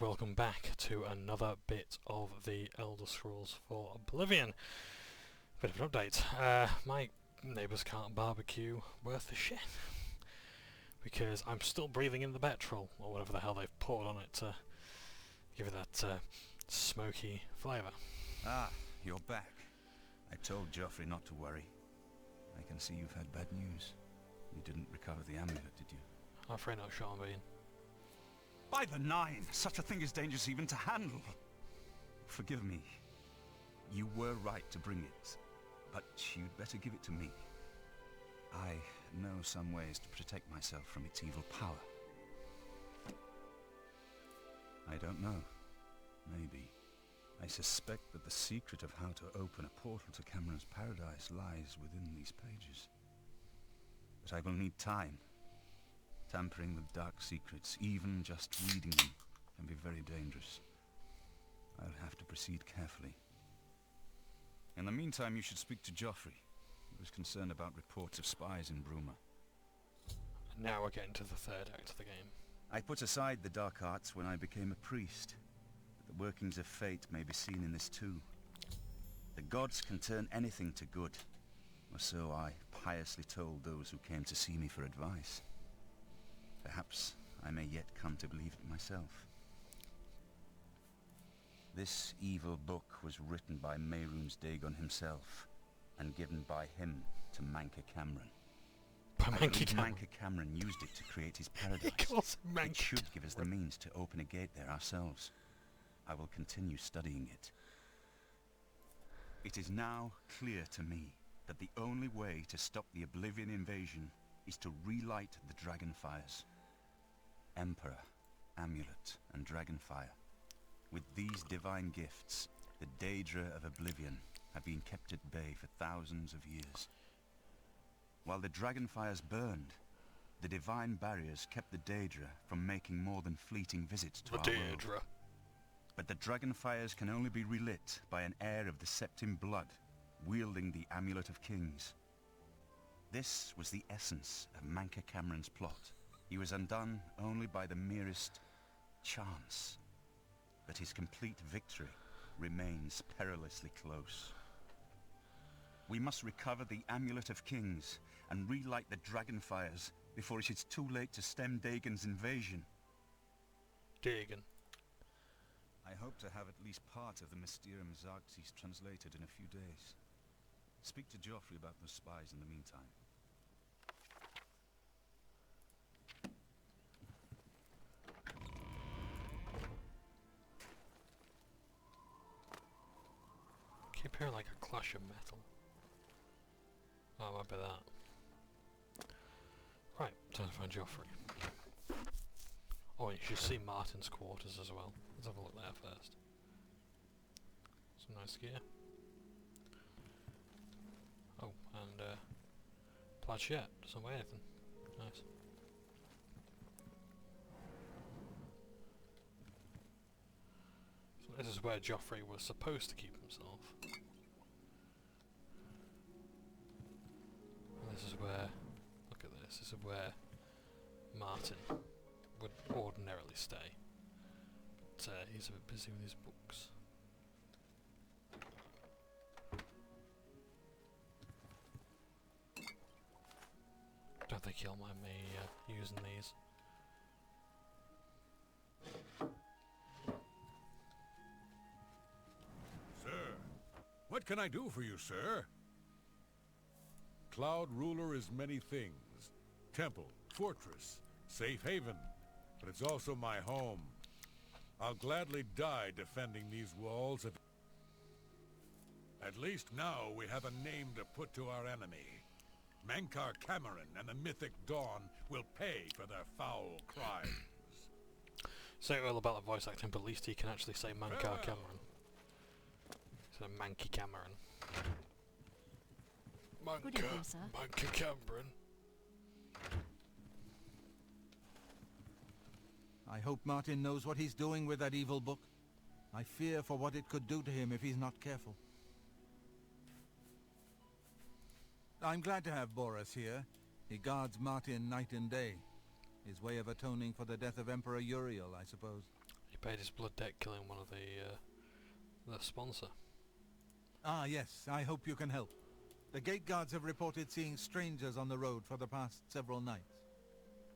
welcome back to another bit of the Elder Scrolls for Oblivion. Bit of an update. My neighbours can't barbecue worth a shit because I'm still breathing in the petrol, or whatever the hell they've poured on it to give it that smoky flavour. Ah, you're back. I told Joffrey not to worry. I can see you've had bad news. You didn't recover the amulet, did you? I'm afraid not, Johnbonne. By the Nine! Such a thing is dangerous even to handle. Forgive me. You were right to bring it, but you'd better give it to me. I know some ways to protect myself from its evil power. I don't know. Maybe. I suspect that the secret of how to open a portal to Cameron's paradise lies within these pages. But I will need time. Tampering with dark secrets, even just reading them, can be very dangerous. I'll have to proceed carefully. In the meantime, you should speak to Joffrey. He was concerned about reports of spies in Bruma. And now we're getting to the third act of the game. I put aside the dark arts when I became a priest, but the workings of fate may be seen in this too. The gods can turn anything to good, or so I piously told those who came to see me for advice. Perhaps I may yet come to believe it myself. This evil book was written by Mehrunes Dagon himself, and given by him to Manca Cameron. Manca Cameron used it to create his paradise. It should give us the means to open a gate there ourselves. I will continue studying it. It is now clear to me that the only way to stop the Oblivion invasion is to relight the Dragonfires. Emperor, Amulet, and Dragonfire. With these divine gifts, the Daedra of Oblivion have been kept at bay for thousands of years. While the Dragonfires burned, the divine barriers kept the Daedra from making more than fleeting visits to our world. But the Dragonfires can only be relit by an heir of the Septim blood, wielding the Amulet of Kings. This was the essence of Manca Cameron's plot. He was undone only by the merest chance. But his complete victory remains perilously close. We must recover the Amulet of Kings and relight the Dragonfires before it is too late to stem Dagon's invasion. Dagon. I hope to have at least part of the Mysterium Xarxes translated in a few days. Speak to Joffrey about those spies in the meantime. Keep hearing like a clash of metal. Oh, it might be that. Right, time to find Joffrey. Oh, and you should see Martin's quarters as well. Let's have a look there first. Some nice gear. Oh, and plaid shirt. Doesn't weigh anything. Nice. So this is where Joffrey was supposed to keep himself. And this is where, look at this is where Martin would ordinarily stay. But he's a bit busy with his books. Don't think he'll mind me using these. Sir, what can I do for you, sir? Cloud Ruler is many things. Temple, fortress, safe haven. But it's also my home. I'll gladly die defending these walls. At least now we have a name to put to our enemy. Manca Cameron and the Mythic Dawn will pay for their foul crimes. Say all about the voice acting, but at least he can actually say Manca Cameron. So Manky Cameron. Good evening, sir. Manca Cameron. I hope Martin knows what he's doing with that evil book. I fear for what it could do to him if he's not careful. I'm glad to have Boris here. He guards Martin night and day. His way of atoning for the death of Emperor Uriel, I suppose. He paid his blood debt killing one of the sponsor. Ah, yes, I hope you can help. The gate guards have reported seeing strangers on the road for the past several nights.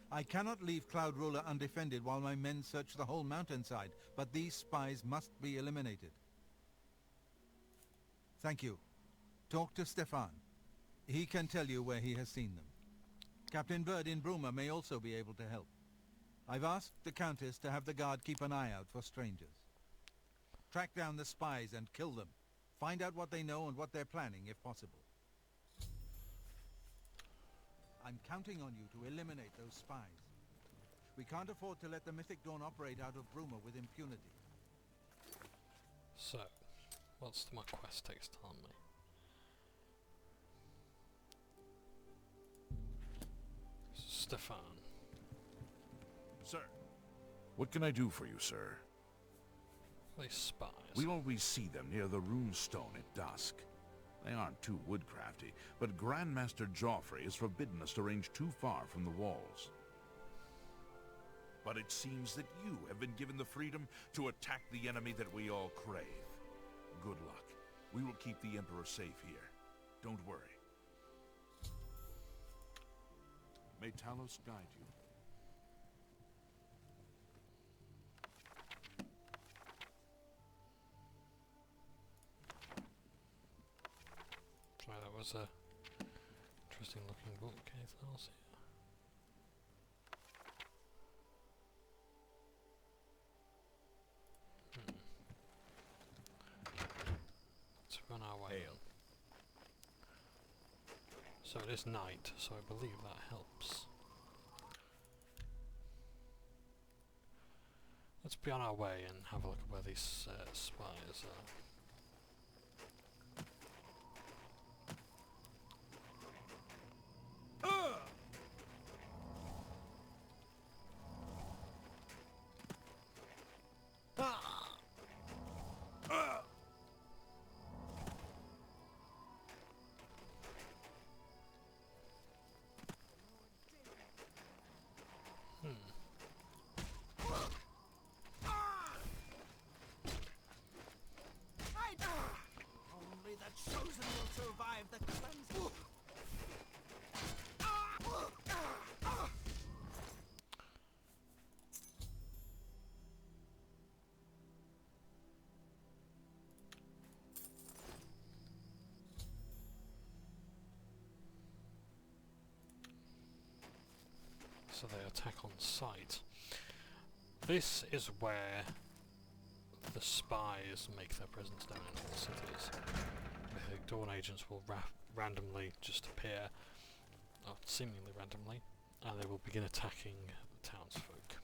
I cannot leave Cloud Ruler undefended while my men search the whole mountainside, but these spies must be eliminated. Thank you. Talk to Stefan. He can tell you where he has seen them. Captain Bird in Bruma may also be able to help. I've asked the Countess to have the guard keep an eye out for strangers. Track down the spies and kill them. Find out what they know and what they're planning, if possible. I'm counting on you to eliminate those spies. We can't afford to let the Mythic Dawn operate out of Bruma with impunity. So, what's my quest text on me? Stefan. Sir. What can I do for you, sir? These spies. We always see them near the rune stone at dusk. They aren't too woodcrafty, but Grandmaster Joffrey has forbidden us to range too far from the walls. But it seems that you have been given the freedom to attack the enemy that we all crave. Good luck. We will keep the Emperor safe here. Don't worry. May Talos guide you. Sorry, that was a interesting looking book. Anything else here? Let's run our way. Hail. So it is night, so I believe that helps. Let's be on our way and have a look at where these spies are. Only the chosen will survive the cleansing. So they attack on sight. This is where the spies make their presence known in all cities. The Dawn agents will randomly just appear, or seemingly randomly, and they will begin attacking the townsfolk.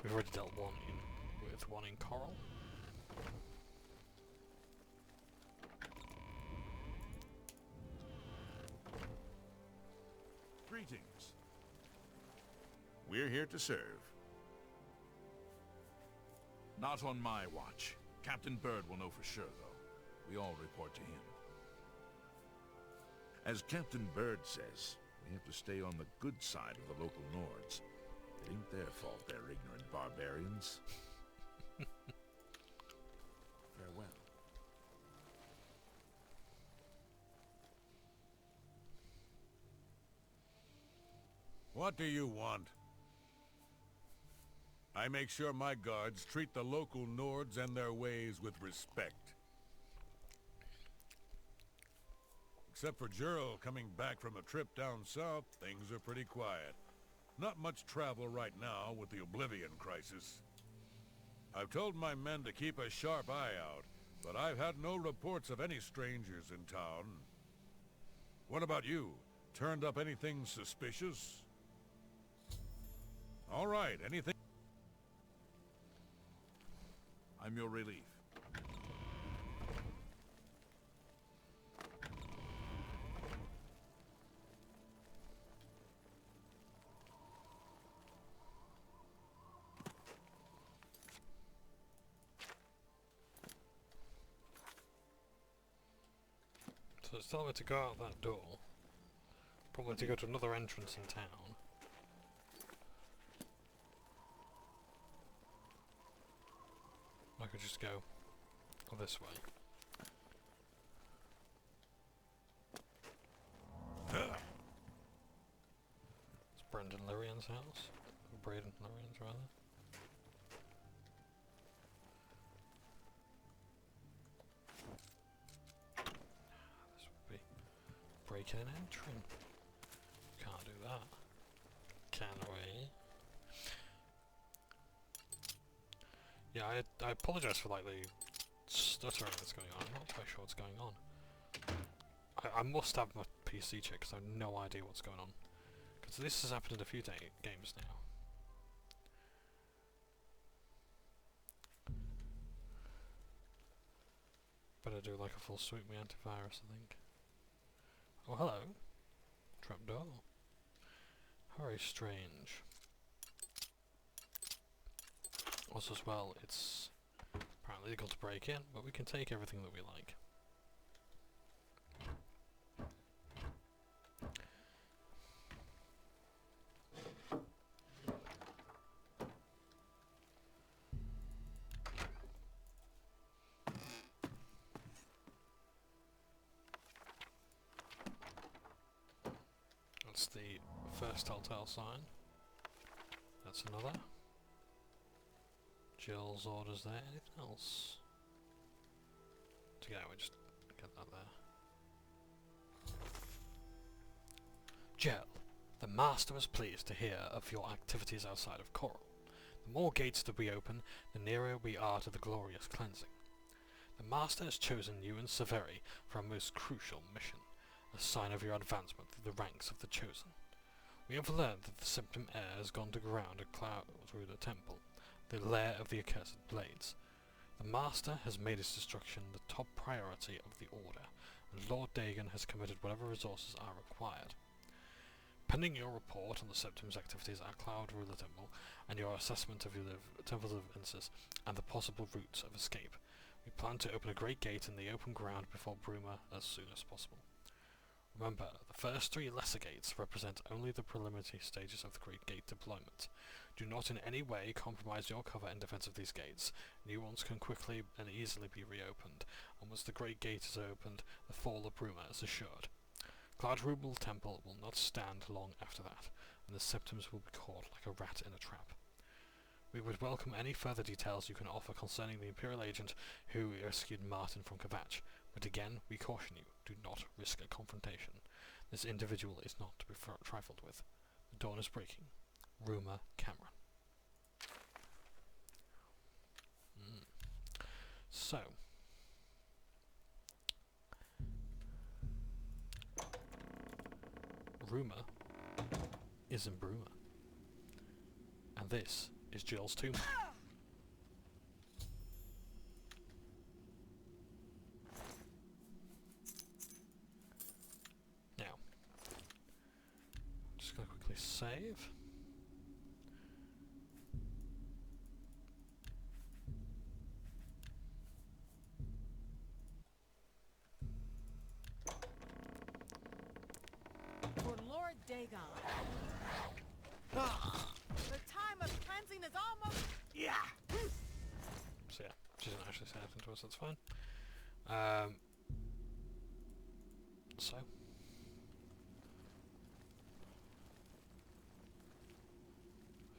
We've already dealt with one in Coral. Greetings. We're here to serve. Not on my watch. Captain Bird will know for sure, though. We all report to him. As Captain Bird says, we have to stay on the good side of the local Nords. It ain't their fault they're ignorant barbarians. Farewell. What do you want? I make sure my guards treat the local Nords and their ways with respect. Except for Gerald coming back from a trip down south, things are pretty quiet. Not much travel right now with the Oblivion crisis. I've told my men to keep a sharp eye out, but I've had no reports of any strangers in town. What about you? Turned up anything suspicious? All right, anything? I'm your relief. So it's telling me to go out that door. Probably to go to another entrance in town. could just go this way. It's Brendan Lyrian's house. Or Braden Lyrian's, rather. This would be breaking and entering. Can't do that. Can we? Yeah, I apologise for like the stuttering that's going on. I'm not quite sure what's going on. I must have my PC checked because I have no idea what's going on. Because this has happened in a few games now. Better do like a full sweep me antivirus, I think. Oh, hello. Trapdoor. Very strange. Also as well, it's apparently legal to break in, but we can take everything that we like. That's the first telltale sign. That's another. Jill's orders there. Anything else? To get out, we just get that there. Jill, the Master was pleased to hear of your activities outside of Coral. The more gates that we open, the nearer we are to the glorious cleansing. The Master has chosen you and Severi for a most crucial mission, a sign of your advancement through the ranks of the Chosen. We have learned that the Symptom Heir has gone to ground a cloud through the temple, the lair of the accursed blades. The Master has made its destruction the top priority of the Order, and Lord Dagon has committed whatever resources are required. Pending your report on the Septim's activities at Cloud Ruler Temple, and your assessment of the Temples of Incis and the possible routes of escape, we plan to open a great gate in the open ground before Bruma as soon as possible. Remember, the first 3 lesser gates represent only the preliminary stages of the Great Gate deployment. Do not in any way compromise your cover in defense of these gates. New ones can quickly and easily be reopened, and once the Great Gate is opened, the fall of Bruma is assured. Cloud Ruler Temple will not stand long after that, and the Septims will be caught like a rat in a trap. We would welcome any further details you can offer concerning the Imperial agent who rescued Martin from Kvatch, but again, we caution you, do not risk a confrontation. This individual is not to be trifled with. The dawn is breaking. Rumour Cameron. So, Rumour is in Bruma, and this is Jill's tomb. Now, just gonna quickly save. For Lord Dagon. The time of cleansing is almost... Yeah! So yeah, she didn't actually say anything to us, that's fine. So.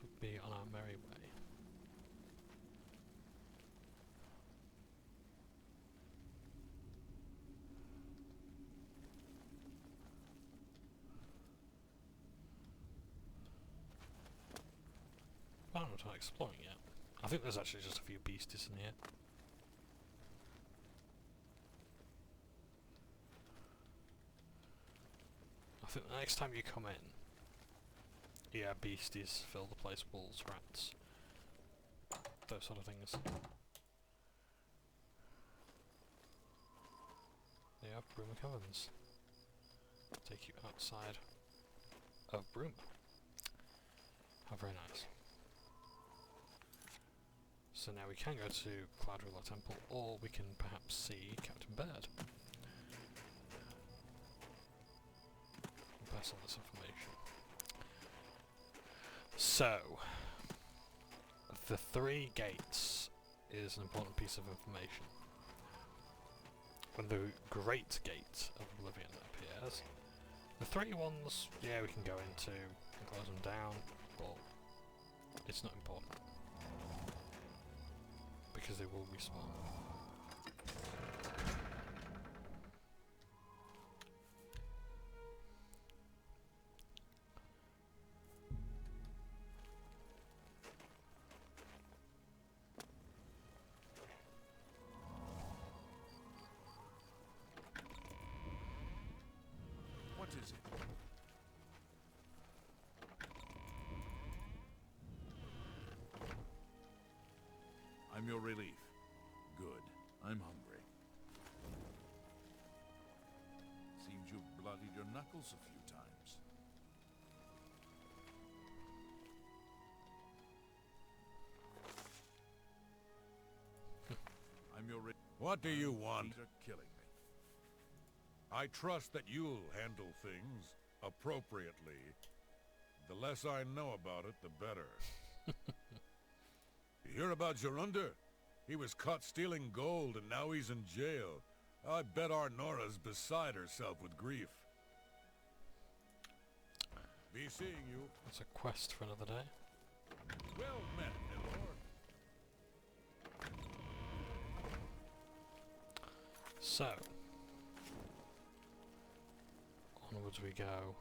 We'll be on our merry way. I'm not exploring yet. I think there's actually just a few beasties in here. I think the next time you come in, yeah, beasties fill the place, wolves, rats, those sort of things. They are Bruma Caverns. Take you outside of Bruma. How very nice. So now we can go to Cloud Ruler Temple, or we can perhaps see Captain Bird. Pass on this information. So, the 3 gates is an important piece of information. When the Great Gate of Oblivion appears, the 3 ones, yeah, we can go into and close them down, but it's not important. Because they will respawn. What is it? I'm your relief. Good. I'm hungry. Seems you've bloodied your knuckles a few times. I'm your relief. What do you want? Feet are killing me. I trust that you'll handle things appropriately. The less I know about it, the better. You hear about Jorunda? He was caught stealing gold and now he's in jail. I bet our Nora's beside herself with grief. Be seeing you. That's a quest for another day. Well met, milord. So, onwards we go.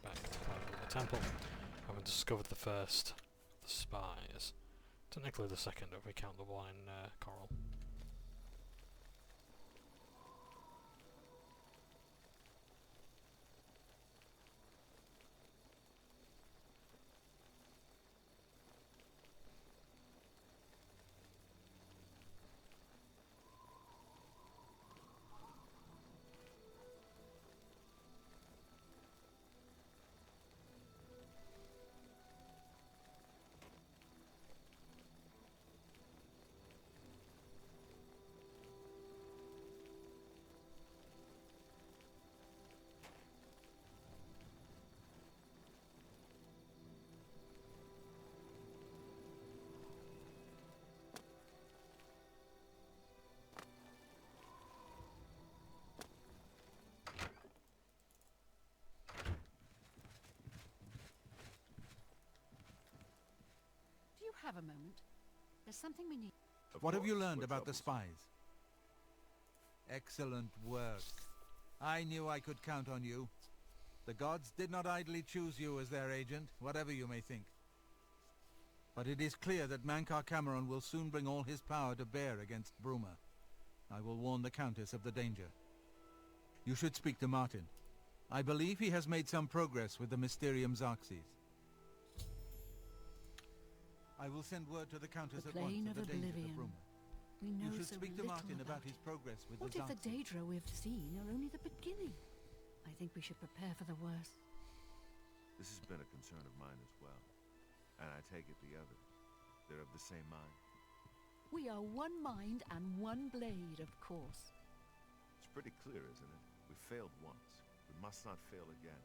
Back to the temple. Having discovered the first of the spies. Technically the second if we count the one in Coral. Do you have a moment? There's something we need. What have you learned about the spies? Excellent work. I knew I could count on you. The gods did not idly choose you as their agent, whatever you may think. But it is clear that Mankar Cameron will soon bring all his power to bear against Bruma. I will warn the Countess of the danger. You should speak to Martin. I believe he has made some progress with the Mysterium Xarxes. I will send word to the Countess The at once plane of the of danger to Oblivion. Bruma. We know You should so speak to little Martin about his progress with What the if the Xarxes. Daedra we've seen are only the beginning? I think we should prepare for the worst. This has been a concern of mine as well. And I take it the others. They're of the same mind. We are one mind and one blade, of course. It's pretty clear, isn't it? We failed once. We must not fail again.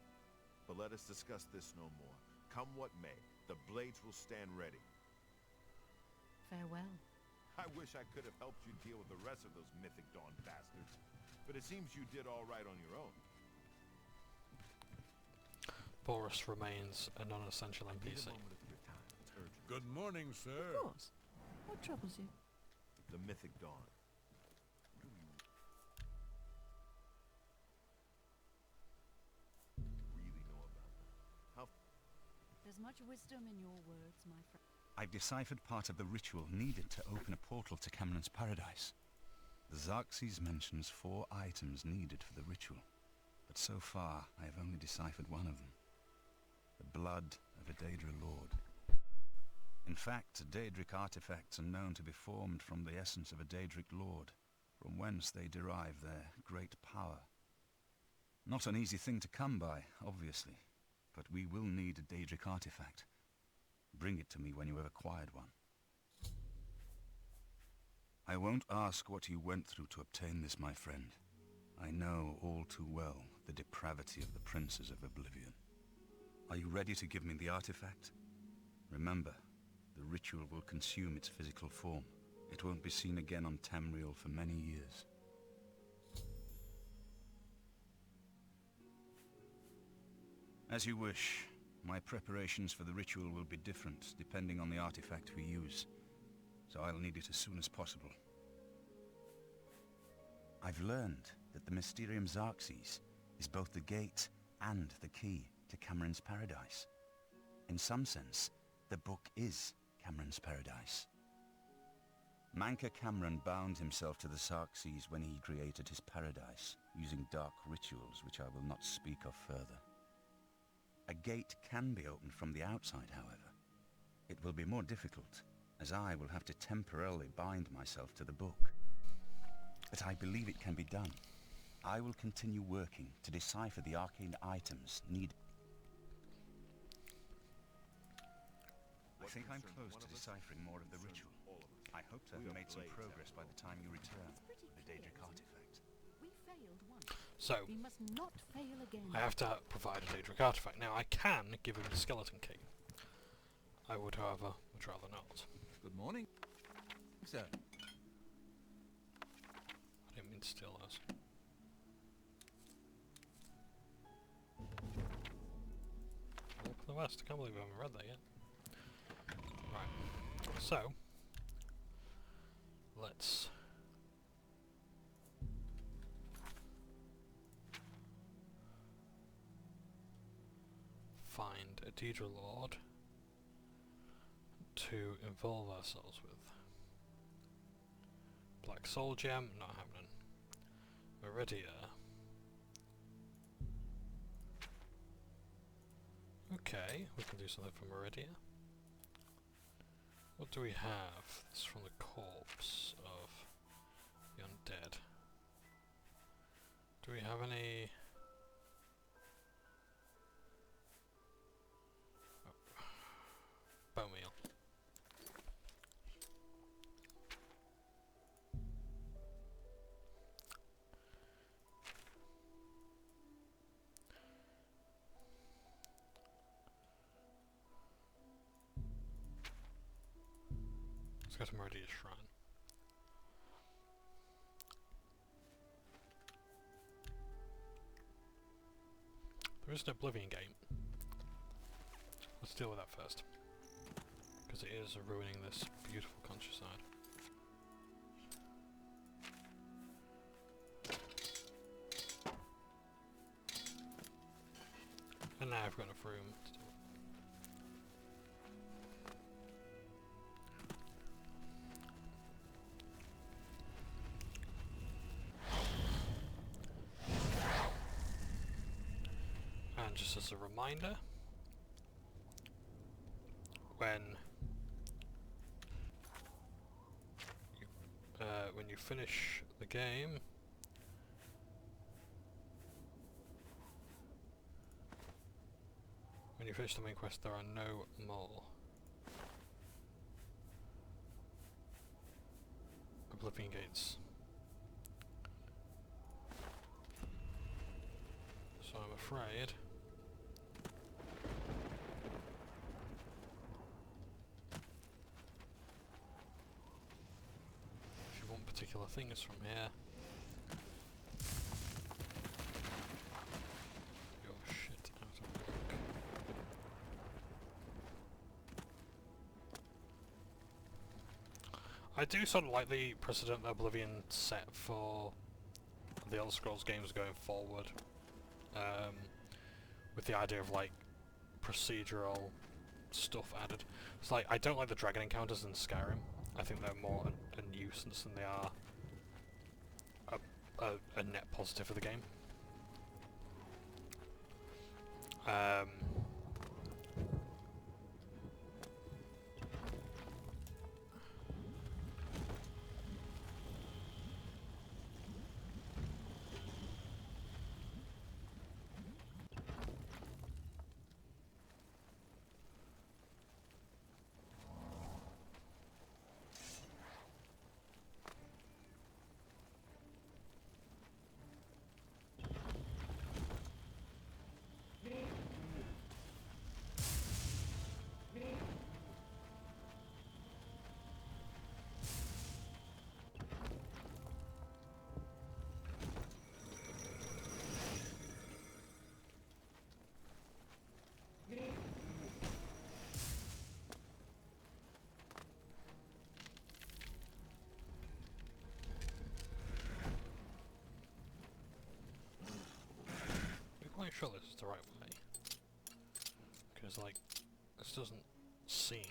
But let us discuss this no more. Come what may, the blades will stand ready. Farewell. I wish I could have helped you deal with the rest of those Mythic Dawn bastards. But it seems you did all right on your own. Boris remains a non-essential I need NPC. a moment of your time. It's urgent. Good morning, sir. Of course. What troubles you? The Mythic Dawn. Do you really know about them? How There's much wisdom in your words, my friend. I've deciphered part of the ritual needed to open a portal to Cameron's paradise. The Xarxes mentions 4 items needed for the ritual, but so far I have only deciphered one of them. The blood of a Daedra Lord. In fact, Daedric artifacts are known to be formed from the essence of a Daedric Lord, from whence they derive their great power. Not an easy thing to come by, obviously, but we will need a Daedric artifact. Bring it to me when you have acquired one. I won't ask what you went through to obtain this, my friend. I know all too well the depravity of the princes of Oblivion. Are you ready to give me the artifact? Remember, the the ritual will consume its physical form. It won't be seen again on Tamriel for many years. As you wish. My preparations for the ritual will be different, depending on the artifact we use. So I'll need it as soon as possible. I've learned that the Mysterium Xarxes is both the gate and the key to Cameron's paradise. In some sense, the book is Cameron's paradise. Manca Cameron bound himself to the Xarxes when he created his paradise, using dark rituals which I will not speak of further. A gate can be opened from the outside, however. It will be more difficult, as I will have to temporarily bind myself to the book. But I believe it can be done. I will continue working to decipher the arcane items needed. I think I'm close to deciphering more of the ritual. I hope to have made some progress by the time you return with the Daedric artifact. We failed once. So, We must not fail again. I have to provide a Daedric artifact. Now, I can give him the skeleton key. I would, however, much rather not. Good morning, sir. I didn't mean to steal those. Look at the West. I can't believe I haven't read that yet. Right. So, let's find a Daedra Lord to involve ourselves with. Black Soul Gem, not happening. Meridia. Okay, we can do something for Meridia. What do we have? This is from the corpse of the undead. Do we have any... bone meal. Let's go to Meridia's Shrine. There is an Oblivion game. Let's deal with that first. Because it is ruining this beautiful countryside. And now I've got enough room to do it. And just as a reminder, when you finish the game, when you finish the main quest, there are no more Oblivion gates. So I'm afraid particular things from here. Your shit out of work. I do sort of like the precedent that Oblivion set for the Elder Scrolls games going forward. With the idea of like procedural stuff added. It's like, I don't like the dragon encounters in Skyrim. I think they're more a nuisance than they are a net positive for the game. the right way. Because, like, this doesn't seem...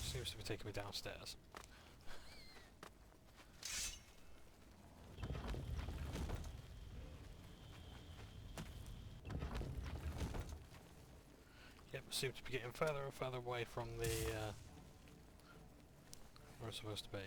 Seems to be taking me downstairs. Yep, seems to be getting further and further away from the where it's supposed to be.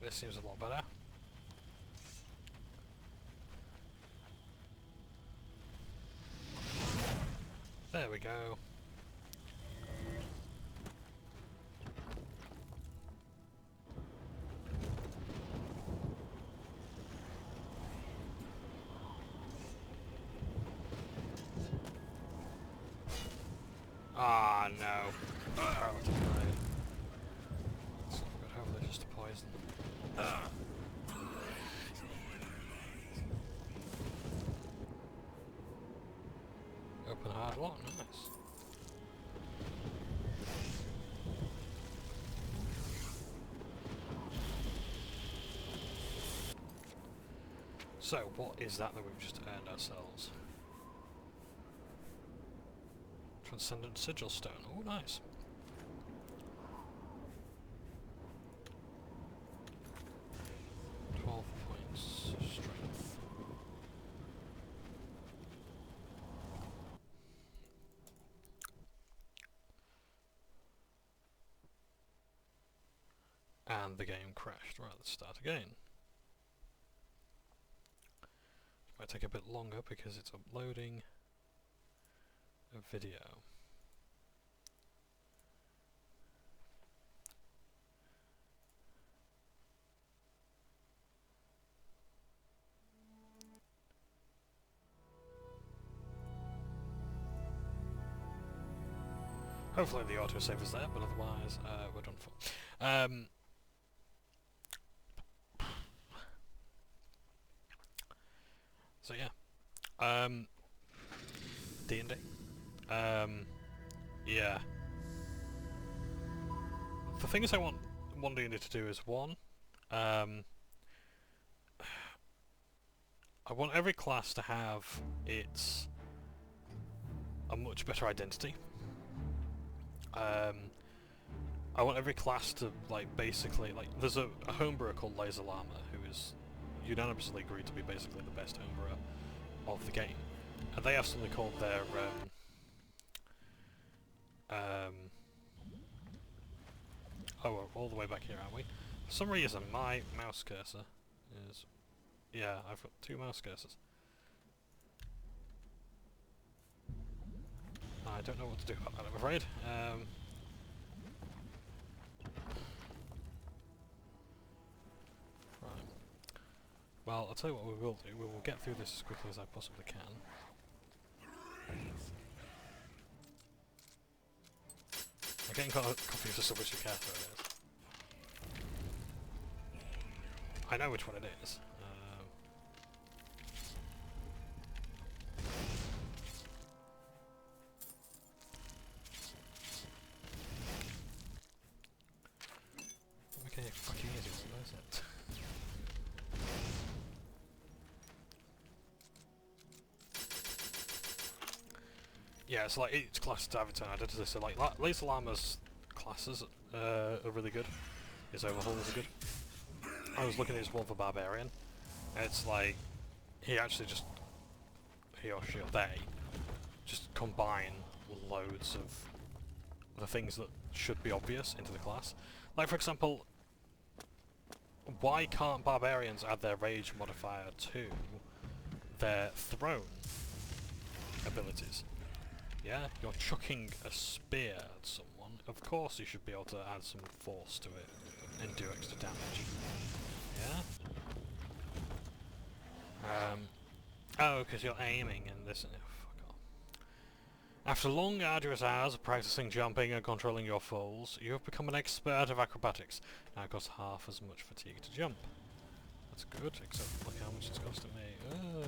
This seems a lot better. There we go. Ah, no. Hopefully it's just a poison. Open hard lock, nice. So, what is that we've just earned ourselves? Transcendent Sigil Stone, oh nice. And the game crashed. Right, let's start again. It might take a bit longer because it's uploading a video. Hopefully the autosave is there, but otherwise we're done for. So yeah, D&D. Yeah. The things I want D&D to do is one, I want every class to have a much better identity. I want every class to basically there's a homebrewer called Laser Llama who is unanimously agreed to be basically the best homebrewer of the game, and they have something called their oh, we're all the way back here, aren't we? For some reason my mouse cursor is, yeah, I've got two mouse cursors. I don't know what to do about that, I'm afraid. Right. Well, I'll tell you what we will do. We will get through this as quickly as I possibly can. I'm getting confused as to which character it is. I know which one it is. Okay, fucking idiots, where's it? yeah, it's like each class to have its own identity. So like Lethal Armor's classes are really good. His overhauls are good. I was looking at his one for Barbarian. And it's like he or she or they just combine loads of the things that should be obvious into the class. Like for example, why can't Barbarians add their Rage modifier to their Throne abilities? Yeah, you're chucking a spear at someone. Of course you should be able to add some force to it and do extra damage. Yeah? Oh, because you're aiming and this... Oh, fuck off. After long, arduous hours of practicing jumping and controlling your falls, you have become an expert of acrobatics. Now it costs half as much fatigue to jump. That's good, except look how much it's costing me. Oh.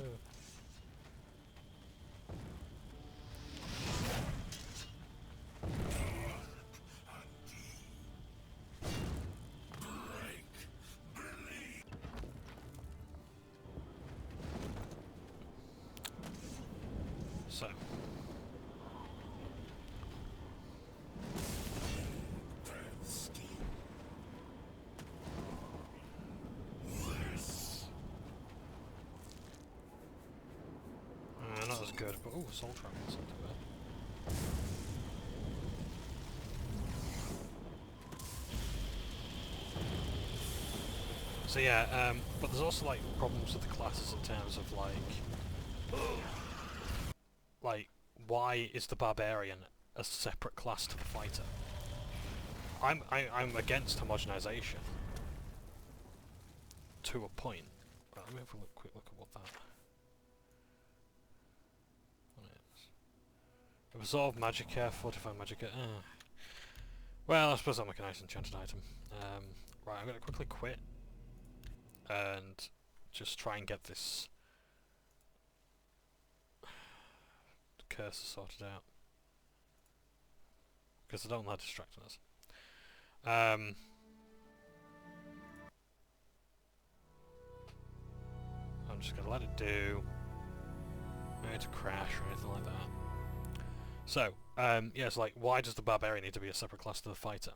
So. Not as good, but oh, Soul Travel isn't too bad. So yeah, but there's also like problems with the classes in terms of like why is the Barbarian a separate class to the Fighter? I'm against homogenization to a point. Right, let me have a quick look at what that one is. Absorb Magicka, Fortify Magicka. Well, I suppose I'll make a nice enchanted item. Right, I'm going to quickly quit and just try and get this cursor sorted out, because I don't want that distracting us. I'm just going to let it do. No need to crash or anything like that. So, yeah, it's like, why does the Barbarian need to be a separate class to the Fighter?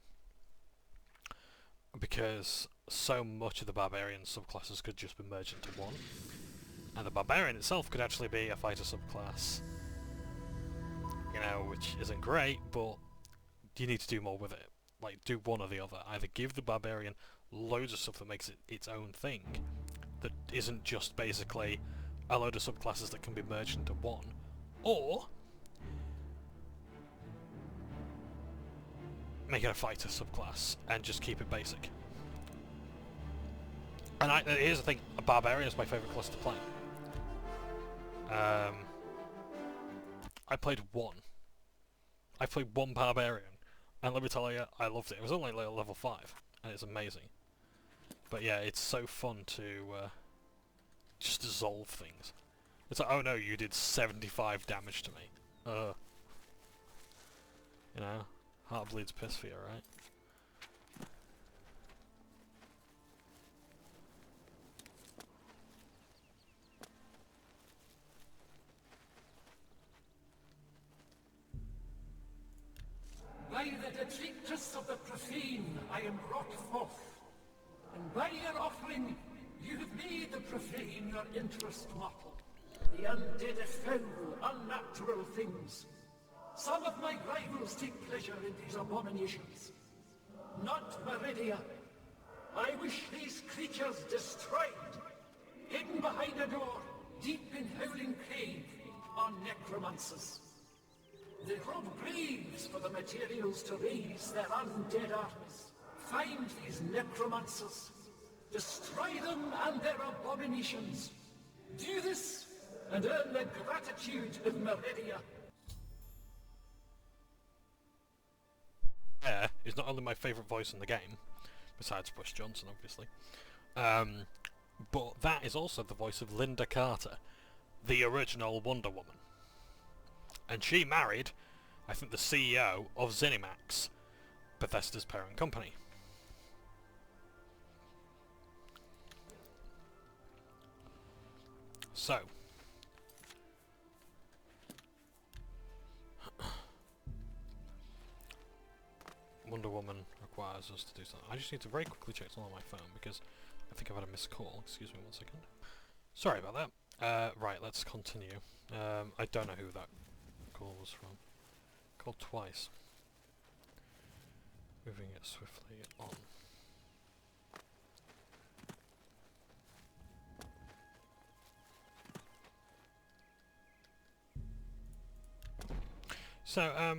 Because so much of the Barbarian subclasses could just be merged into one, and the Barbarian itself could actually be a Fighter subclass, you know, which isn't great, but you need to do more with it. Like, do one or the other. Either give the Barbarian loads of stuff that makes it its own thing, that isn't just basically a load of subclasses that can be merged into one, or make it a Fighter subclass and just keep it basic. And here's the thing, a Barbarian is my favourite class to play. I played one Barbarian, and let me tell you, I loved it. It was only like level 5, and it's amazing. But yeah, it's so fun to just dissolve things. It's like, oh no, you did 75 damage to me. You know, heart bleeds piss for you, right? By the detritus of the profane I am brought forth, and by your offering you have made the profane your interest mortal. The undead are foul, unnatural things. Some of my rivals take pleasure in these abominations. Not Meridia. I wish these creatures destroyed, hidden behind a door, deep in Howling Cave, are necromancers. They rob graves for the materials to raise their undead armies. Find these necromancers, destroy them and their abominations. Do this, and earn the gratitude of Meridia. Air is not only my favourite voice in the game, besides Bush Johnson, obviously, but that is also the voice of Linda Carter, the original Wonder Woman. And she married, I think, the CEO of ZeniMax, Bethesda's parent company. So, Wonder Woman requires us to do something. I just need to very quickly check something on my phone because I think I've had a missed call. Excuse me 1 second. Sorry about that. Right, let's continue. I don't know who that call was from. Called twice. Moving it swiftly on. So,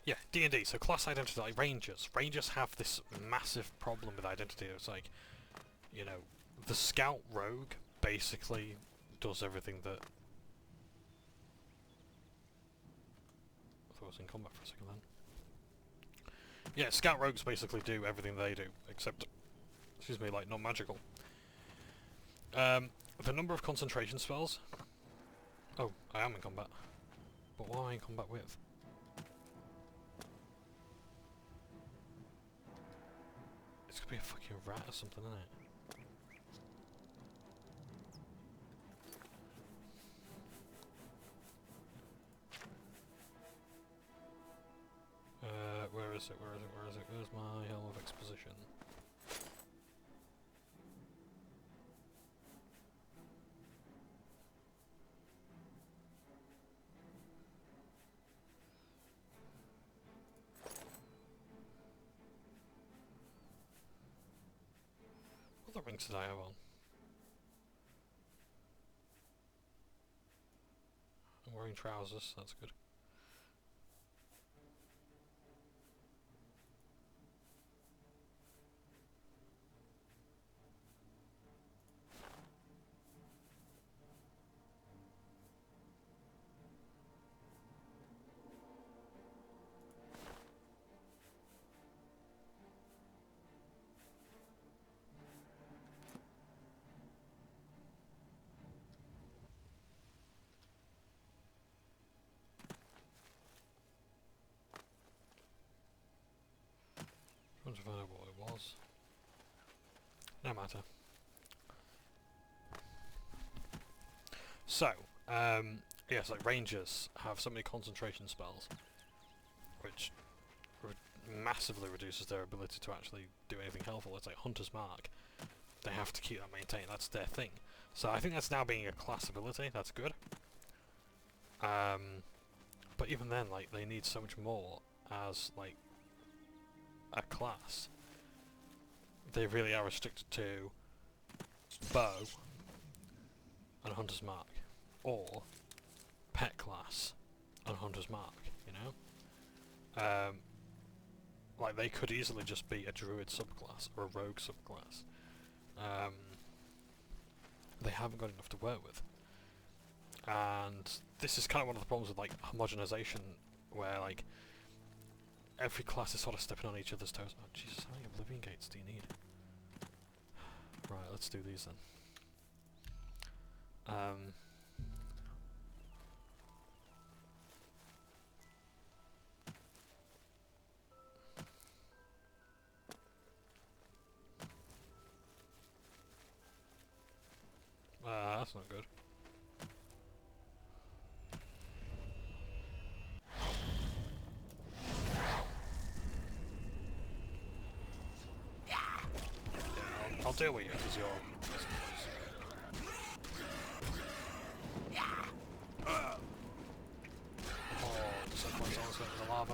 yeah, D&D, so class identity, like Rangers. Rangers have this massive problem with identity. It's like, you know, the Scout Rogue basically does everything that... I thought I was in combat for a second then. Yeah, Scout Rogues basically do everything they do, except, excuse me, like, not magical. The number of concentration spells... Oh, I am in combat. But what am I in combat with? It's gonna be a fucking rat or something, isn't it? Where is it? Where is it? Where is it? Where's my Helm of Exposition? What other rings did I have on? I'm wearing trousers, that's good. Trying to find out what it was. No matter. So, yes, like Rangers have so many concentration spells, which massively reduces their ability to actually do anything helpful. It's like Hunter's Mark. They have to keep that maintained. That's their thing. So I think that's now being a class ability. That's good. But even then, like, they need so much more as, like, a class. They really are restricted to bow and Hunter's Mark, or pet class and Hunter's Mark, you know? Like, they could easily just be a druid subclass or a rogue subclass. They haven't got enough to work with. And this is kind of one of the problems with, like, homogenization, where, like, every class is sort of stepping on each other's toes. Oh, Jesus, how many Oblivion Gates do you need? Right, let's do these then. That's not good. I'll deal with you because you're... Oh, someone's almost went to the lava.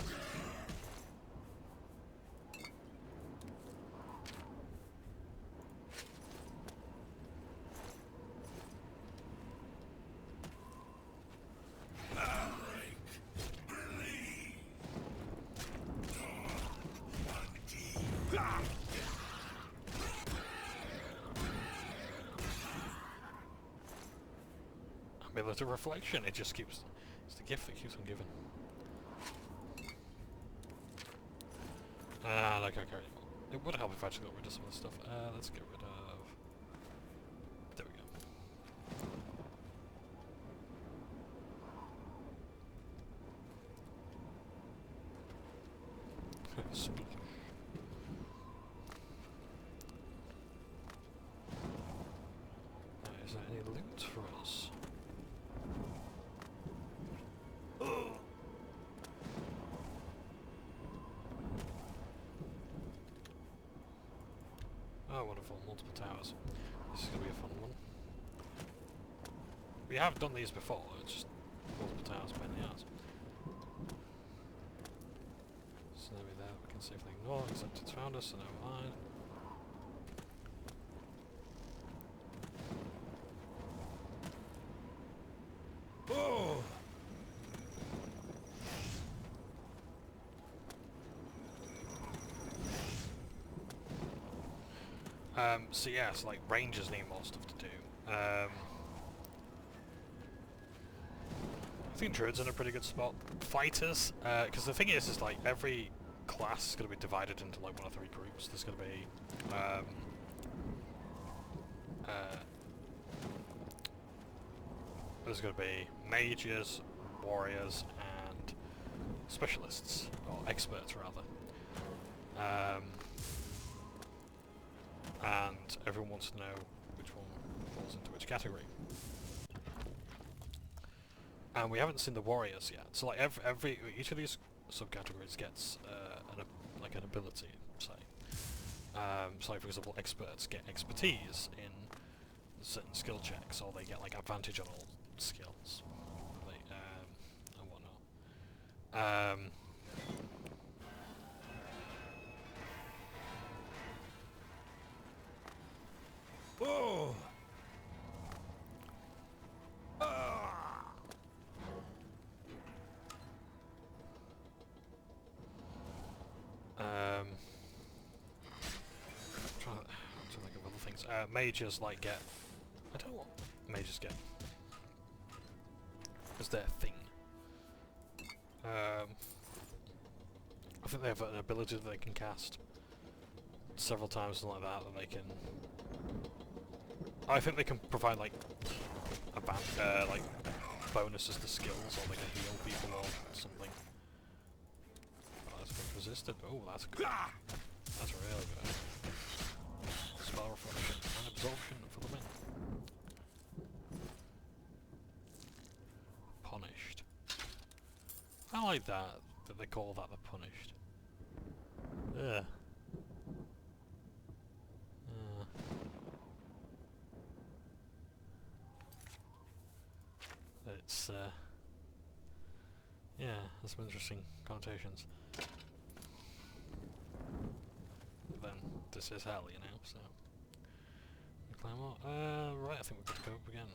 Ability reflection, it just keeps... It's the gift that keeps on giving. Like, okay. It would help if I actually got rid of some of the stuff. Let's get rid of... There we go. Splash. Is there any loot for us? Oh, wonderful. Multiple towers. This is going to be a fun one. We have done these before, it's just multiple towers pain in the arse. So there we go. We can see if they ignore, except it's found us, so never mind. Oh! So yeah, so like rangers need more stuff to do. I think druids are in a pretty good spot. Fighters, because the thing is like every class is going to be divided into like 1 or 3 groups. There's going to be mages, warriors, and specialists, or experts rather. And everyone wants to know which one falls into which category. And we haven't seen the warriors yet. So like each of these subcategories gets an ability, say. So like for example, experts get expertise in certain skill checks, or they get like advantage on all skills, and whatnot. Oh! Trying to think of other things. Mages like get. I don't know what mages get. As their thing. I think they have an ability that they can cast several times, something like that they can. I think they can provide like like bonuses to skills, or they can heal people or something. Oh, that's good. Resisted. Oh, that's good. That's really good. Spell reflection and absorption for the win. Punished. I like that they call that the punished. Ugh. It's yeah, there's some interesting connotations. But then this is hell, you know, so we climb up. Right, I think we've got to go up again.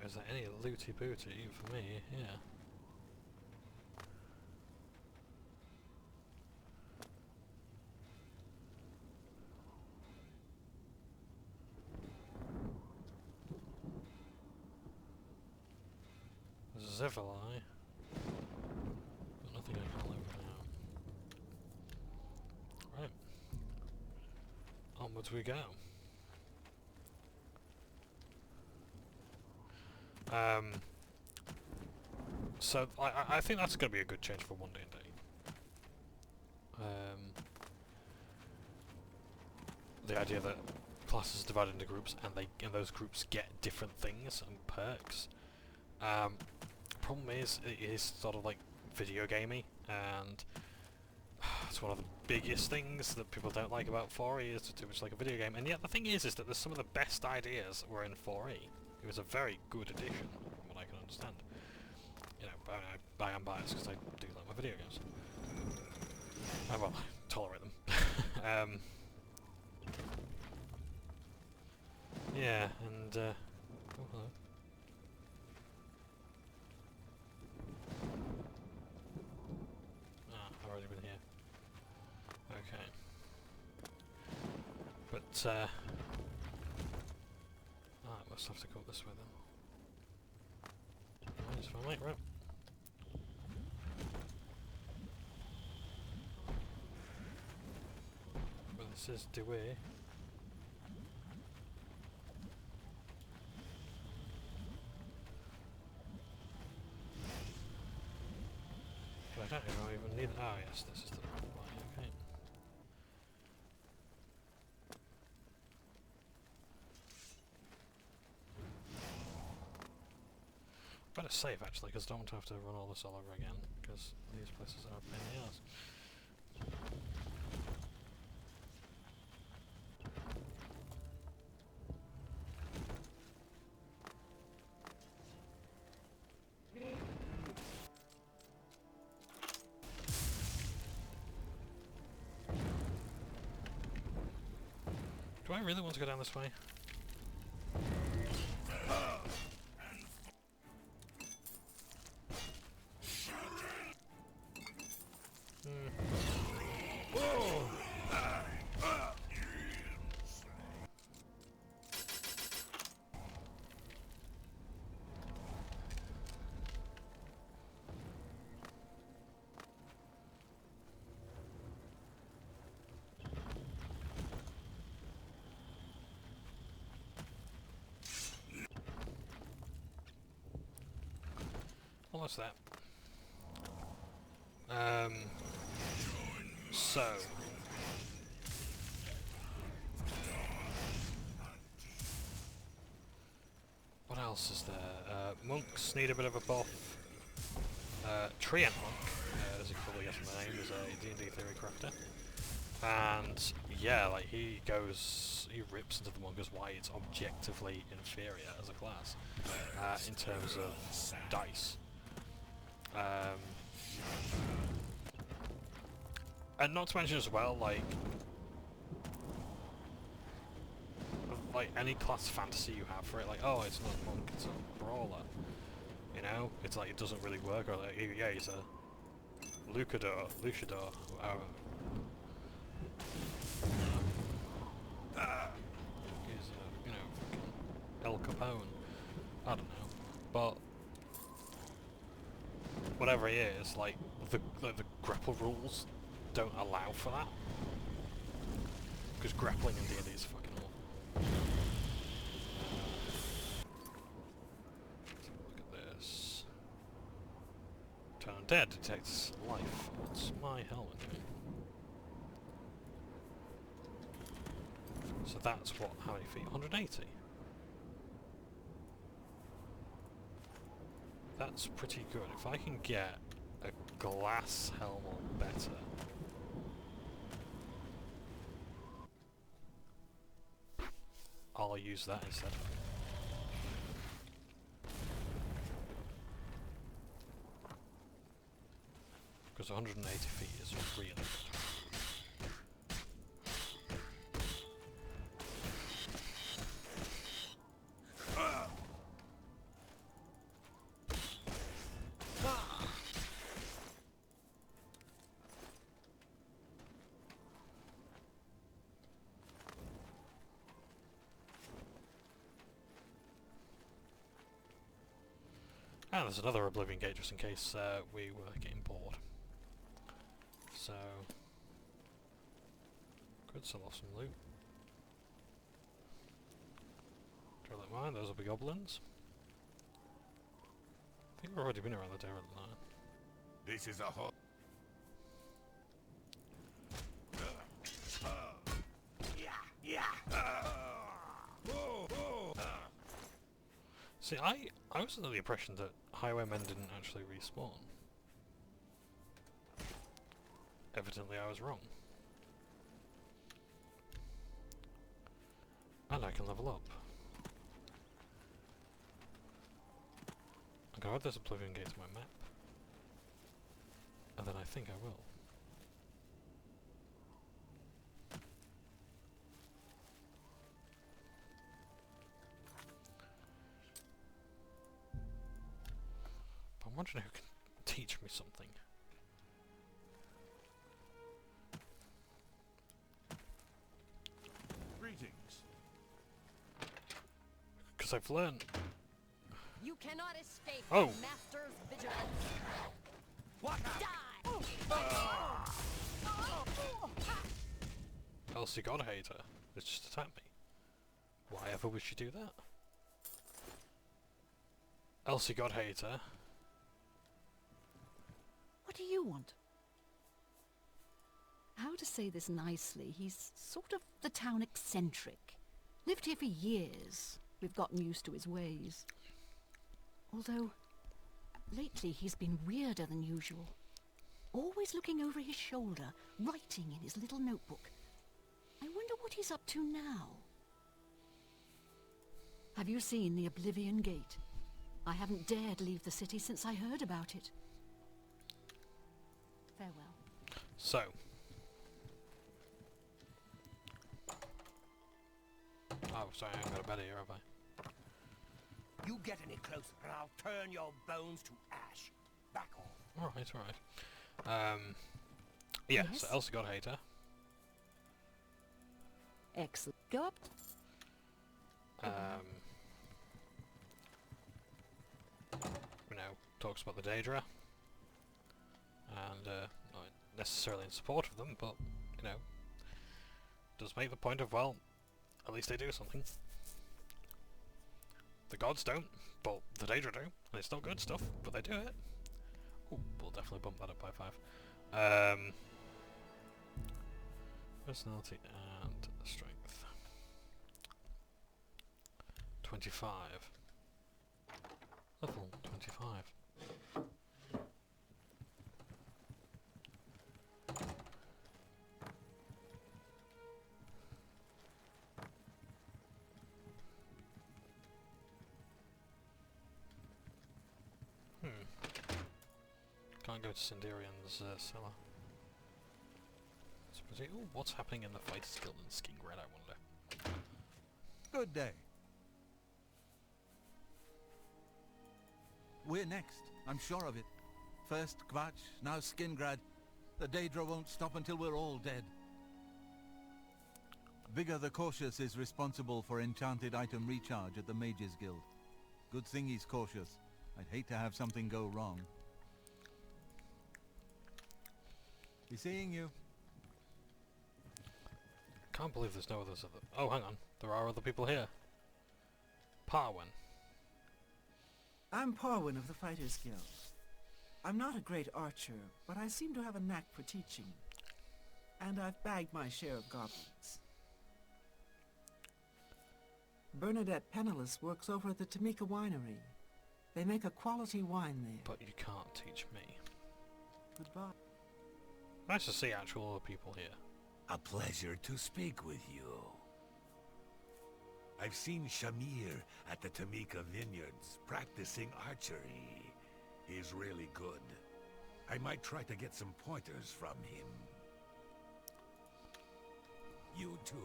Is there any looty booty for me? Yeah. Zivali. Got nothing I can loot now. Right. Onwards we go. So I think that's going to be a good change for 1 D&D. The idea that classes are divided into groups, and those groups get different things and perks. Problem is, it is sort of like video gamey, and it's one of the biggest things that people don't like about 4E, is too much like a video game. And yet the thing is that there's some of the best ideas were in 4E. It was a very good addition, from what I can understand. You know, I am biased because I do like my video games. Well, I tolerate them. Yeah, and oh, hello. Ah, I've already been here. Okay. But, I must have to go this way then. It's fine, mate, right. But this is the way. Yes, this is the right way, okay. Better save actually, because I don't want to have to run all this all over again, because these places are a pain in the ass. Do I really want to go down this way? Almost there. So what else is there? Monks need a bit of a buff. Treant Monk, as you probably guess from the name, is a D&D theory crafter. And yeah, like he rips into the monk as why it's objectively inferior as a class in terms of dice. And not to mention as well, like any class fantasy you have for it, like, oh, it's not a monk, it's a brawler. You know, it's like it doesn't really work. Or like, yeah, he's a luchador, he's a, you know, fucking El Capone. I don't know, but whatever he is, like the grapple rules don't allow for that, because grappling in D&D is fucking awful. Look at this. Turn undead detects life. What's my helmet doing? So that's what? How many feet? 180. That's pretty good. If I can get a glass helmet better. I'll use that instead. Because 180 feet is really good. And there's another Oblivion gate just in case we were getting bored. So, could sell off some loot. Don't let mine, those will be goblins. I think we've already been around the Derelict line. This is a hot. See, I was under the impression that highwaymen didn't actually respawn. Evidently I was wrong. And I can level up. I'm gonna add this Oblivion gate to my map. And then I think I will. I'm wondering who can teach me something. Greetings. Because I've learned. You cannot escape Oh. the master's vigilance. What? Die! Elsie God Hater. It's just attacked me. Why ever would she do that? Elsie God Hater. What do you want? How to say this nicely? He's sort of the town eccentric. Lived here for years. We've gotten used to his ways. Although, lately he's been weirder than usual. Always looking over his shoulder, writing in his little notebook. I wonder what he's up to now. Have you seen the Oblivion Gate? I haven't dared leave the city since I heard about it. Farewell. So. Oh, sorry, I haven't got a bed here, have I? You get any closer and I'll turn your bones to ash. Back off. Alright, alright. Yeah, Yes? so Elsa got hater. Excellent. Go up. You know, talks about the Daedra. And, not necessarily in support of them, but, you know, does make the point of, well, at least they do something. The gods don't, but the Daedra do, and it's not good stuff, but they do it. Ooh, we'll definitely bump that up by 5. Personality and strength. 25. Level 25. Can't go to Sindarian's cellar. Ooh, what's happening in the Fighters Guild in Skingred, I wonder? Good day. We're next, I'm sure of it. First Kvatch, now Skingrad. The Daedra won't stop until we're all dead. Vigor the Cautious is responsible for enchanted item recharge at the Mages Guild. Good thing he's cautious. I'd hate to have something go wrong. Be seeing you. Can't believe there's no others other. Oh, hang on. There are other people here. Parwin. I'm Parwin of the Fighters Guild. I'm not a great archer, but I seem to have a knack for teaching. And I've bagged my share of goblins. Bernadette Penniless works over at the Tamika Winery. They make a quality wine there. But you can't teach me. Goodbye. Nice to see actual other people here. A pleasure to speak with you. I've seen Shamir at the Tamika Vineyards practicing archery. He's really good. I might try to get some pointers from him. You too.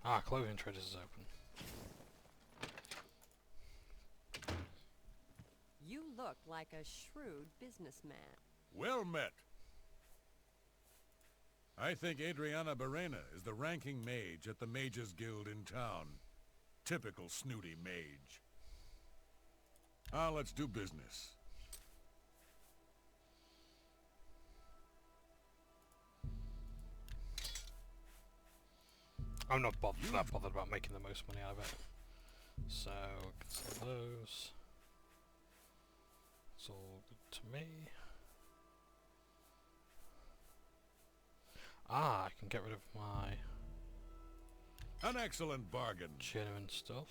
Ah, clothing traders is open. You look like a shrewd businessman. Well met. I think Adriana Barrena is the ranking mage at the Mages Guild in town. Typical snooty mage. Let's do business. I'm not that bothered about making the most money out of it. So, get some of those. It's all good to me. I can get rid of my An excellent bargain. genuine stuff.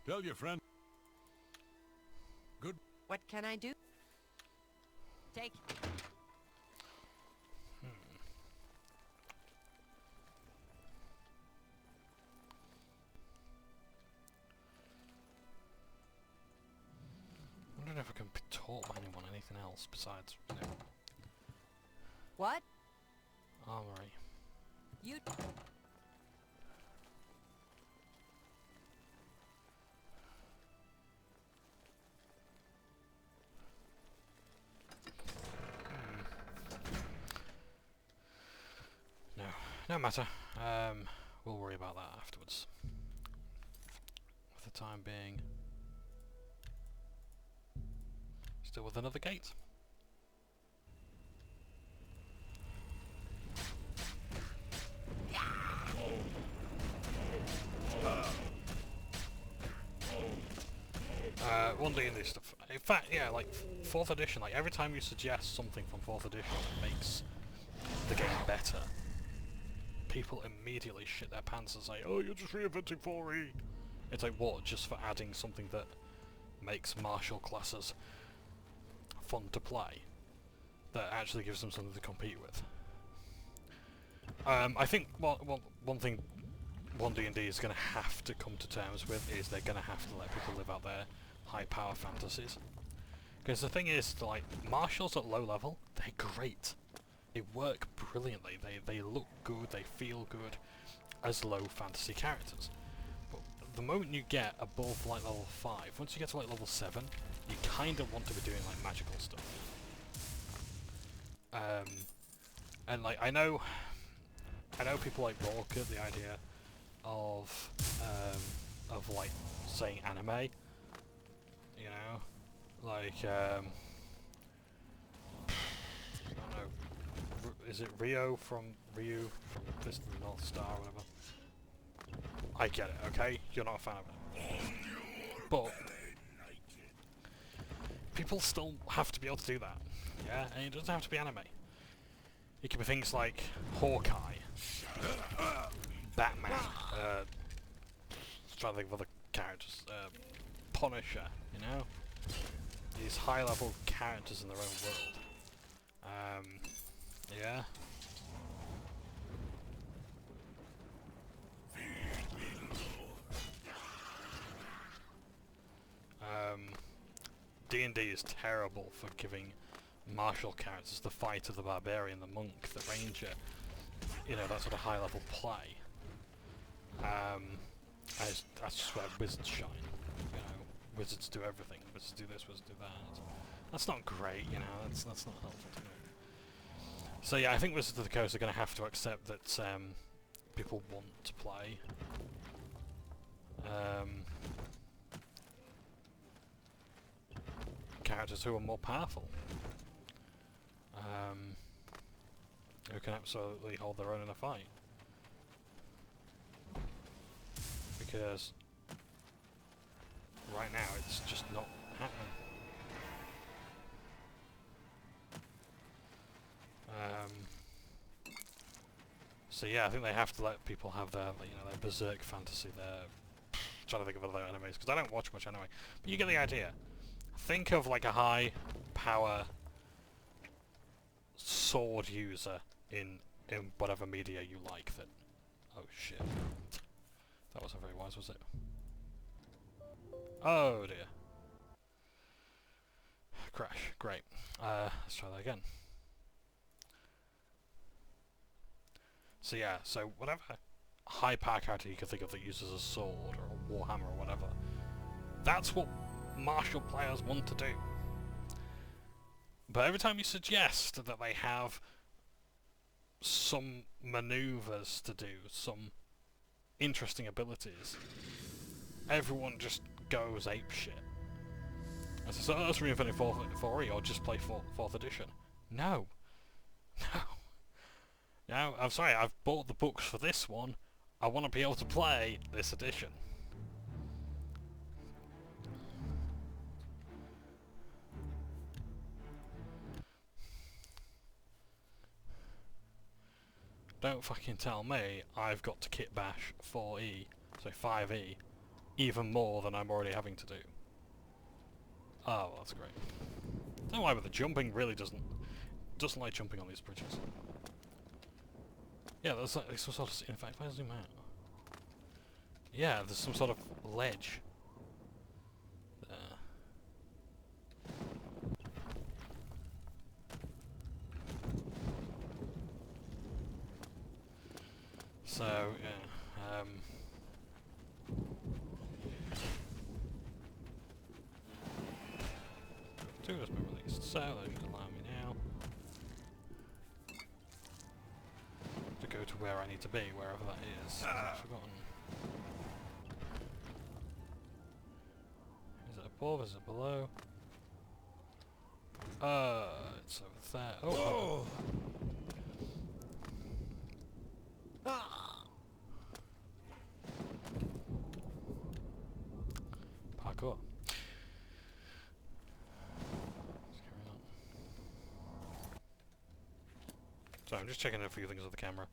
Tell your friend. Good. What can I do? Take. I wonder if I can taught anyone anything else besides, you know, What? armory. You. No matter. we'll worry about that afterwards. For the time being, still with another gate. One D&D stuff. In fact, yeah, like 4th edition, like every time you suggest something from 4th edition that makes the game better, people immediately shit their pants and say, oh, you're just reinventing 4E. It's like, what, just for adding something that makes martial classes fun to play? That actually gives them something to compete with. I think one thing 1D&D is going to have to come to terms with is they're going to have to let people live out their high power fantasies. Because the thing is, like, martials at low level, they're great. They work brilliantly. They look good, they feel good as low fantasy characters. But the moment you get above like level 5, once you get to like level 7, you kind of want to be doing like magical stuff. And like I know people like balk at the idea of like saying anime, you know, like I don't know, is it Ryu from Fist of the North Star or whatever? I get it, okay? You're not a fan of it, but people still have to be able to do that, yeah? And it doesn't have to be anime. It can be things like Hawkeye, Batman, trying to think of other characters, Punisher, you know? These high-level characters in their own world. Yeah? D&D is terrible for giving martial characters the fighter, the barbarian, the monk, the ranger, you know, that sort of high-level play. That's just where wizards shine, you know. Wizards do everything. Wizards do this, wizards do that. That's not great, you know, that's not helpful to me. So yeah, I think Wizards of the Coast are going to have to accept that people want to play. Characters who are more powerful. Who can absolutely hold their own in a fight. Because right now it's just not happening. So yeah, I think they have to let people have their, you know, their berserk fantasy, their trying to think of other animes, because I don't watch much anyway. But you get the idea. Think of like a high power sword user in whatever media you like. That. Oh shit. That wasn't very wise, was it? Oh dear. Crash. Great. Let's try that again. So yeah, so whatever high power character you can think of that uses a sword or a warhammer or whatever, that's what martial players want to do. But every time you suggest that they have some maneuvers to do, some interesting abilities, everyone just goes apeshit. And so let's reinvent 4E or just play 4th edition. No. No. Now, I'm sorry, I've bought the books for this one. I want to be able to play this edition. Don't fucking tell me I've got to kit bash 4E, so 5E, even more than I'm already having to do. Oh, well, that's great. Don't know why, but the jumping really doesn't like jumping on these bridges. Yeah, there's like some sort of, in fact, if I zoom out. Yeah, there's some sort of ledge. There. So, yeah, two has been released, so that should allow me now to go to where I need to be, wherever that is. I've forgotten. Is it above? Is it below? It's over there. Oh! Parkour. Let's carry on. So I'm just checking a few things with the camera.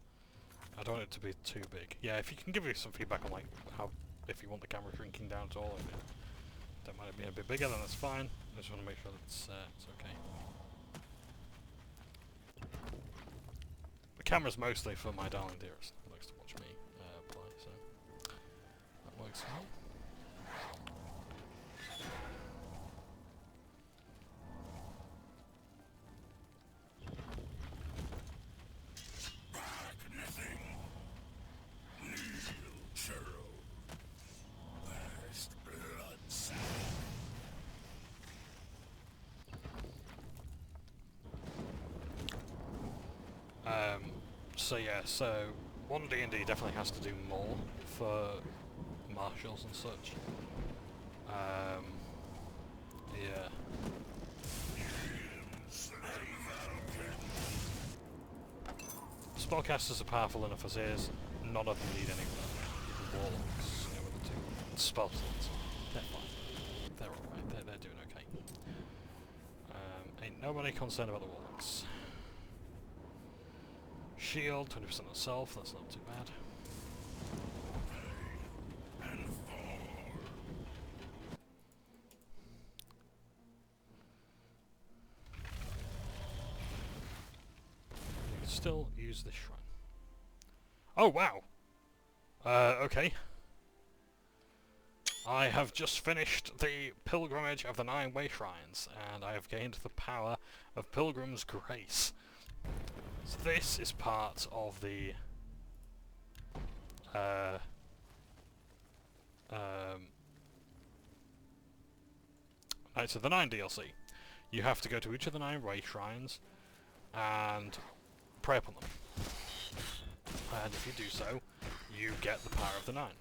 I don't want it to be too big. Yeah, if you can give me some feedback on like how, if you want the camera shrinking down at all, if you don't mind it being a bit bigger, then that's fine. I just want to make sure that it's okay. The camera's mostly for my darling dearest, who likes to watch me play, so that works for me. So yeah, so one D&D definitely has to do more for marshals and such. Yeah. Spellcasters are powerful enough as is. None of them need any warlocks. You know, with the two spell slots. They're fine. They're alright. They're doing okay. Ain't nobody concerned about the warlocks. Shield, 20% of self, that's not too bad. You can still use this shrine. Oh wow! Okay. I have just finished the pilgrimage of the 9 way shrines, and I have gained the power of Pilgrim's Grace. So this is part of the Knights of the 9 DLC. You have to go to each of the 9 way shrines and pray upon them. And if you do so, you get the power of the 9.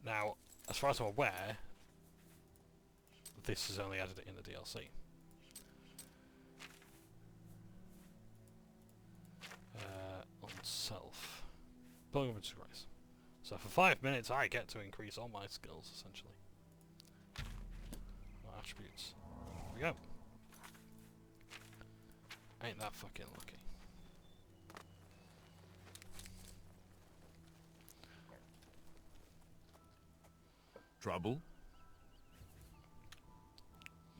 Now, as far as I'm aware, this is only added in the DLC. On self. Pilgrimage Grace. So for 5 minutes I get to increase all my skills, essentially. My attributes. Here we go. Ain't that fucking lucky. Trouble?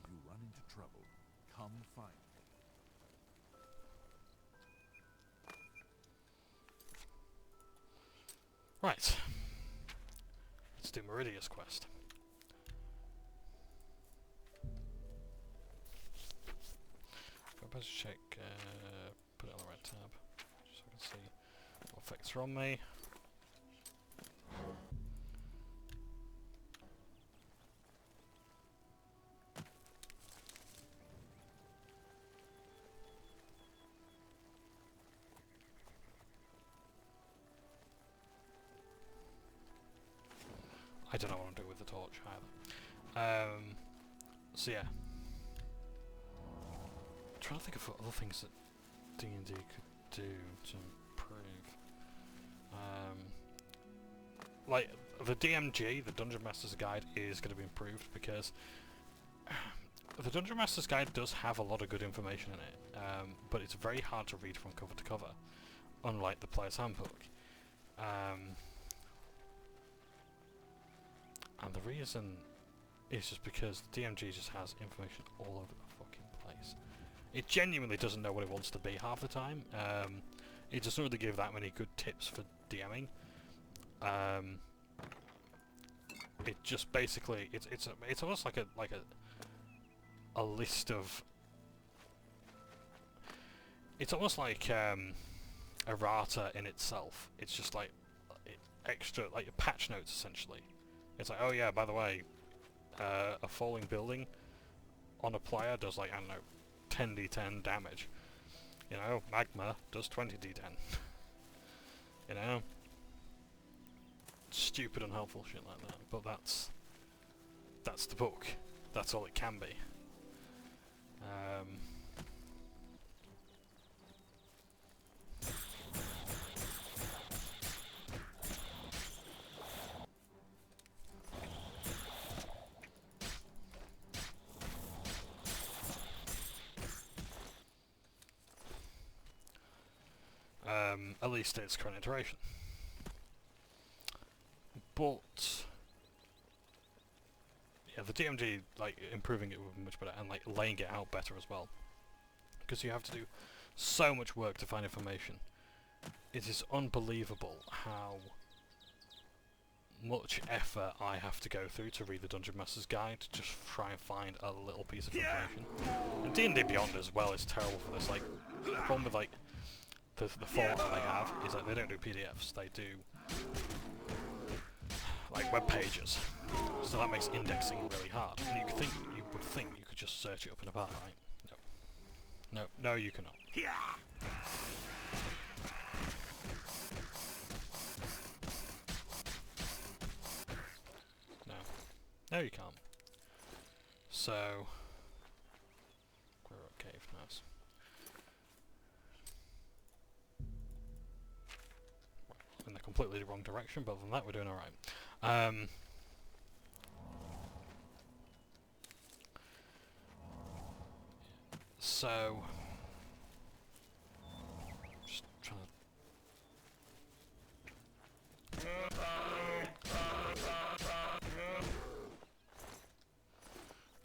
If you run into trouble, come find me. Right. Let's do Meridia's quest. Go back to check, put it on the right tab, just so I can see what effects are on me. I don't know what I'm doing with the torch either. So yeah. I'm trying to think of what other things that D&D could do to improve. Like, the DMG, the Dungeon Master's Guide, is going to be improved because the Dungeon Master's Guide does have a lot of good information in it, but it's very hard to read from cover to cover, unlike the Player's Handbook. And the reason is just because the DMG just has information all over the fucking place. It genuinely doesn't know what it wants to be half the time. It doesn't really give that many good tips for DMing. It just basically it's almost like a list of. It's almost like errata in itself. It's just like extra, like patch notes essentially. It's like, oh yeah, by the way, a falling building on a player does like, I don't know, 10d10 damage. You know, magma does 20 d10. You know? Stupid, unhelpful shit like that. But that's the book. That's all it can be. At least its current iteration. But yeah, the DMG, like, improving it would be much better, and like laying it out better as well, because you have to do so much work to find information. It is unbelievable how much effort I have to go through to read the Dungeon Master's Guide to just try and find a little piece of information. And D&D Beyond as well is terrible for this. Like, the problem with like the format that they have is that they don't do PDFs. They do like web pages. So that makes indexing really hard. And you would think you could just search it up in a bar, right? No. No, you cannot. No, you can't. So, Clear Up Cave, nice. In the completely wrong direction, but other than that, we're doing alright. So, just trying to...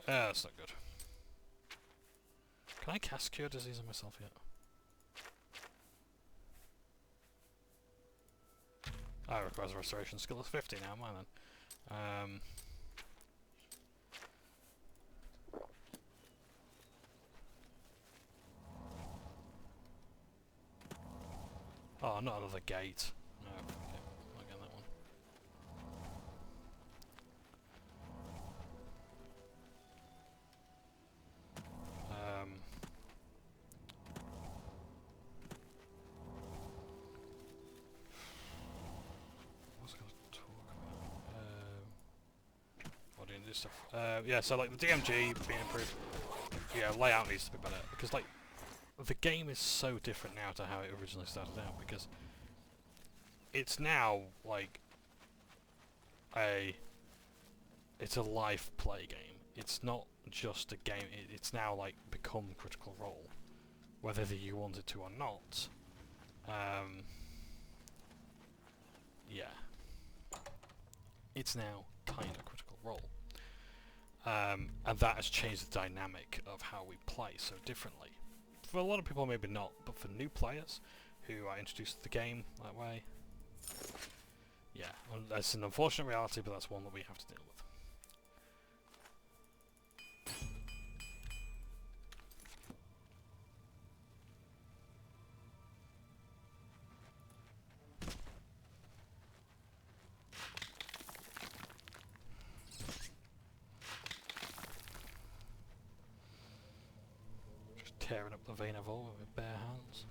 that's not good. Can I cast Cure Disease on myself yet? Oh, it requires a restoration skill of 50 now, mine then. Oh, not another gate. No, okay, not getting that one. What was I going to talk about? What doing this stuff? Yeah, so like the DMG being improved. Yeah, layout needs to be better because like the game is so different now to how it originally started out, because it's now like it's a live play game. It's not just a game, it's now like become Critical Role, whether you want it to or not. Yeah, it's now kind of Critical Role, and that has changed the dynamic of how we play so differently. For a lot of people maybe not, but for new players who are introduced to the game that way, yeah, that's an unfortunate reality, but that's one that we have to deal with. Tearing up the vein of ore with bare hands.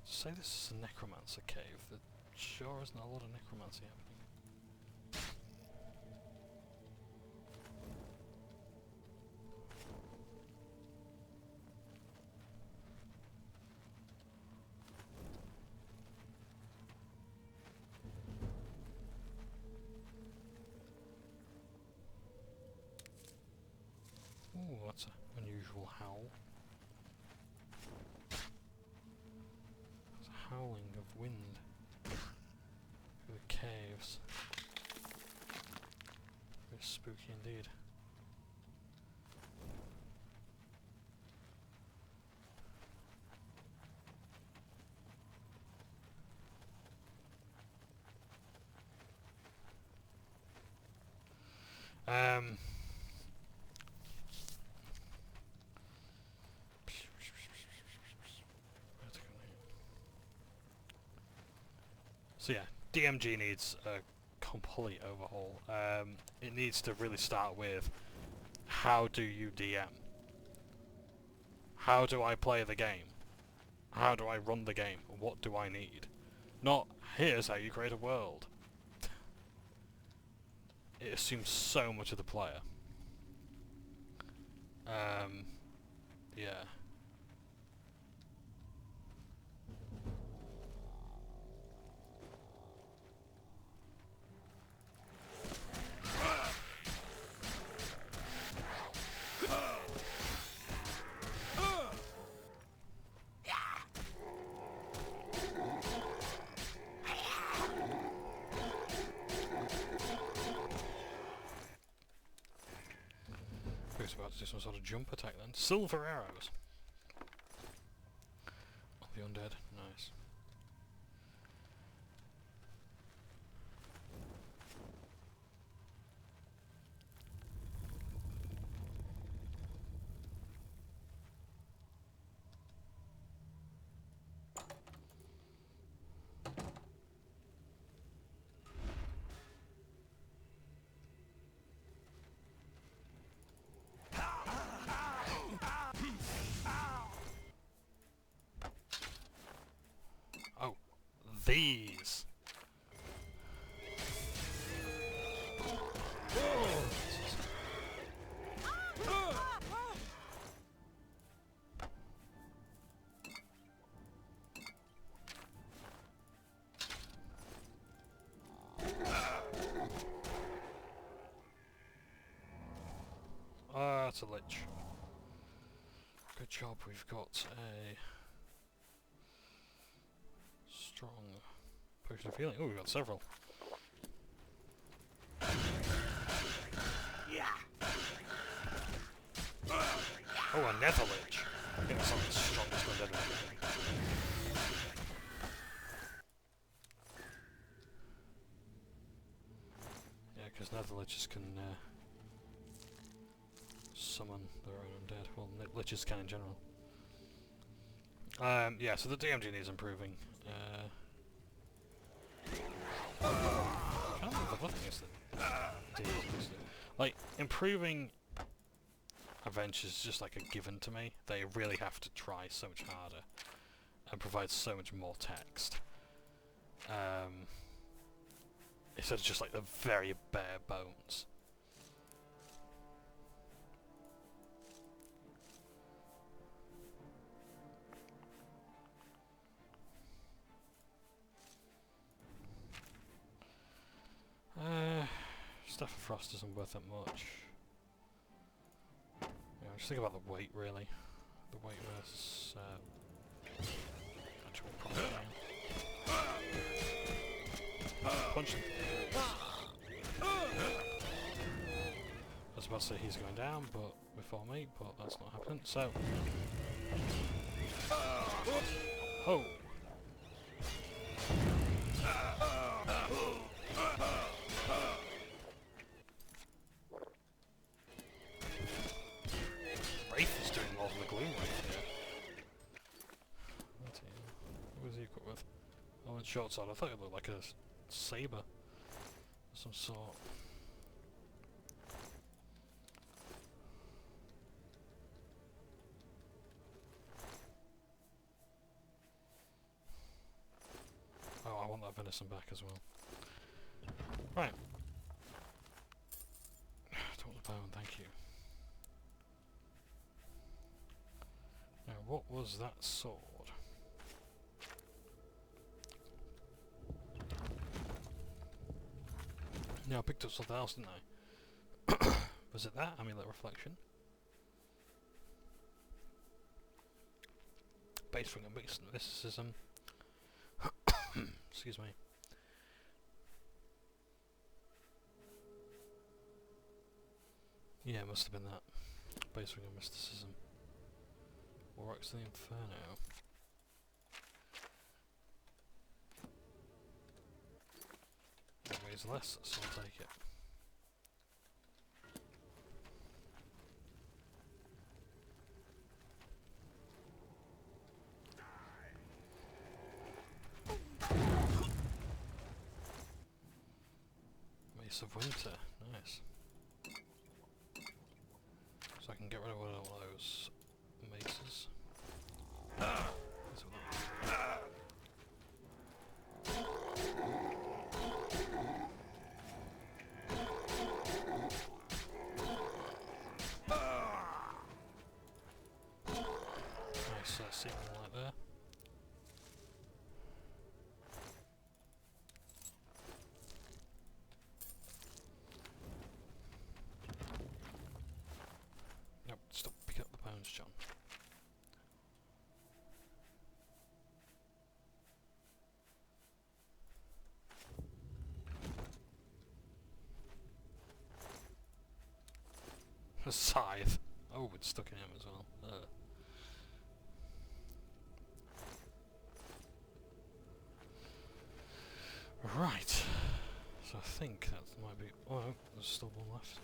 Say this is a necromancer cave. There sure isn't a lot of necromancy happening. Ooh, that's an unusual howl. There's a howling of wind through the caves. Very spooky indeed. So yeah, DMG needs a complete overhaul. It needs to really start with, how do you DM? How do I play the game? How do I run the game? What do I need? Not, here's how you create a world. It assumes so much of the player. Yeah. About to do some sort of jump attack then. Silver arrows. Oh, the undead. Nice. These. Ah, that's a lich. Good job, we've got a strong potion of healing. Oh, we've got several. Yeah. Oh, a nether lich. I think that's something strongest one ever. Yeah, because nether liches can summon their own undead. Well, liches can in general. Yeah, so the DMG needs improving. I can't remember the thing is that like, improving adventures is just like a given to me. They really have to try so much harder and provide so much more text. Instead of just like the very bare bones. Staff of Frost isn't worth that much. Yeah, just think about the weight, really. The weight versus actual profit. Punch him. I was about to say he's going down, but before me, but that's not happening. So, oh. Wraith is doing more than the Gloom Wraith here. What was he equipped with? Oh, and short sword. I thought it looked like a saber of some sort. Oh, I want that venison back as well. Right. Don't want the bone, thank you. Now, what was that sword? Yeah, I picked up something else, didn't I? Was it that? Amulet Reflection? Base ring and mysticism. Excuse me. Yeah, it must have been that. Base ring and mysticism. Warwick's the Inferno. It weighs less, so I'll take it. Mace of Winter, nice. So I can get rid of one of those maces. Nice seeming light there. Nope, stop picking up the bones, John. A scythe. Oh, it's stuck in him as well. Right. So I think that might be... Oh no, there's still one left.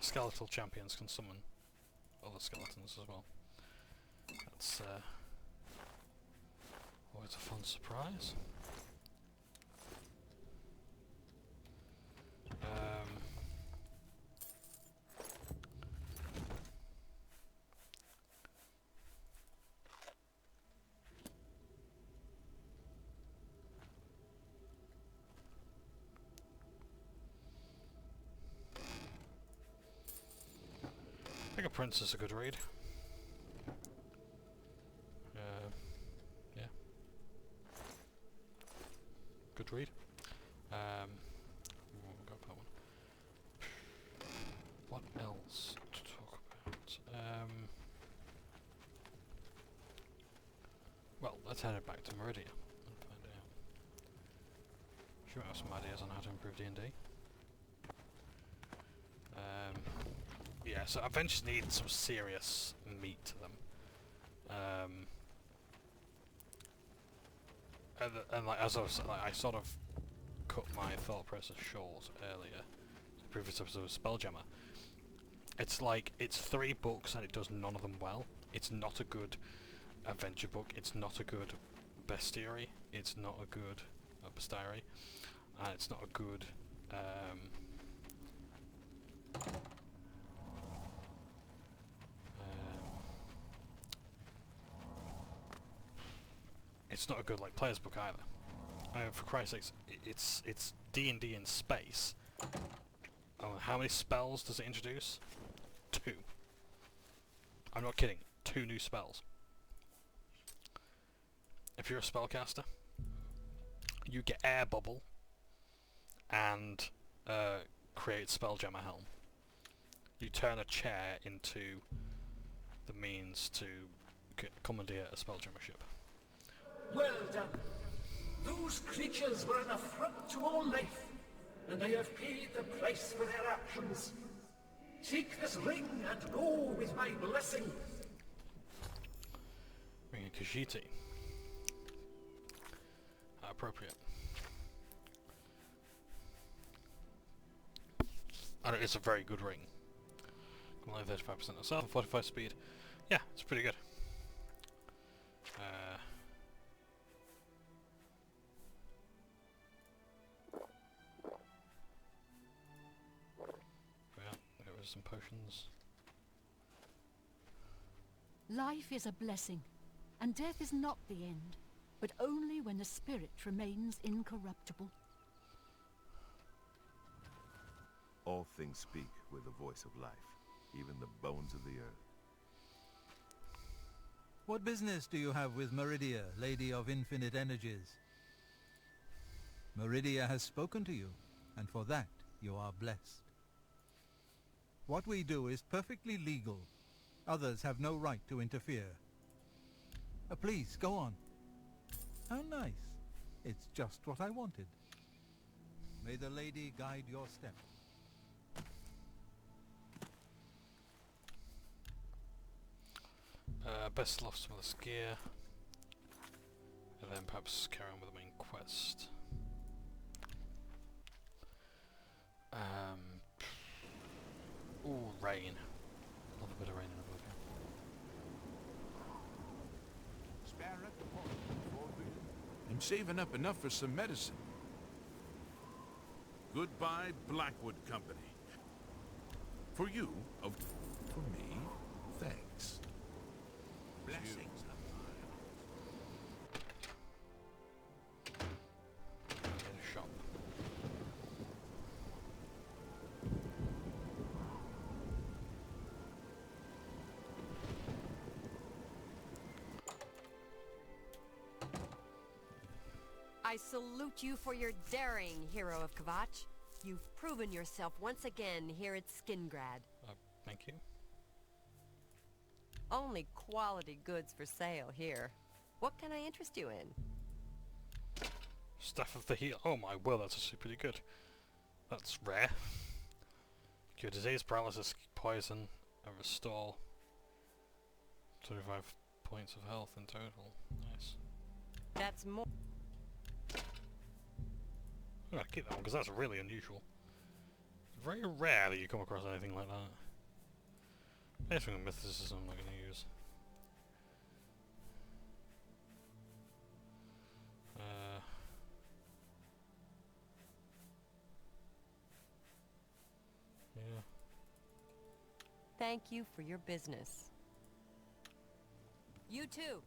Skeletal champions can summon other skeletons as well. That's always a fun surprise. I think a prince is a good read. Yeah. Good read. We'll go for that one. What else to talk about? Well, let's head back to Meridia and find out. She might have some ideas on how to improve D&D. Yeah, so adventures need some serious meat to them. And like, as I was, like, I sort of cut my thought process short earlier. The previous episode of Spelljammer. It's like, it's 3 books and it does none of them well. It's not a good adventure book. It's not a good bestiary. It's not a good bestiary. And it's not a good it's not a good like player's book either. For Christ's sakes, it's D&D in space. Oh, how many spells does it introduce? 2. I'm not kidding. 2 new spells. If you're a spellcaster, you get Air Bubble and create Spelljammer Helm. You turn a chair into the means to commandeer a Spelljammer ship. Well done. Those creatures were an affront to all life, and they have paid the price for their actions. Take this ring and go with my blessing. Ring of Khajiit. Appropriate. And it is a very good ring. Only 35% of self and 45 speed. Yeah, it's pretty good. some potions. Life is a blessing, and death is not the end, but only when the spirit remains incorruptible. All things speak with the voice of life, even the bones of the earth. What business do you have with Meridia, Lady of Infinite Energies? Meridia has spoken to you, and for that you are blessed. What we do is perfectly legal. Others have no right to interfere. Please, go on. How nice. It's just what I wanted. May the lady guide your steps. Best lost some of this gear, and then perhaps carry on with the main quest. Ooh, rain. Love a bit of rain in Oblivion. Spare at the point before we... I'm saving up enough for some medicine. Goodbye, Blackwood Company. For you, for me, thanks. Blessings. In a shop. I salute you for your daring, hero of Kvatch. You've proven yourself once again here at Skingrad. Thank you. Only quality goods for sale here. What can I interest you in? Staff of the Heal. Oh my word, that's actually pretty good. That's rare. Cure disease, paralysis, poison, and restore 25 points of health in total. Nice. That's more. I'm gonna keep that one because that's really unusual. Very rare that you come across anything like that. Anything with mythicism I'm not going to use. Yeah. Thank you for your business. You too.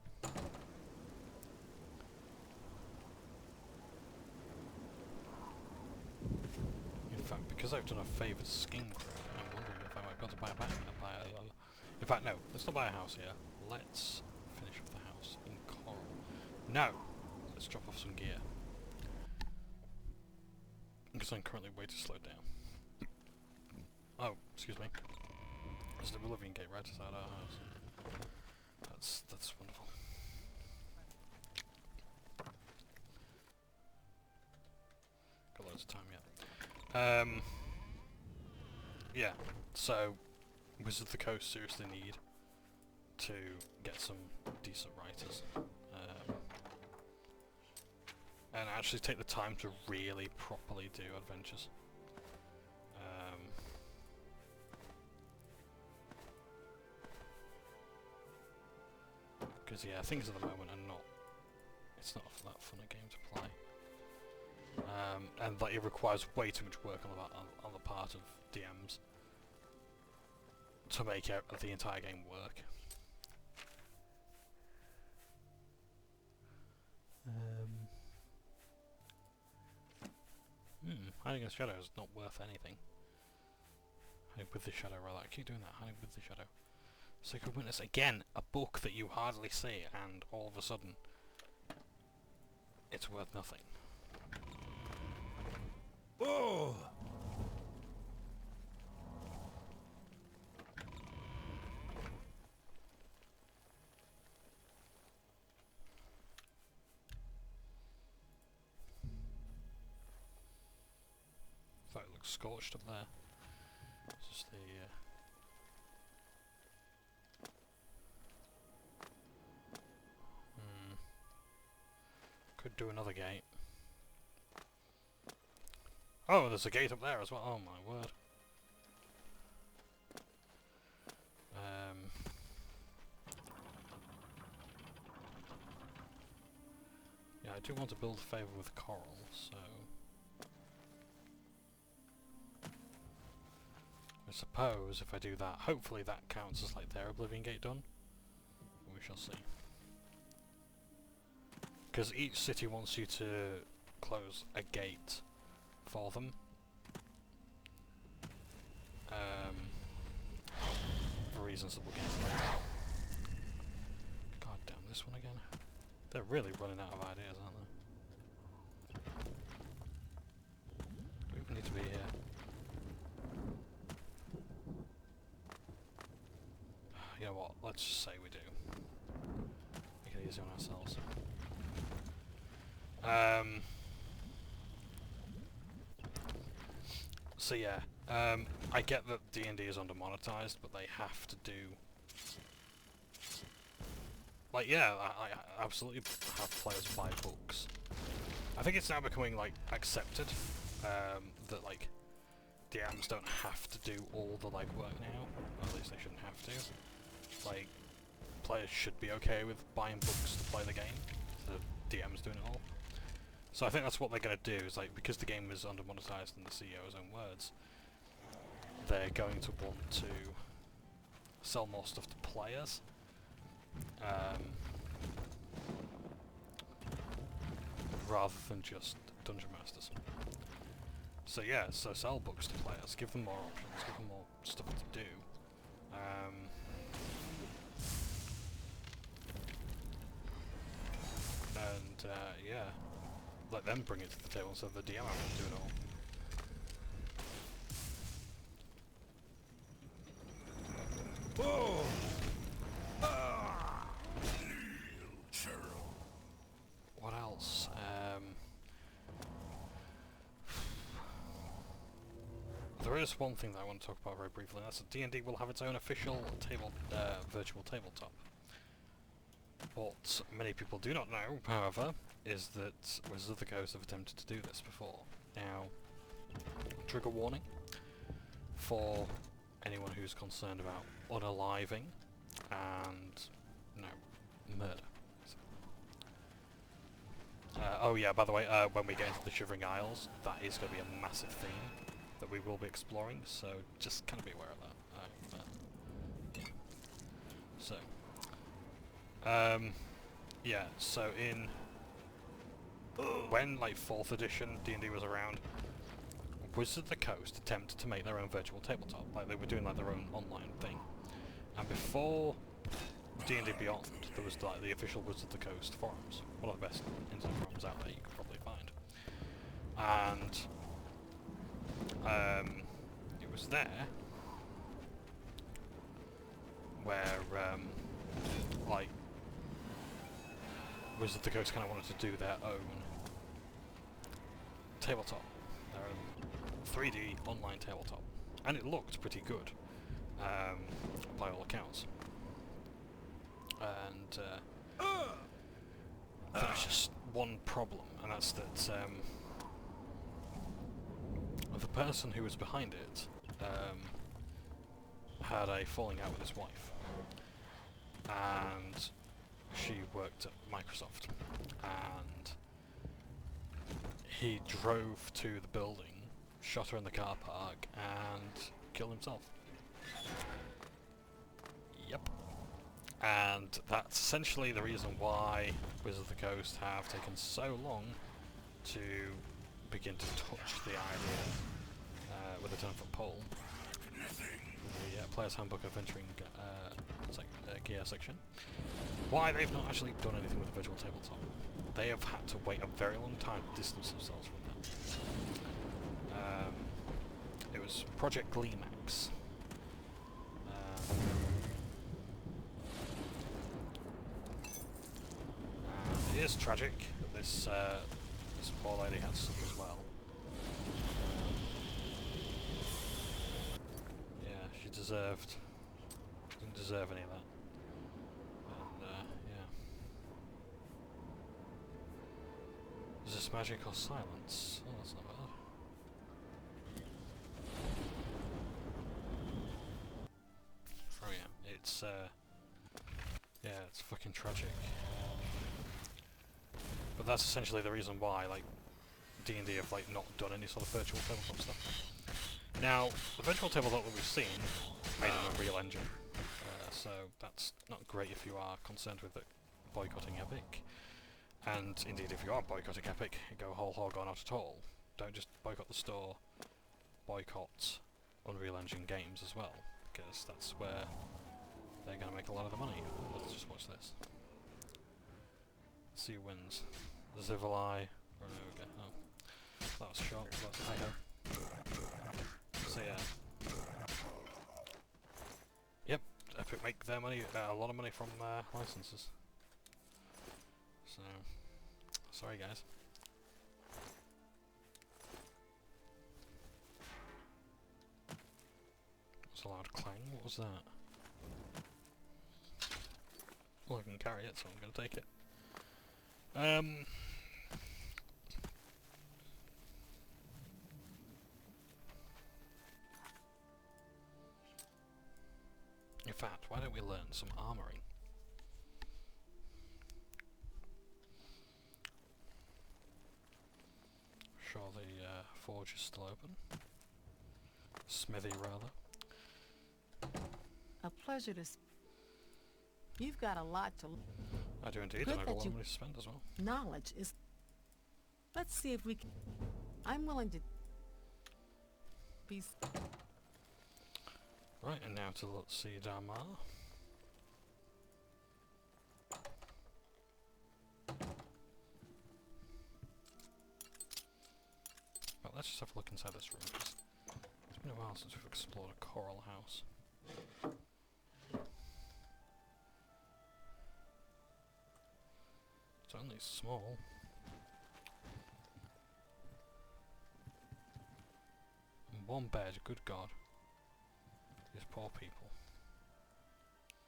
In fact, because I've done a favour to Skingrad, I'm wondering if I might be able to buy back. In fact, no. Let's not buy a house here. Let's finish off the house in coral. No! Let's drop off some gear. Because I'm currently way too slowed down. Oh, excuse me. There's the Oblivion gate right outside our house. That's wonderful. Got loads of time yet. Yeah, so Wizards of the Coast seriously need to get some decent writers. And actually take the time to really properly do adventures. Because yeah, things at the moment are not, it's not that fun a game to play. And like, it requires way too much work on the part of DMs to make the entire game work. Hiding in the shadow is not worth anything. Hiding with the shadow, rather. I keep doing that. Hiding with the shadow. Sacred Witness, again, a book that you hardly see, and all of a sudden, it's worth nothing. Oh! That looks scorched up there. It's just the could do another gate. Oh, there's a gate up there as well. Oh my word. Yeah, I do want to build a favour with coral, so I suppose if I do that, hopefully that counts as like their Oblivion Gate done. We shall see. Because each city wants you to close a gate for them. For reasons that we'll get into later. God damn, this one again. They're really running out of ideas, aren't they? We need to be here. You know what, let's just say we do. Make it easy on ourselves. So yeah, I get that D&D is under-monetized, but they have to do... Like, yeah, I absolutely have players buy books. I think it's now becoming, like, accepted, that, like, DMs don't have to do all the legwork now. Or at least they shouldn't have to. Like, players should be okay with buying books to play the game, instead of DMs doing it all. So I think that's what they're going to do, is like, because the game is under-monetized in the CEO's own words, they're going to want to sell more stuff to players. Rather than just Dungeon Masters. So yeah, so sell books to players, give them more options, give them more stuff to do. Yeah, let them bring it to the table so the DM have to do it all. Whoa! What else? There is one thing that I want to talk about very briefly, and that's that D&D will have its own official virtual tabletop. What many people do not know, however, is that Wizards of the Coast have attempted to do this before. Now, trigger warning for anyone who's concerned about unaliving and, murder. Oh yeah, by the way, when we get into the Shivering Isles, that is going to be a massive theme that we will be exploring, so just kind of be aware of that. Yeah. So, yeah, so when, like, 4th edition D&D was around, Wizards of the Coast attempted to make their own virtual tabletop, like they were doing like their own online thing. And before D&D Beyond, there was like the official Wizards of the Coast forums, one of the best internet forums out there you could probably find. And it was there where like Wizards of the Coast kind of wanted to do their own tabletop, their own 3D online tabletop, and it looked pretty good by all accounts. And there's just one problem, and that's that the person who was behind it had a falling out with his wife, and she worked at Microsoft, and he drove to the building, shot her in the car park, and killed himself. Yep. And that's essentially the reason why Wizards of the Coast have taken so long to begin to touch the idea with a 10-foot pole. The Player's Handbook Adventuring Gear section. Why they've not actually done anything with the virtual tabletop. They have had to wait a very long time to distance themselves from that. It was Project Gleemax. It is tragic that this poor lady had to suffer as well. Yeah, she didn't deserve any of that. And yeah. Is this magic or silence? Oh, that's not bad. Oh yeah, it's it's fucking tragic. But that's essentially the reason why, like, D&D have, like, not done any sort of virtual tabletop stuff. Now, the virtual tabletop that we've seen made an Unreal Engine, so that's not great if you are concerned with boycotting Epic. And indeed, if you are boycotting Epic, go whole hog or not at all. Don't just boycott the store, boycott Unreal Engine games as well, because that's where they're going to make a lot of the money. Let's just watch this. See who wins. Zivali or an Ogre. Oh, that was short, but hi-ho. So yeah. Yep, Epic make their money, a lot of money from licenses. So, sorry guys. What's a loud clang? What was that? Well, I can carry it, so I'm going to take it. In fact, why don't we learn some armouring? Sure, the forge is still open. Smithy, rather. A pleasure to... You've got a lot to... I do indeed, Good and I've got a that lot you- of money to spend as well. Knowledge is... Let's see if we can... I'm willing to... be... Right, and now to let's see Damar. Well, let's just have a look inside this room, 'cause it's been a while since we've explored a coral house. It's only small. And one bed, good God. These poor people.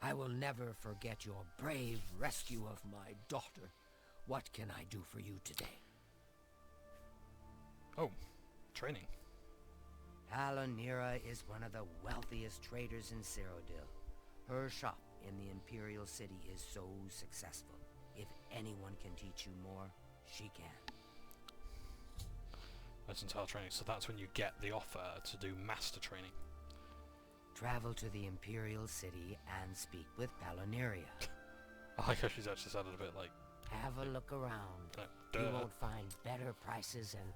I will never forget your brave rescue of my daughter. What can I do for you today? Oh, training. Palonira is one of the wealthiest traders in Cyrodiil. Her shop in the Imperial City is so successful. If anyone can teach you more, she can. Mercantile training, so that's when you get the offer to do master training. Travel to the Imperial City and speak with Paloniria. I like how she's actually sounded a bit like... Have a look around. duh. You won't find better prices, and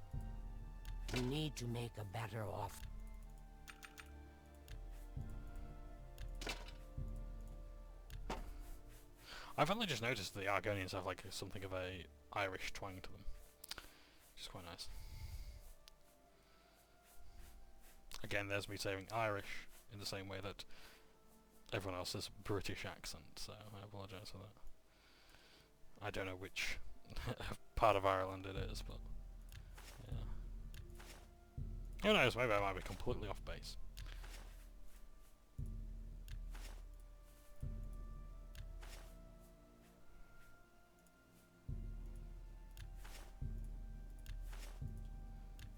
you need to make a better offer. I've only just noticed that the Argonians have like something of a Irish twang to them, which is quite nice. Again, there's me saying Irish in the same way that everyone else has British accent, so I apologise for that. I don't know which part of Ireland it is, but yeah. Who knows, maybe I might be completely off base.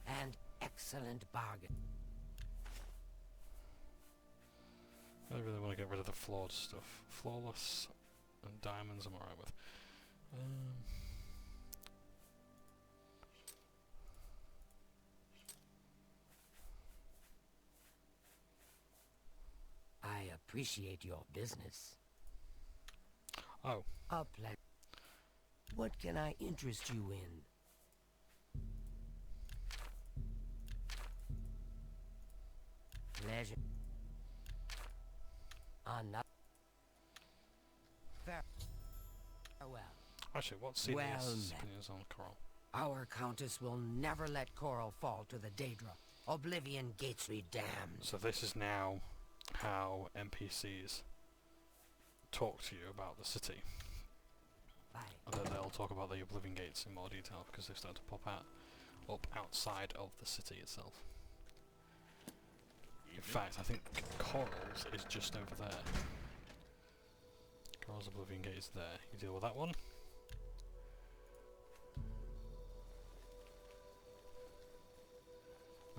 An excellent bargain. I really want to get rid of the flawed stuff. Flawless and diamonds I'm alright with. I appreciate your business. Oh. A pleasure. What can I interest you in? Pleasure. Another. Farewell. Actually, what's Senior's Well opinions on Coral? Our Countess will never let Coral fall to the Daedra. Oblivion gates be damned. So this is now how NPCs talk to you about the city. And then they'll talk about the Oblivion gates in more detail because they start to pop out up outside of the city itself. In fact, I think Coral's is just over there. Coral's Oblivion gate is there. You deal with that one.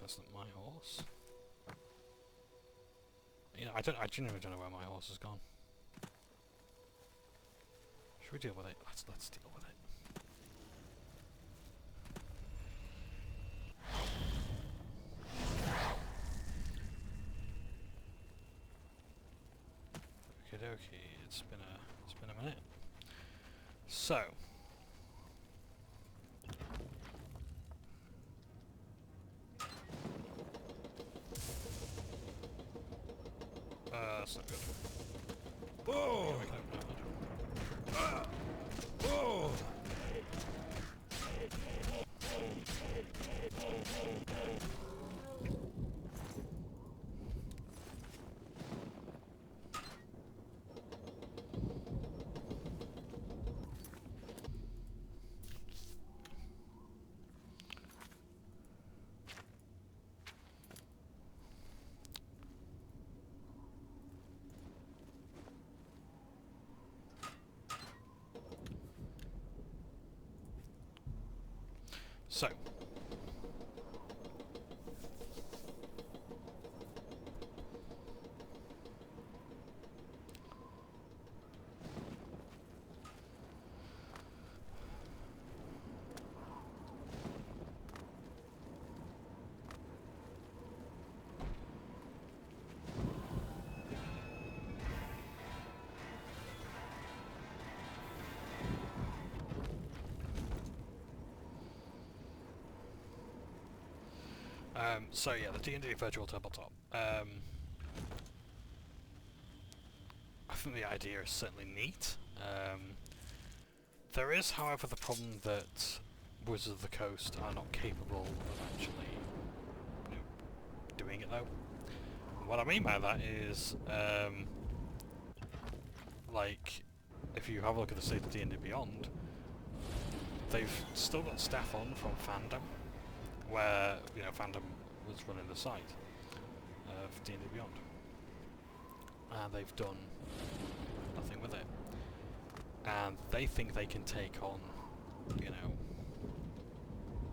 That's not my horse. You know, I genuinely don't know where my horse has gone. Should we deal with it? Let's deal with it. Okie dokie. It's been a minute. So. That's not good. Oh! Oh! So. So yeah, the D&D virtual tabletop. I think the idea is certainly neat. There is, however, the problem that Wizards of the Coast are not capable of actually, you know, doing it though. What I mean by that is, like, if you have a look at the state of D&D Beyond, they've still got staff on from Fandom, where, you know, Fandom was running the site of D&D Beyond, and they've done nothing with it, and they think they can take on, you know,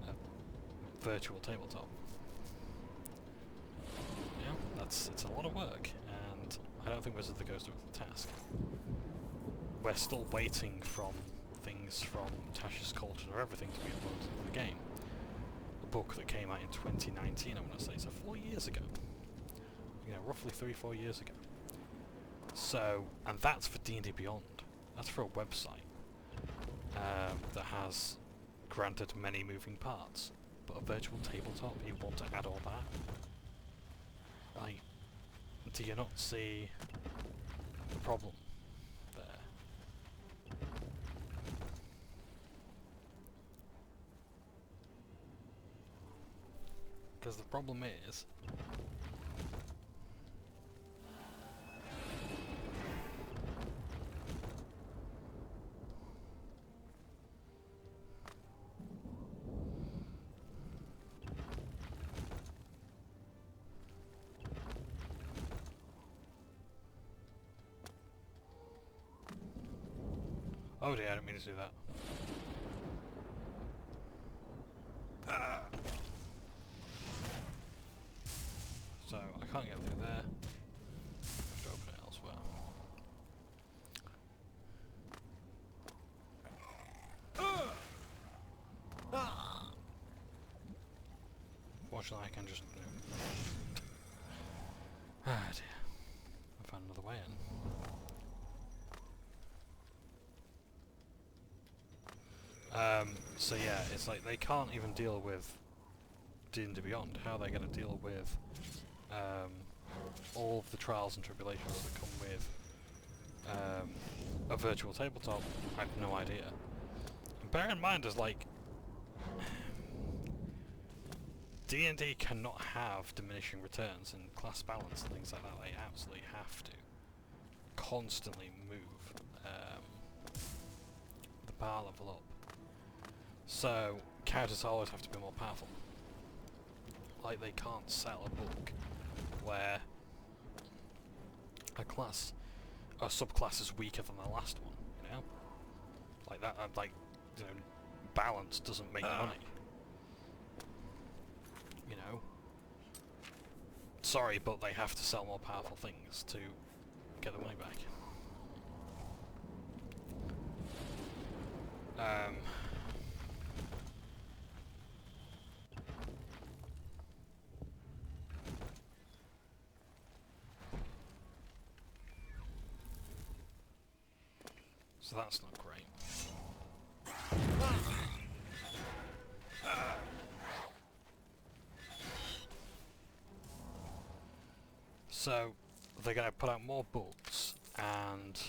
a virtual tabletop. Yeah, it's a lot of work, and I don't think Wizards of the Coast are up to the task. We're still waiting from things from Tasha's Cauldron or everything to be uploaded to the game. Book that came out in 2019, I want to say, so 4 years ago. You know, roughly 3-4 years ago. So, and that's for D&D Beyond. That's for a website that has, granted, many moving parts. But a virtual tabletop, you want to add all that? Like, do you not see the problem there? Because the problem is, oh dear, I didn't mean to do that. So, I can't get through there. I have to open it elsewhere. Fortunately, I can just... ah dear. I found another way in. So yeah, it's like they can't even deal with D&D Beyond. How are they going to deal with all of the trials and tribulations that come with a virtual tabletop? I have no idea. And bear in mind, as like D&D cannot have diminishing returns and class balance and things like that. They absolutely have to constantly move the bar level up. So characters always have to be more powerful. Like, they can't sell a book where a class, a subclass is weaker than the last one, you know? Like that, like, you know, balance doesn't make money. You know? Sorry, but they have to sell more powerful things to get the money back. So that's not great. So they're going to put out more books, and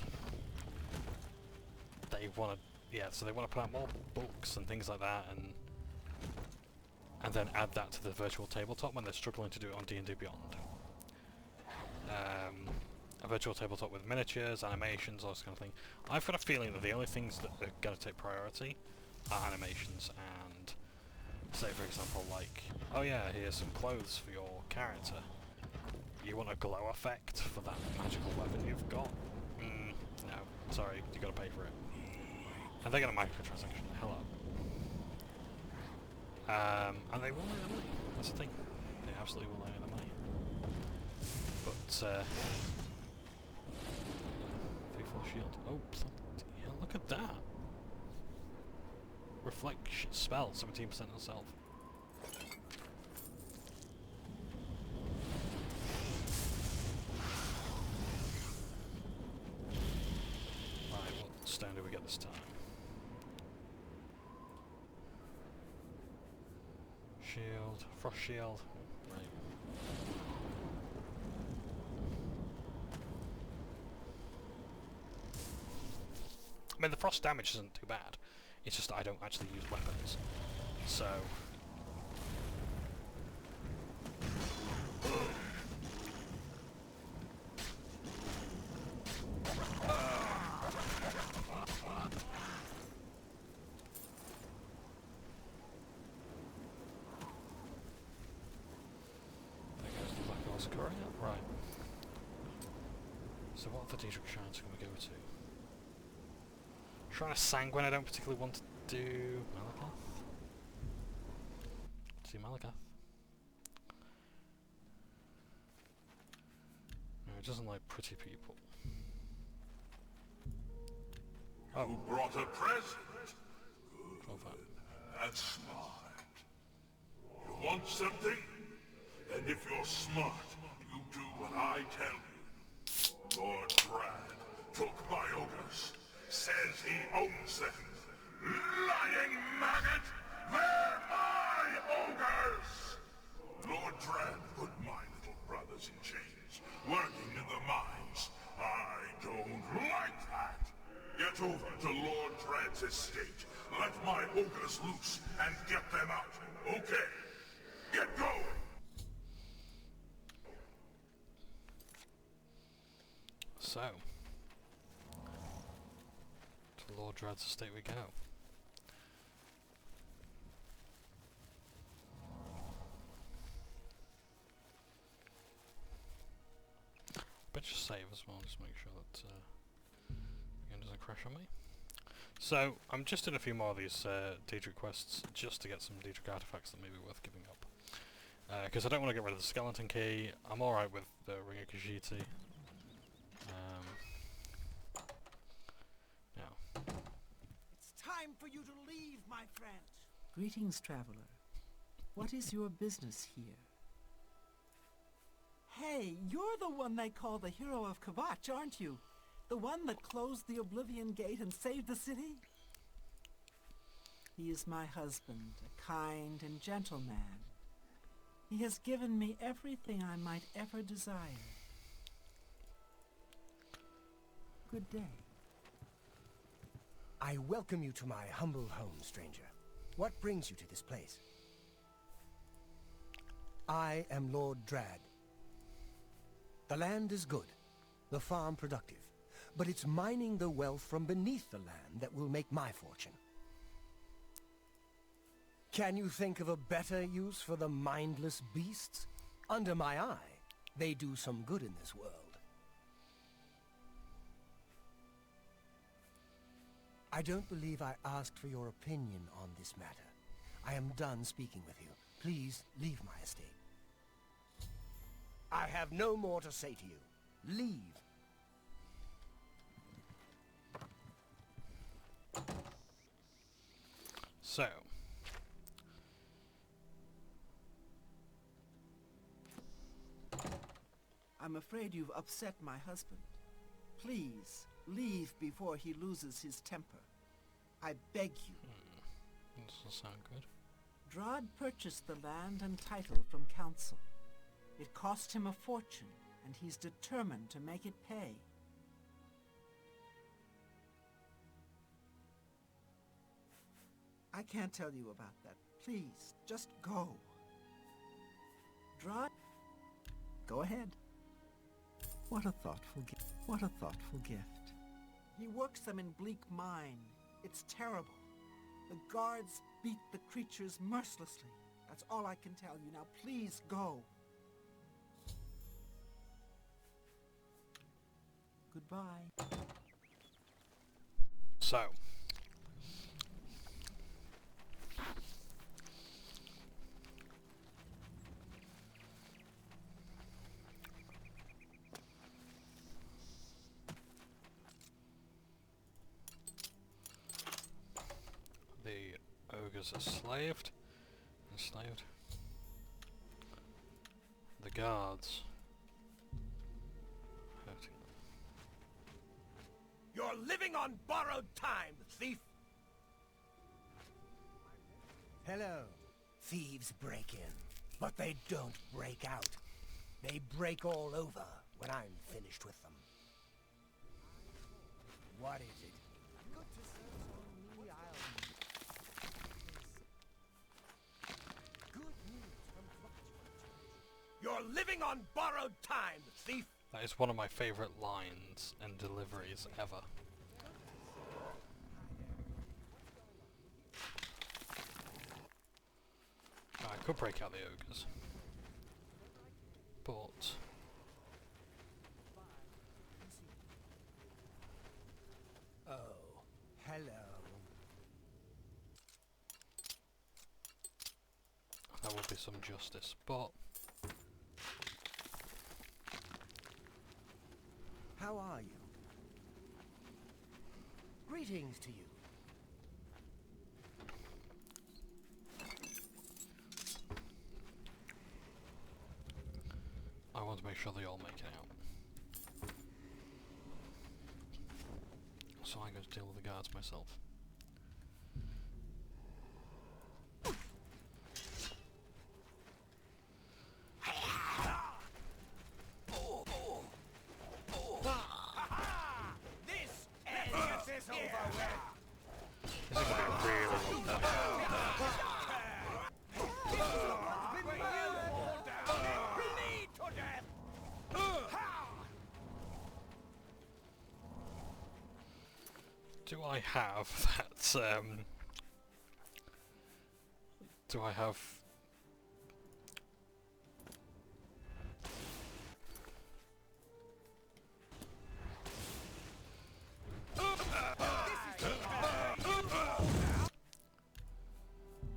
they want to, so they want to put out more books and things like that, and then add that to the virtual tabletop when they're struggling to do it on D&D Beyond. A virtual tabletop with miniatures, animations, all this kind of thing. I've got a feeling that the only things that are going to take priority are animations and, say for example, like, oh yeah, here's some clothes for your character. You want a glow effect for that magical weapon you've got? No, sorry, you got to pay for it. And they're going to microtransaction the hell out. And they will earn the money. That's the thing. They absolutely will earn the money. But 3-4 shield. Oh, yeah, look at that. Reflect spell, 17% on self. Right, what stone do we get this time? Shield, frost shield. Right. I mean, the frost damage isn't too bad. It's just I don't actually use weapons. So... Right. So what other Daedric shrines can we go to? Shrine of Sanguine I don't particularly want to do. Malakath? See Malakath? No, it doesn't like pretty people. Oh. You brought a present? Good. That's smart. You want something? And if you're smart, you do what I tell you. Lord Drad took my ogres. Says he owns them. Lying maggot! They're my ogres! Lord Drad put my little brothers in chains, working in the mines. I don't like that. Get over to Lord Drad's estate. Let my ogres loose and get them out. Okay. Get going! So, to Lord Drad's estate we go. But just save as well, just make sure that the game doesn't crash on me. So, I'm just in a few more of these Daedric quests just to get some Daedric artifacts that may be worth giving up. Because I don't want to get rid of the skeleton key. I'm alright with the Ring of Khajiit. It's time for you to leave, my friend. Greetings, traveler. What is your business here? Hey, you're the one they call the hero of Kvatch, aren't you? The one that closed the Oblivion Gate and saved the city? He is my husband, a kind and gentle man. He has given me everything I might ever desire. Good day. I welcome you to my humble home, stranger. What brings you to this place? I am Lord Drad. The land is good, the farm productive, but it's mining the wealth from beneath the land that will make my fortune. Can you think of a better use for the mindless beasts? Under my eye, they do some good in this world. I don't believe I asked for your opinion on this matter. I am done speaking with you. Please leave my estate. I have no more to say to you. Leave. So. I'm afraid you've upset my husband. Please, Leave before he loses his temper. I beg you. Doesn't sound good. Drad purchased the land and title from council. It cost him a fortune, and he's determined to make it pay. I can't tell you about that. Please, just go. Drad, go ahead. What a thoughtful gift. What a thoughtful gift. He works them in bleak mine. It's terrible. The guards beat the creatures mercilessly. That's all I can tell you. Now please go. Goodbye. So. The ogres are enslaved. The guards hurting them. You're living on borrowed time, thief! Hello. Thieves break in, but they don't break out. They break all over when I'm finished with them. What is it? Good to serve on the island. Good news from You're living on borrowed time, thief! That is one of my favourite lines and deliveries ever. I could break out the ogres, but Oh, hello. there will be some justice, but How are you? Greetings to you. I want to make sure they all make it out. So I'm going to deal with the guards myself. Do I have that, do I have...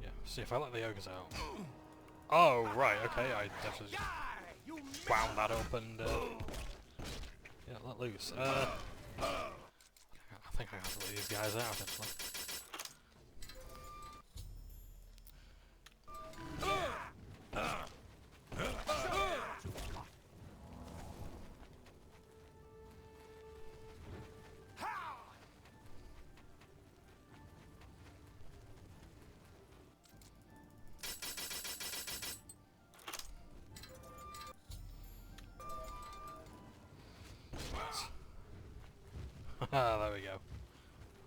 Yeah, see if I let the ogres out. Oh, right, okay, I definitely just wound that up and, yeah, let loose. I think I have to let these guys out, actually. There we go.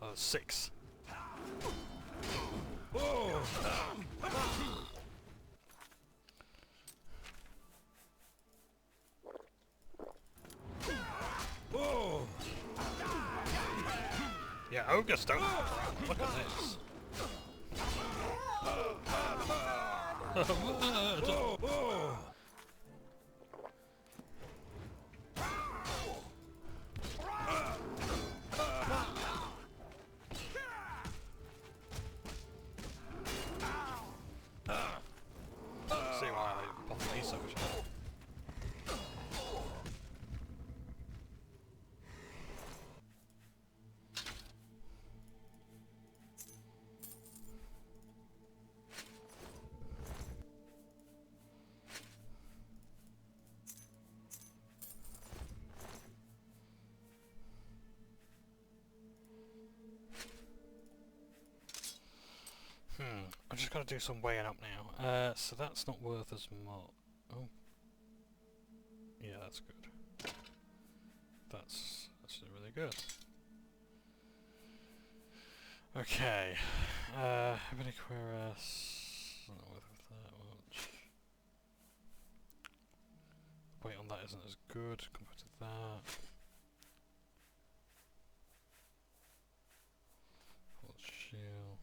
Oh, 6. Yeah, ogres don't crap. Look at this. See why they bother me so much. I've just got to do some weighing up now. So that's not worth as much. Oh. Yeah, that's good. That's really good. Okay. Ebony Cuirass. Not worth that much. Weight on that isn't as good compared to that. Shield.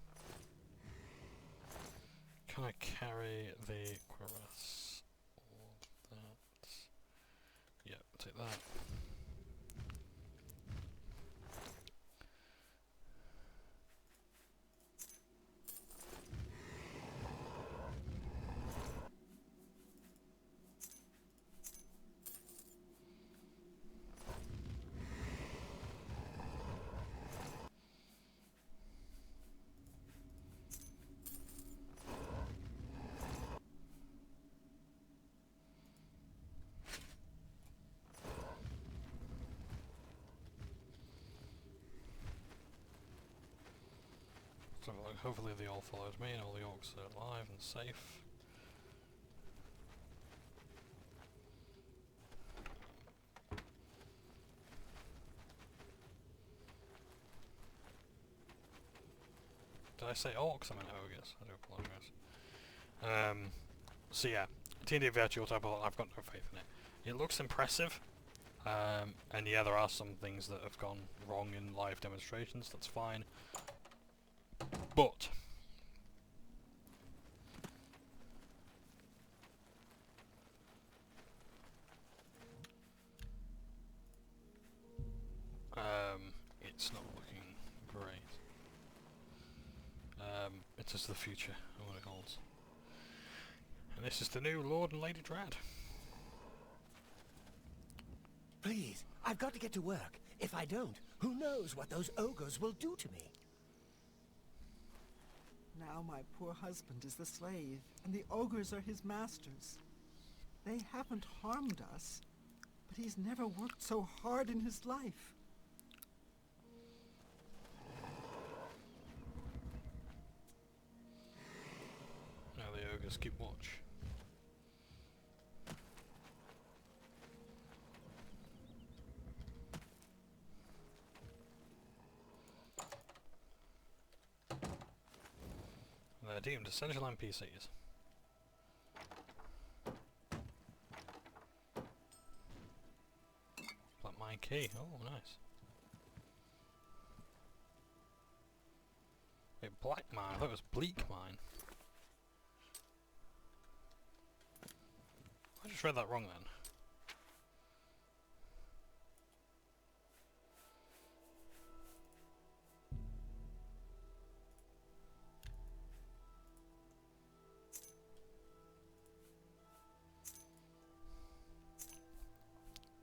Can I carry the cuirass? Or that? Yeah, take that. So hopefully they all followed me and all the orcs are alive and safe. Did I say orcs? I meant ogres. I do apologise. So yeah, D&D virtual tabletop, I've got no faith in it. It looks impressive. And yeah, there are some things that have gone wrong in live demonstrations, that's fine. But it's not looking great. It is the future and what it holds. And this is the new Lord and Lady Drad. Please, I've got to get to work. If I don't, who knows what those ogres will do to me? Now my poor husband is the slave, and the ogres are his masters. They haven't harmed us, but he's never worked so hard in his life. Now the ogres keep watch. They're deemed essential NPCs. Like my key. Oh, nice. Wait, black mine? I thought it was bleak mine. I just read that wrong then.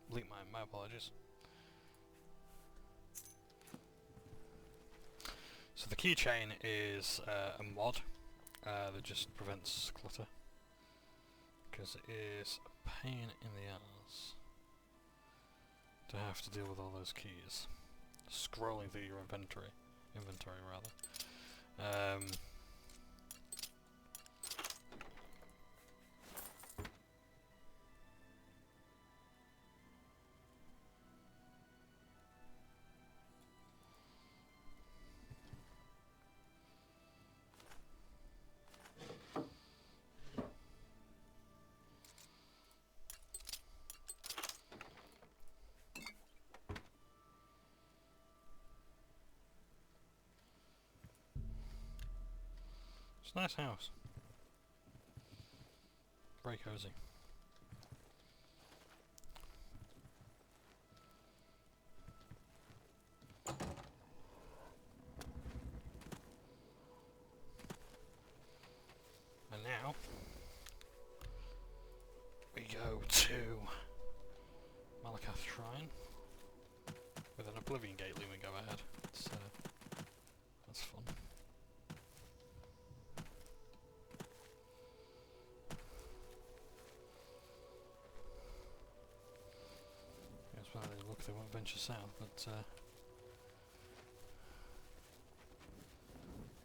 Bleak mine, my apologies. So the keychain is a mod that just prevents clutter. Because it is a pain in the ass to have to deal with all those keys. Scrolling through your inventory rather. It's a nice house. Very cozy. And now we go to Malakath Shrine with an Oblivion gate looming overhead. That's fun. Look, they won't venture south, but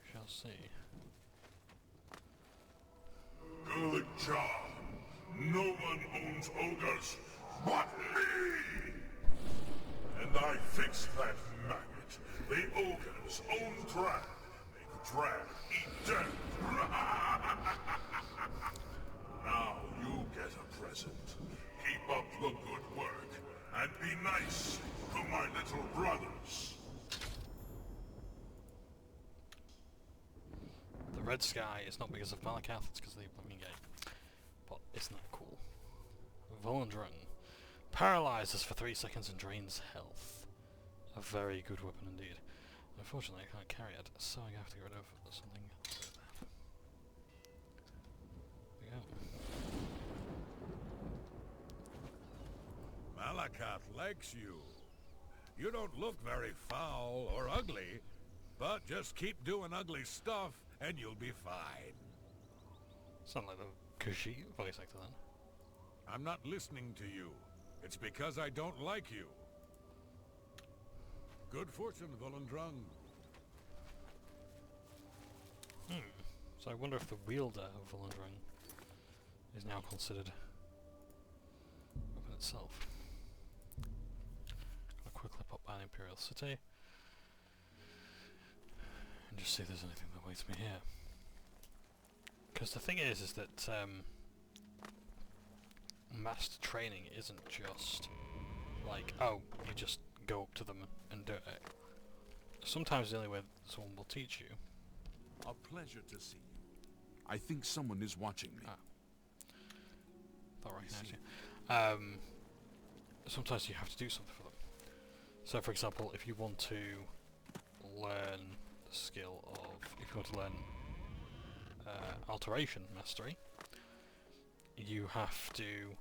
we shall see. job. No one owns ogres but me! And I fixed that maggot. The ogres own Drad. Make Drad eat death. Now you get a present. Keep up the good work, and be nice to my little brothers. The red sky is not because of Malakath, it's because of the Oblivion Gate. But isn't that cool? Volendrun. Paralyzes for 3 seconds and drains health. A very good weapon indeed. Unfortunately I can't carry it, so I have to get rid of something else with that. There we go. Malakath likes you. You don't look very foul or ugly, but just keep doing ugly stuff and you'll be fine. Sound like the Kushi voice actor then. I'm not listening to you. It's because I don't like you. Good fortune, Volendrun. So I wonder if the wielder of Volendrun is now considered weapon itself. Gonna quickly pop by the Imperial City and just see if there's anything that waits me here. Because the thing is that master training isn't just like, oh, you just go up to them and do it. Sometimes the only way someone will teach you. A pleasure to see you. I think someone is watching me. Thought I recognized you. Sometimes you have to do something for them. So for example, if you want to learn the skill of, if you want to learn alteration mastery, you have to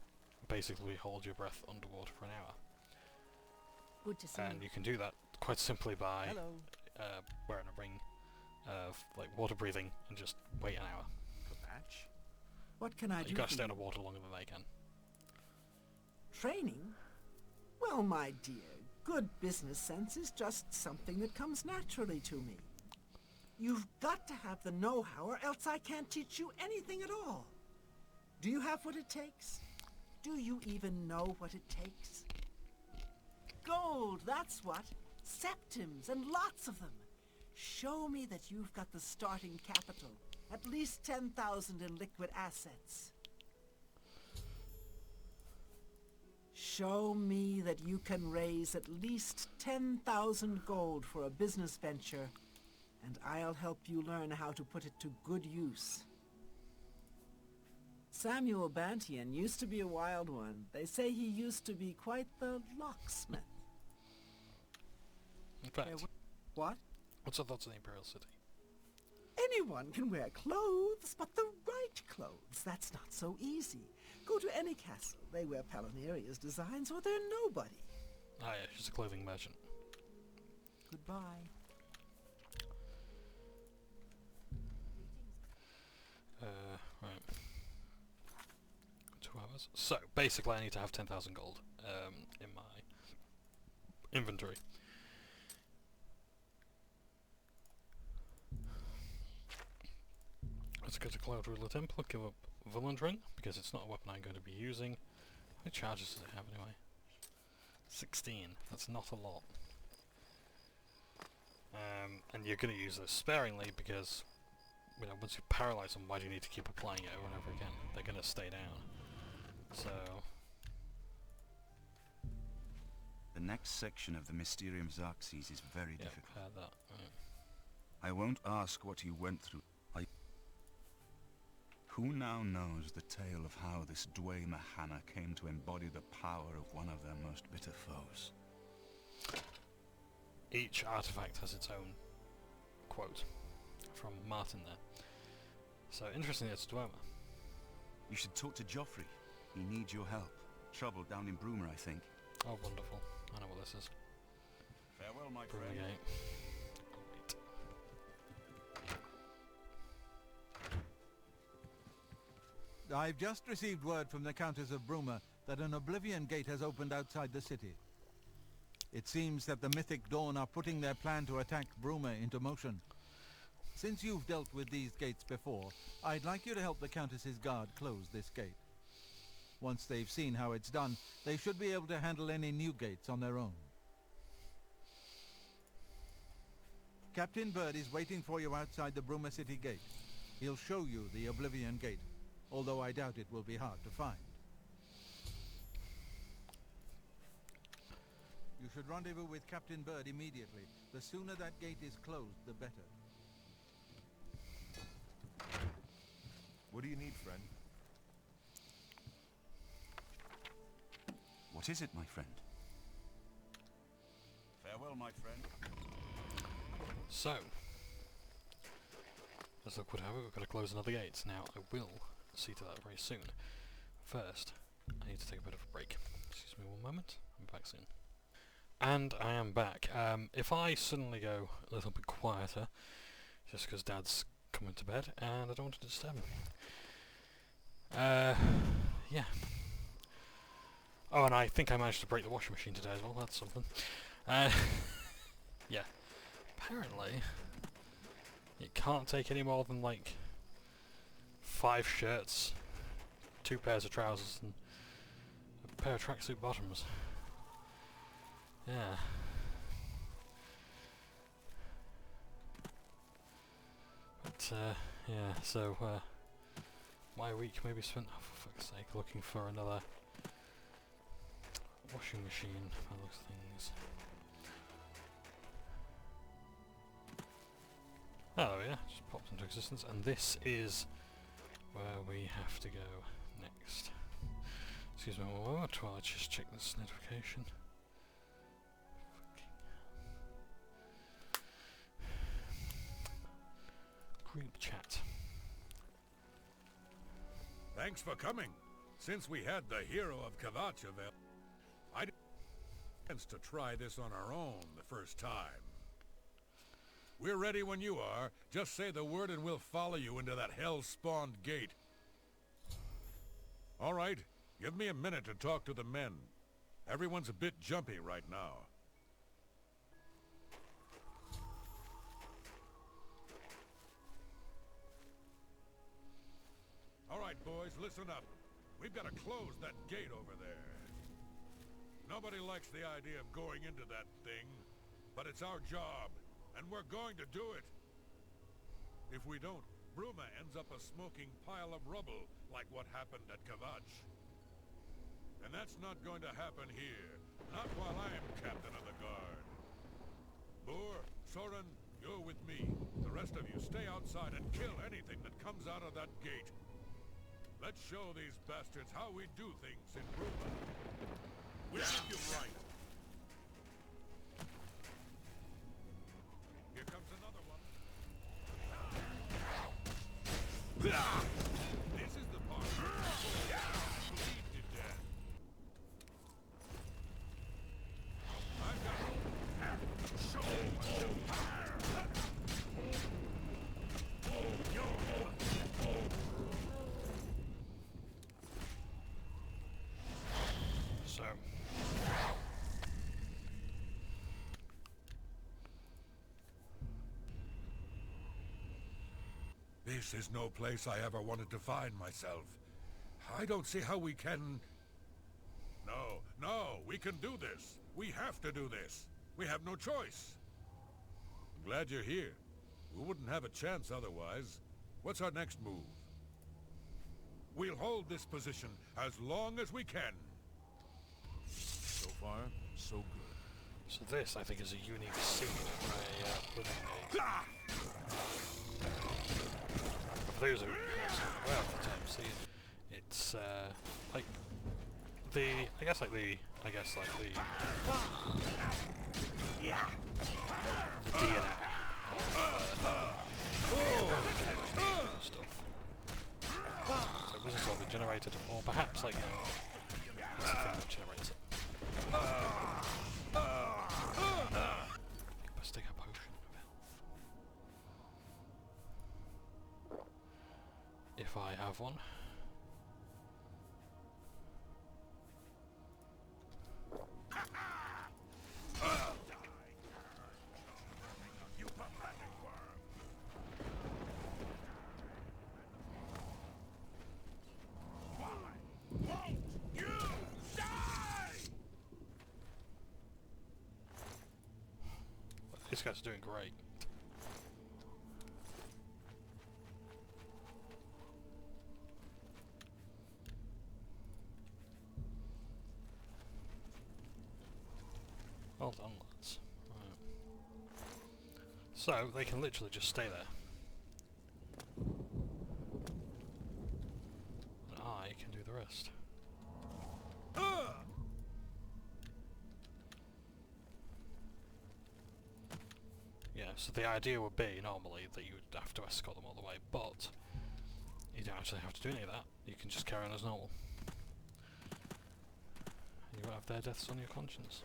basically hold your breath underwater for an hour. Good to see And you. you can do that quite simply by Hello. wearing a ring of like water breathing and just wait an hour. What can I do? You gotta for stay you? underwater longer than they can. Training? Well, my dear, good business sense is just something that comes naturally to me. You've got to have the know-how or else I can't teach you anything at all. Do you have what it takes? Do you even know what it takes? Gold, that's what. Septims, and lots of them. Show me that you've got the starting capital. At least 10,000 in liquid assets. Show me that you can raise at least 10,000 gold for a business venture, and I'll help you learn how to put it to good use. Samuel Bantian used to be a wild one. They say he used to be quite the locksmith. In fact, What? what's your thoughts on the Imperial City? Anyone can wear clothes, but the right clothes. That's not so easy. Go to any castle. They wear Palinaria's designs or they're nobody. Ah yeah, she's a clothing merchant. Goodbye. Right. 2 hours. So, basically I need to have 10,000 gold in my inventory. Let's go to Cloud Ruler Temple, give up Volendrun, because it's not a weapon I'm going to be using. How many charges does it have anyway? 16. That's not a lot. And you're going to use this sparingly because, you know, once you paralyze them, why do you need to keep applying it over and over again? They're going to stay down. So... The next section of the Mysterium Xerxes is very difficult. That. Right. I won't ask what you went through. Who now knows the tale of how this Dway Mahana came to embody the power of one of their most bitter foes? Each artifact has its own quote from Martin there. So interestingly, it's Dwemer. You should talk to Joffrey. He needs your help. Trouble down in Broomer, I think. Oh, wonderful. I know what this is. Farewell, my Broomer friend. Gate. I've just received word from the Countess of Broomer that an Oblivion Gate has opened outside the city. It seems that the Mythic Dawn are putting their plan to attack Broomer into motion. Since you've dealt with these gates before, I'd like you to help the Countess's guard close this gate. Once they've seen how it's done, they should be able to handle any new gates on their own. Captain Bird is waiting for you outside the Bruma City gate. He'll show you the Oblivion gate, although I doubt it will be hard to find. You should rendezvous with Captain Bird immediately. The sooner that gate is closed, the better. What do you need, friend? What is it, my friend? Farewell, my friend. So, as luck would have it, we've got to close another gate. Now, I will see to that very soon. First, I need to take a bit of a break. Excuse me one moment, I'm back soon. And I am back. If I suddenly go a little bit quieter, just because Dad's coming to bed, and I don't want to disturb him. Yeah. Oh, and I think I managed to break the washing machine today as well, that's something. Yeah. Apparently, it can't take any more than, like, 5 shirts, 2 pairs of trousers, and a pair of tracksuit bottoms. Yeah. But, yeah, so, my week maybe spent, oh, for fuck's sake, looking for another washing machine, by the looks of things. Oh yeah, just popped into existence, and this is where we have to go next. Excuse me one moment while I just check this notification. Group chat. Thanks for coming. Since we had the hero of Kvatch available, I didn't chance to try this on our own the first time. We're ready when you are. Just say the word and we'll follow you into that hell-spawned gate. All right, give me a minute to talk to the men. Everyone's a bit jumpy right now. All right, boys, listen up. We've got to close that gate over there. Nobody likes the idea of going into that thing, but it's our job. And we're going to do it. If we don't, Bruma ends up a smoking pile of rubble, like what happened at Kvatch. And that's not going to happen here. Not while I am captain of the guard. Boor, Soren, you're with me. The rest of you stay outside and kill anything that comes out of that gate. Let's show these bastards how we do things in Bruma. We'll give you right. Here comes another one. This is the part where bleed to death. I've got show So. This is no place I ever wanted to find myself. I don't see how we can... No, we can do this. We have to do this. We have no choice. I'm glad you're here. We wouldn't have a chance otherwise. What's our next move? We'll hold this position as long as we can. So far, so good. So this, I think, is a unique scene where for those who are aware of the term, see, it's like the, I guess like the DNA stuff. So it wasn't sort of generated, or perhaps like, it's the thing that generates it. Let's take a potion of health. If I have one. These guys are doing great. Well done, lads. Right. So, they can literally just stay there. And I can do the rest. Yeah, so the idea would be, normally, that you would have to escort them all the way, but you don't actually have to do any of that. You can just carry on as normal. You won't have their deaths on your conscience.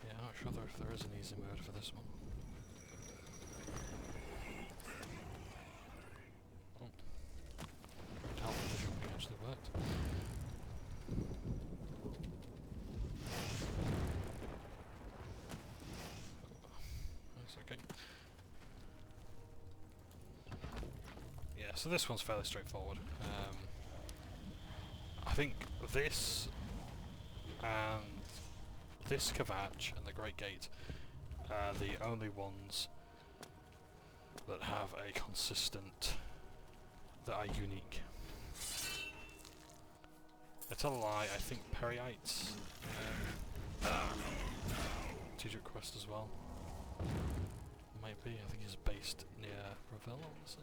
Yeah, I'm not sure if there is an easy mode for this one. Oh. Television actually worked. That's okay. Yeah, so this one's fairly straightforward. I think this and this Kvatch and the Great Gate are the only ones that have a consistent, that are unique. I tell a lie, I think Perryites strategic quest as well. Might be, I think he's based near Revel, I want to say.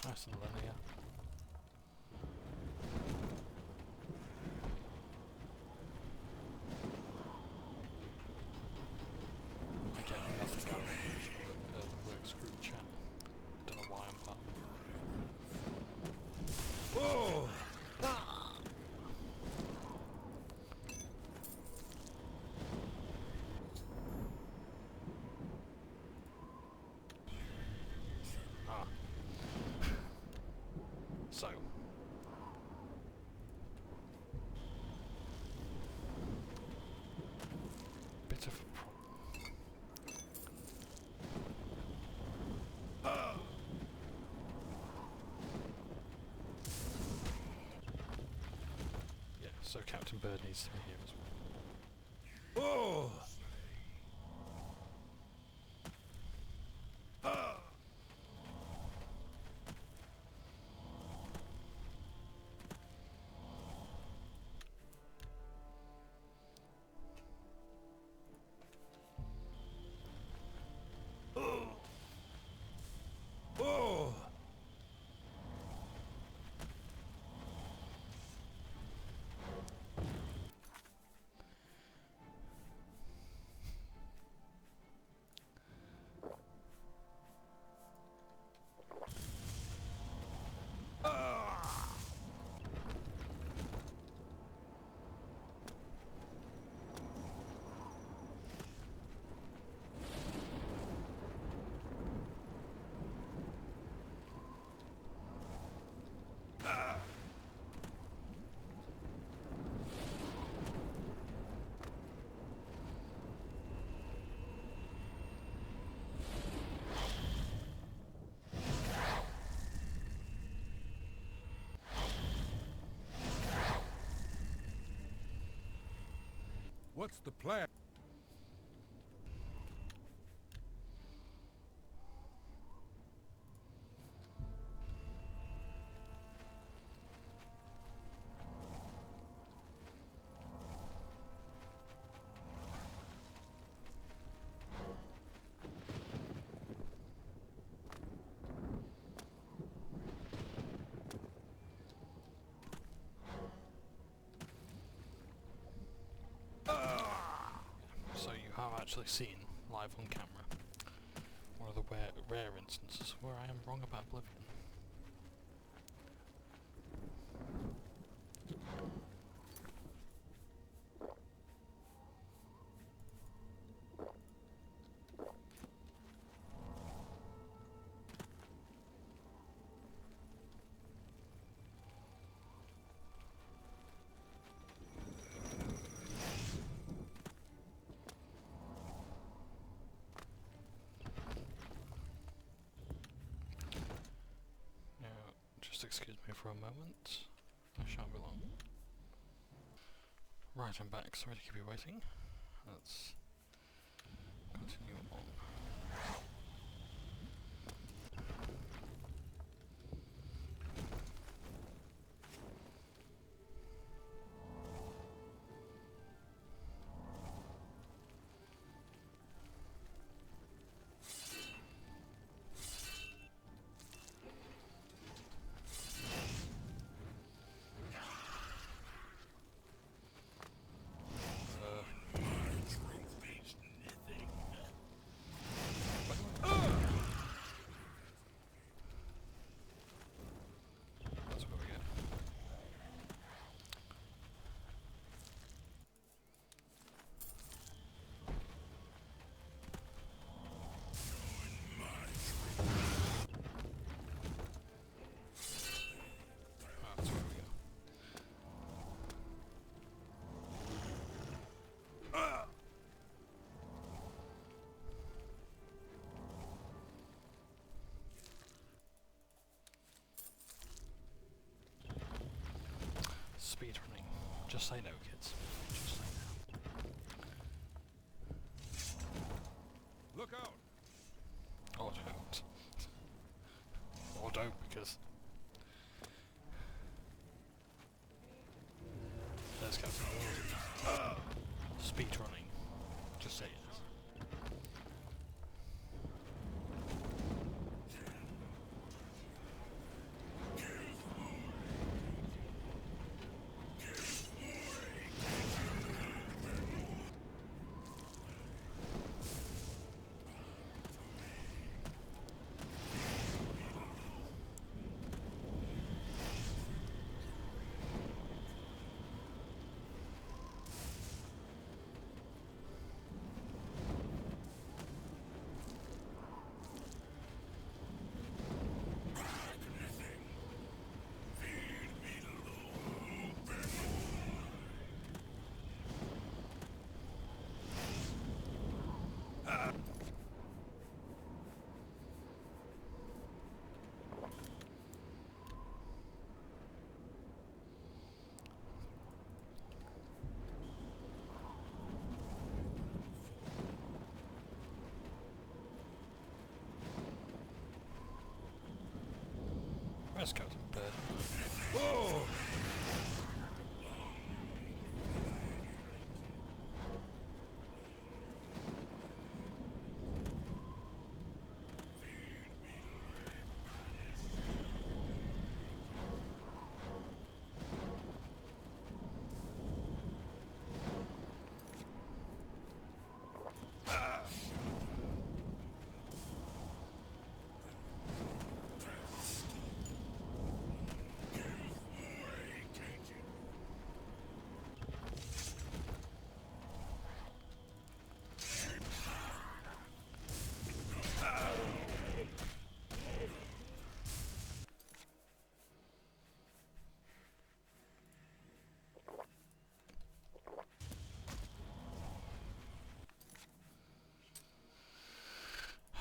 Nice and linear. Again, nothing out of the works group chat. Don't know why I'm part. Whoa! So. Bit of a problem. Yeah, so Captain Bird needs to be here as well. Whoa! What's the plan? So you have actually seen live on camera one of the rare instances where I am wrong about Oblivion. Just excuse me for a moment. I shan't be long. Right, I'm back. Sorry to keep you waiting. Let's continue on. Speedrunning. Just say no, kids. Just say no. Look out! Or don't. Or don't, because... Let's go. Speedrunning. Just say yes. Let's go to bed. Whoa!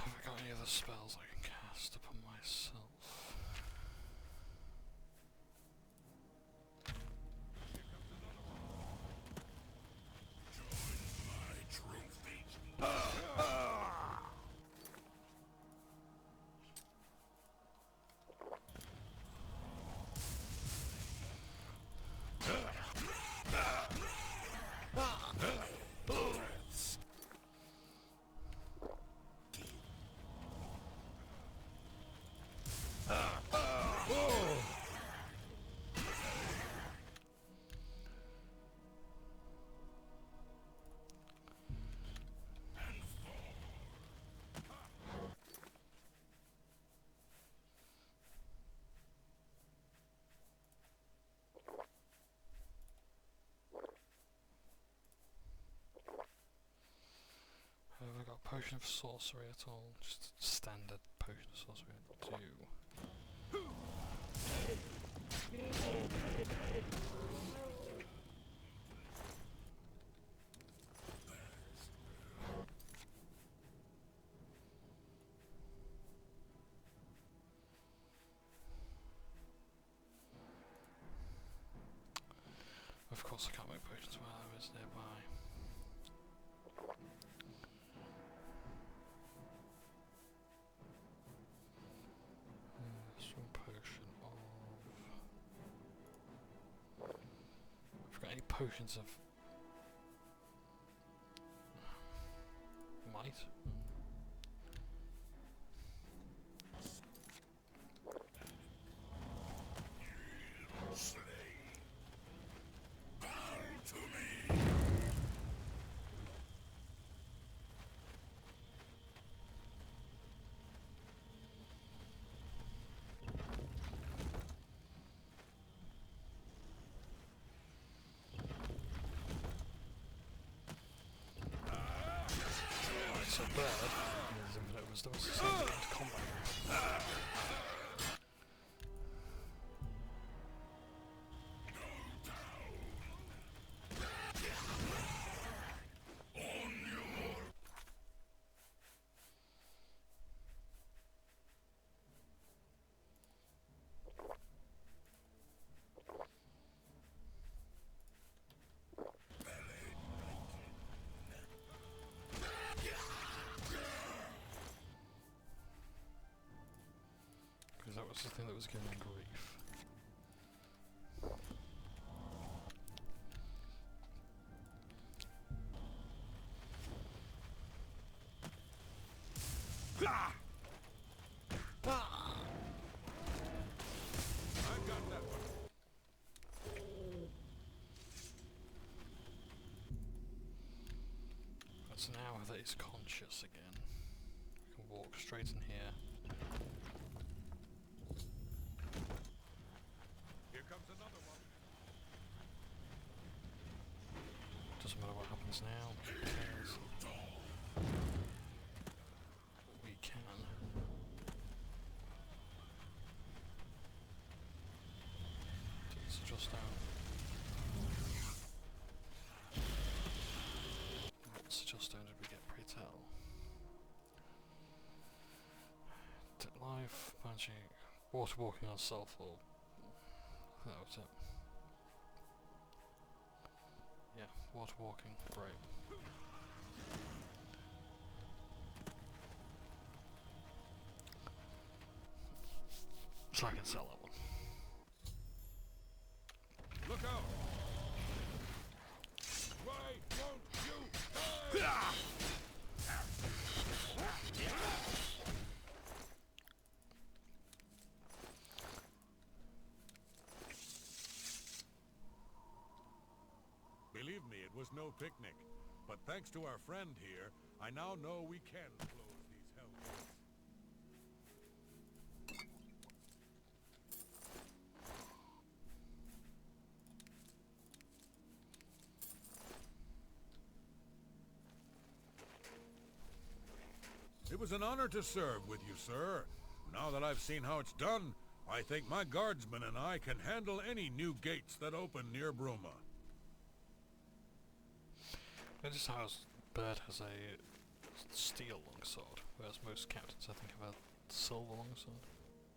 Have I got any other spells I can cast upon myself? potion of sorcery at all? Just standard potion of sorcery. I do. Of course I can't make potions while I was nearby. Strong potion of... I've got any potions of... might? So bad, his infinite wisdom is to send it into combat. That was the thing that was giving me grief. I got that one. But now that he's conscious again, we can walk straight in here. Doesn't matter what happens now, because we can. Let's adjust down. Let's adjust down. Did we get pre-tell? Life, magic, water walking on self, or that was it. Yeah, water walking, great. So I can sell that one. Look out! Why won't you die? Believe me, it was no picnic. But thanks to our friend here, I now know we can close these hell gates. It was an honor to serve with you, sir. Now that I've seen how it's done, I think my guardsmen and I can handle any new gates that open near Bruma. Notice how Bird has a steel longsword, whereas most captains I think have a silver longsword.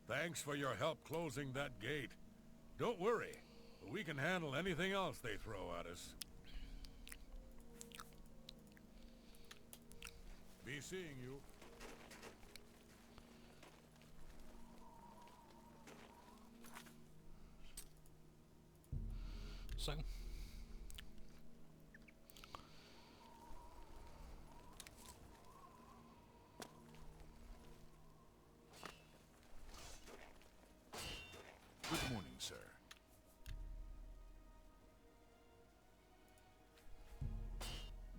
Thanks for your help closing that gate. Don't worry, we can handle anything else they throw at us. Be seeing you. So Good morning, sir.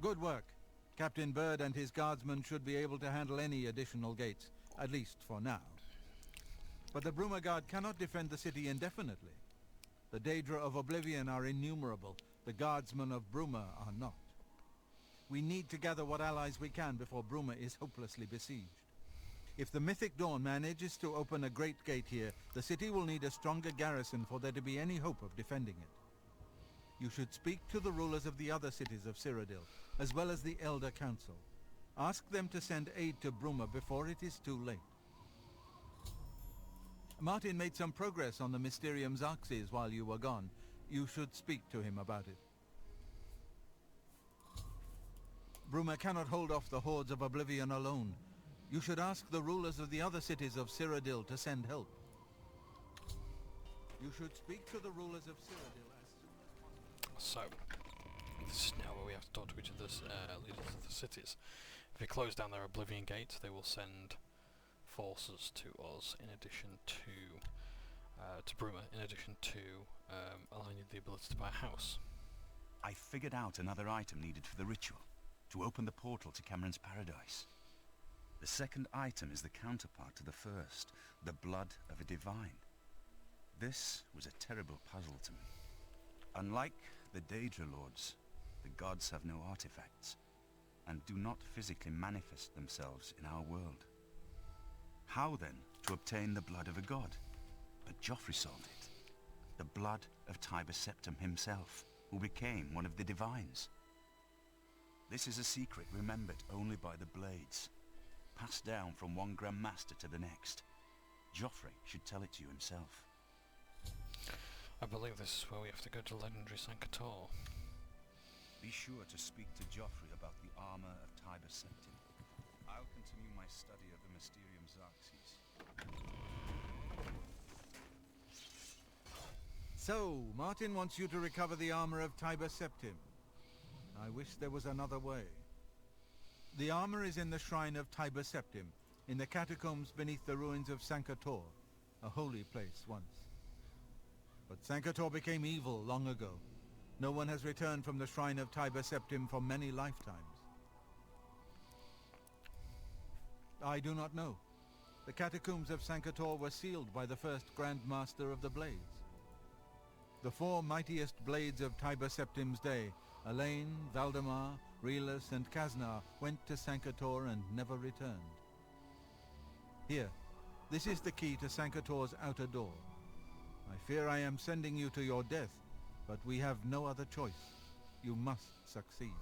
Good work. Captain Bird and his guardsmen should be able to handle any additional gates, at least for now. But the Bruma Guard cannot defend the city indefinitely. The Daedra of Oblivion are innumerable. The guardsmen of Bruma are not. We need to gather what allies we can before Bruma is hopelessly besieged. If the Mythic Dawn manages to open a great gate here, the city will need a stronger garrison for there to be any hope of defending it. You should speak to the rulers of the other cities of Cyrodiil, as well as the Elder Council. Ask them to send aid to Bruma before it is too late. Martin made some progress on the Mysterium Xarxes while you were gone. You should speak to him about it. Bruma cannot hold off the hordes of Oblivion alone. You should ask the rulers of the other cities of Cyrodiil to send help. You should speak to the rulers of Cyrodiil as soon as possible. So, this is now where we have to talk to each of the leaders of the cities. If they close down their Oblivion Gate, they will send forces to us in addition to Bruma, in addition to allowing you the ability to buy a house. I figured out another item needed for the ritual, to open the portal to Cameron's Paradise. The second item is the counterpart to the first, the blood of a divine. This was a terrible puzzle to me. Unlike the Daedra Lords, the gods have no artifacts, and do not physically manifest themselves in our world. How then to obtain the blood of a god? But Joffrey solved it. The blood of Tiber Septim himself, who became one of the divines. This is a secret remembered only by the Blades, passed down from one Grand Master to the next. Joffrey should tell it to you himself. I believe this is where we have to go to legendary Sankator. Be sure to speak to Joffrey about the armor of Tiber Septim. I'll continue my study of the Mysterium Xarxes. So, Martin wants you to recover the armor of Tiber Septim. I wish there was another way. The armor is in the shrine of Tiber Septim, in the catacombs beneath the ruins of Sankator, a holy place once. But Sankator became evil long ago. No one has returned from the shrine of Tiber Septim for many lifetimes. I do not know. The catacombs of Sankator were sealed by the first Grand Master of the Blades. The four mightiest blades of Tiber Septim's day, Elaine, Valdemar, Relus, and Kaznar, went to Sankator and never returned. Here, this is the key to Sankator's outer door. I fear I am sending you to your death, but we have no other choice. You must succeed.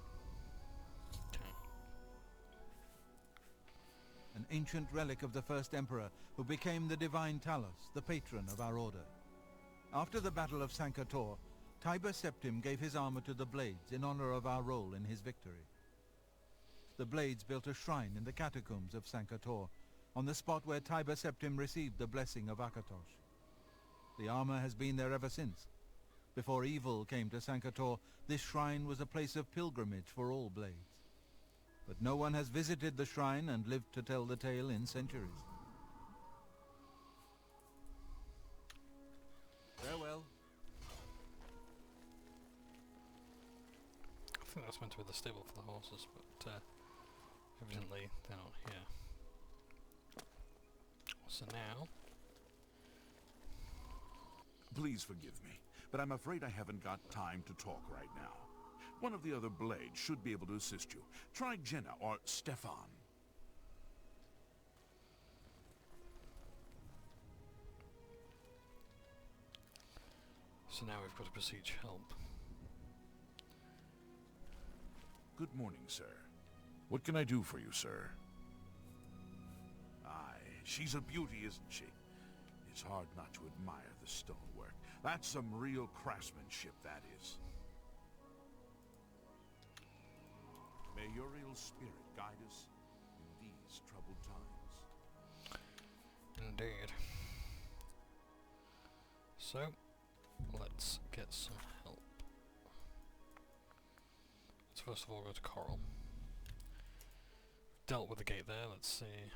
An ancient relic of the first emperor who became the divine Talos, the patron of our order. After the Battle of Sankator, Tiber Septim gave his armor to the Blades in honor of our role in his victory. The Blades built a shrine in the catacombs of Sankator, on the spot where Tiber Septim received the blessing of Akatosh. The armor has been there ever since. Before evil came to Sankator, this shrine was a place of pilgrimage for all Blades. But no one has visited the shrine and lived to tell the tale in centuries. Farewell. I think that's meant to be the stable for the horses, but evidently they're not here. So now... Please forgive me, but I'm afraid I haven't got time to talk right now. One of the other Blades should be able to assist you. Try Jenna or Stefan. So now we've got to besiege help. Good morning, sir. What can I do for you, sir? Aye, she's a beauty, isn't she? It's hard not to admire the stonework. That's some real craftsmanship, that is. May Uriel's spirit guide us in these troubled times. Indeed. So, let's get some help. Let's first of all go to Coral. Dealt with the gate there, let's see.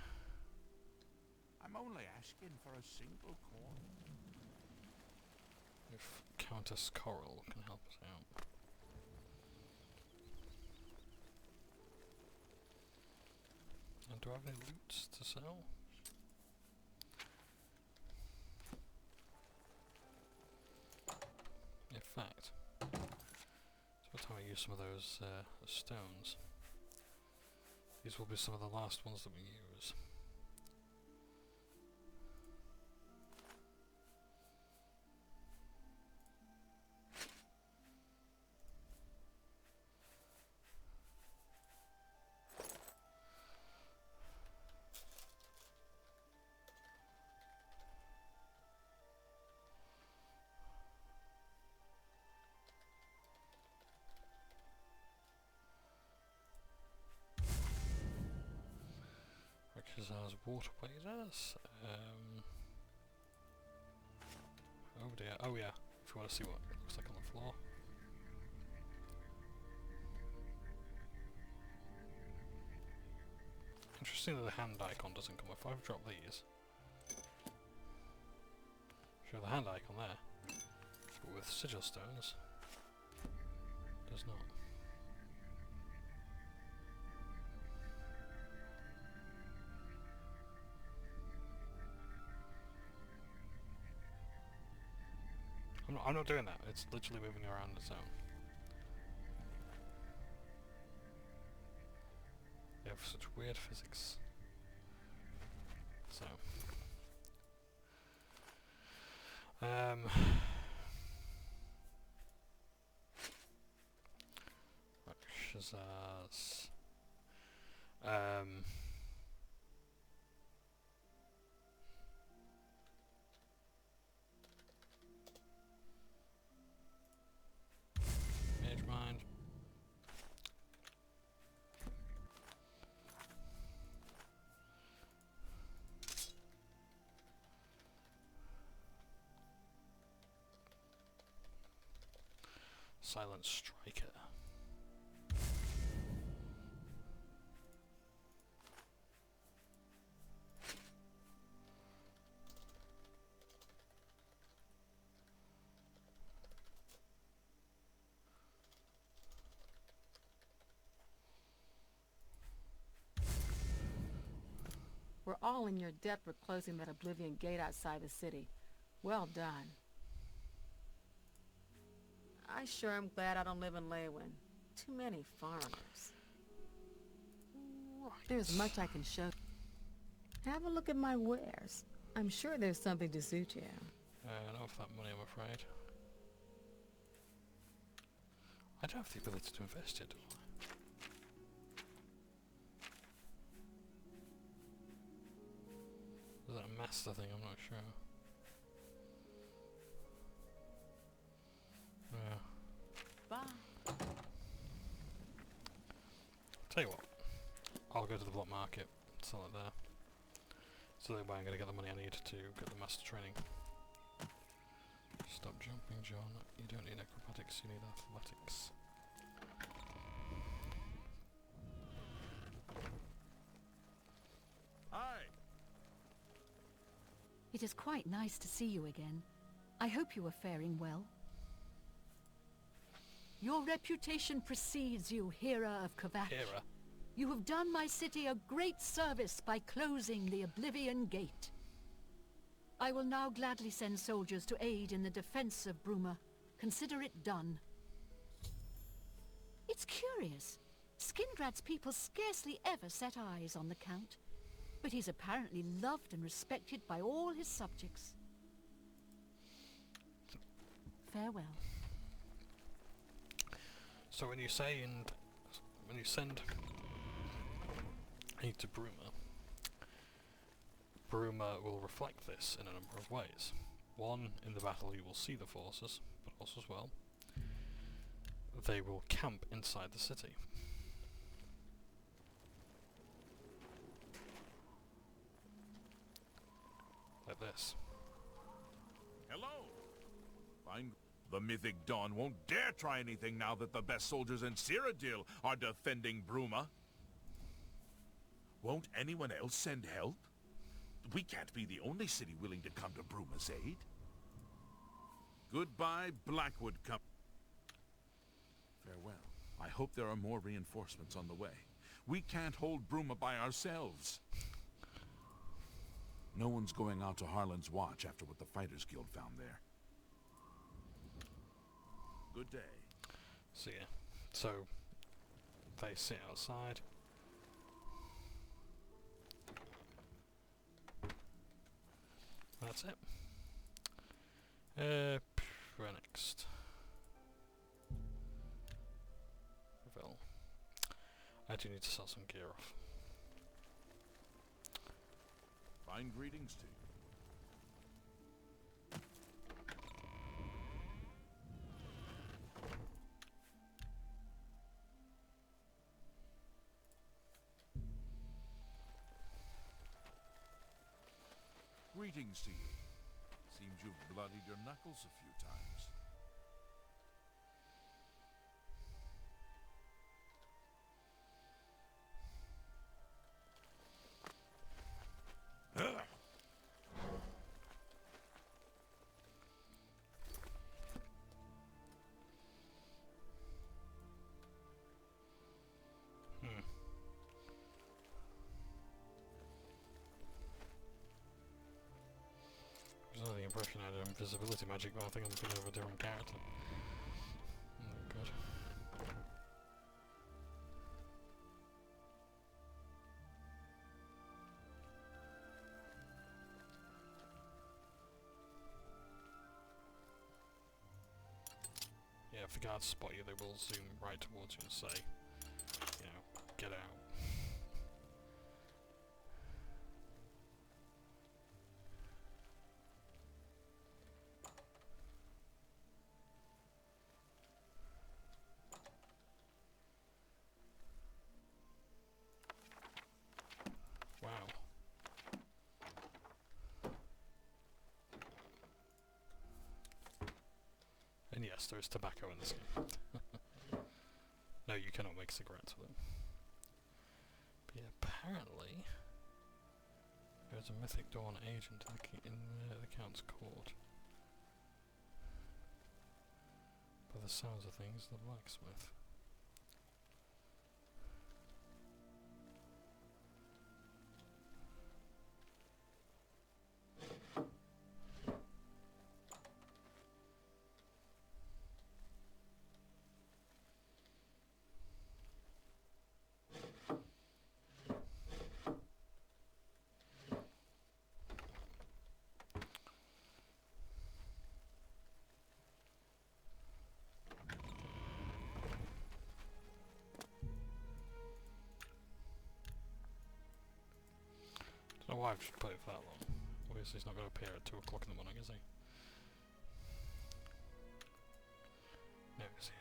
I'm only asking for a single coin. If Countess Coral can help us out. And do I have any loot to sell? In fact, it's about time I use some of those stones. These will be some of the last ones that we use. Rakshazzah's waterways. Oh dear. Oh yeah. If you want to see what it looks like on the floor. Interesting that the hand icon doesn't come up. I've dropped these. Show the hand icon there. But with sigil stones, does not. I'm not doing that. It's literally moving around its own. They have such weird physics. So. Rakshazzahs. Mage Mind. Silent Striker. We're all in your debt for closing that Oblivion gate outside the city. Well done. I sure am glad I don't live in Leywin. Too many foreigners. There's much I can show. Have a look at my wares. I'm sure there's something to suit you. Not with that money, I'm afraid. I don't have the ability to invest yet, do I? Is that a master thing? I'm not sure. Bye. Tell you what, I'll go to the block market, sell it there. So that way I'm going to get the money I need to get the master training. Stop jumping, John. You don't need acrobatics, you need athletics. Hi! It is quite nice to see you again. I hope you are faring well. Your reputation precedes you, Hera of Kvatch. Hera. You have done my city a great service by closing the Oblivion Gate. I will now gladly send soldiers to aid in the defense of Bruma. Consider it done. It's curious. Skindrad's people scarcely ever set eyes on the Count, but he's apparently loved and respected by all his subjects. Farewell. So when you send aid to Bruma, Bruma will reflect this in a number of ways. One, in the battle you will see the forces, but also as well, they will camp inside the city. Like this. Hello! Fine. The Mythic Dawn won't dare try anything now that the best soldiers in Cyrodiil are defending Bruma. Won't anyone else send help? We can't be the only city willing to come to Bruma's aid. Goodbye, Blackwood Company. Farewell. I hope there are more reinforcements on the way. We can't hold Bruma by ourselves. No one's going out to Harlan's Watch after what the Fighters Guild found there. Good day. So yeah. So they sit outside. that's it. Where next? Reveal. I do need to sell some gear off. Fine greetings to you. Greetings to you. Seems you've bloodied your knuckles a few times. I was under the impression I had invisibility magic, but I think I'm thinking of a different character. Oh god. Yeah, if the guards spot you, they will zoom right towards you and say, you know, get out. Wow. And yes, there is tobacco in this game. No, you cannot make cigarettes with it. But yeah, apparently there's a Mythic Dawn agent in the Count's court. By the sounds of things, the blacksmith. I don't know why I've just put it for that long. Obviously he's not going to appear at 2 o'clock in the morning, is he? No, he's here.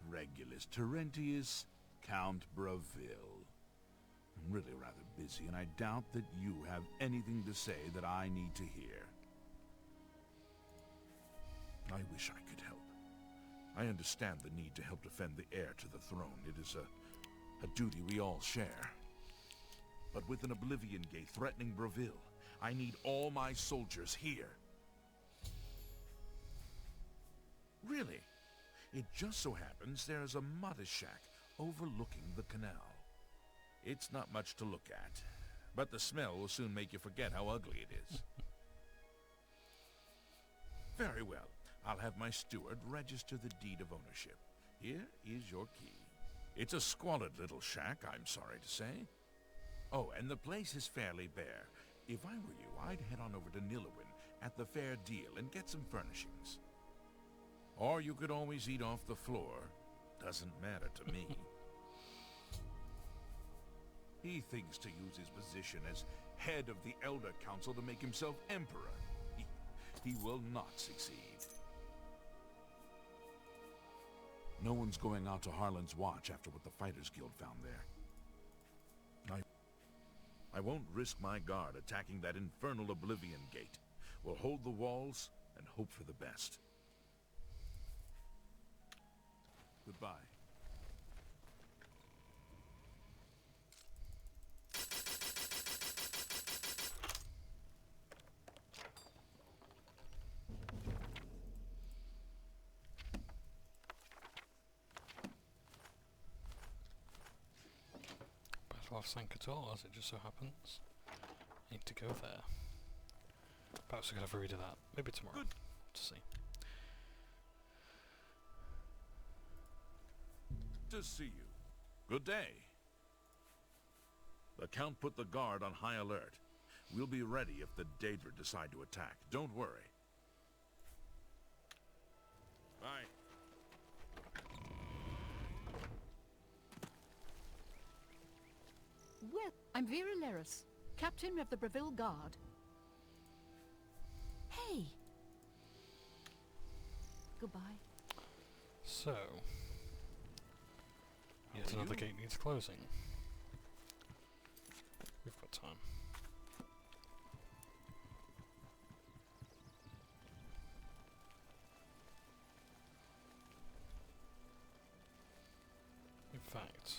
Regulus Terentius, Count Braville. I'm really rather busy, and I doubt that you have anything to say that I need to hear. I wish I could help. I understand the need to help defend the heir to the throne. It is a duty we all share. But with an Oblivion Gate threatening Braville, I need all my soldiers here. Really? It just so happens there is a modest shack overlooking the canal. It's not much to look at, but the smell will soon make you forget how ugly it is. Very well. I'll have my steward register the deed of ownership. Here is your key. It's a squalid little shack, I'm sorry to say. Oh, and the place is fairly bare. If I were you, I'd head on over to Nilowin at the fair deal and get some furnishings. Or you could always eat off the floor. Doesn't matter to me. He thinks to use his position as head of the Elder Council to make himself emperor. He will not succeed. No one's going out to Harlan's Watch after what the Fighters Guild found there. I won't risk my guard attacking that infernal Oblivion Gate. We'll hold the walls and hope for the best. Goodbye. Battle of St. Cator, as it just so happens. Need to go there. Perhaps we could have a read of that. Maybe tomorrow. Good. To see. To see you. Good day. The Count put the guard on high alert. We'll be ready if the Daedra decide to attack. Don't worry. Bye. Well, I'm Vera Leris, captain of the Breville Guard. Hey! Goodbye. So, yet another gate needs closing. We've got time. In fact,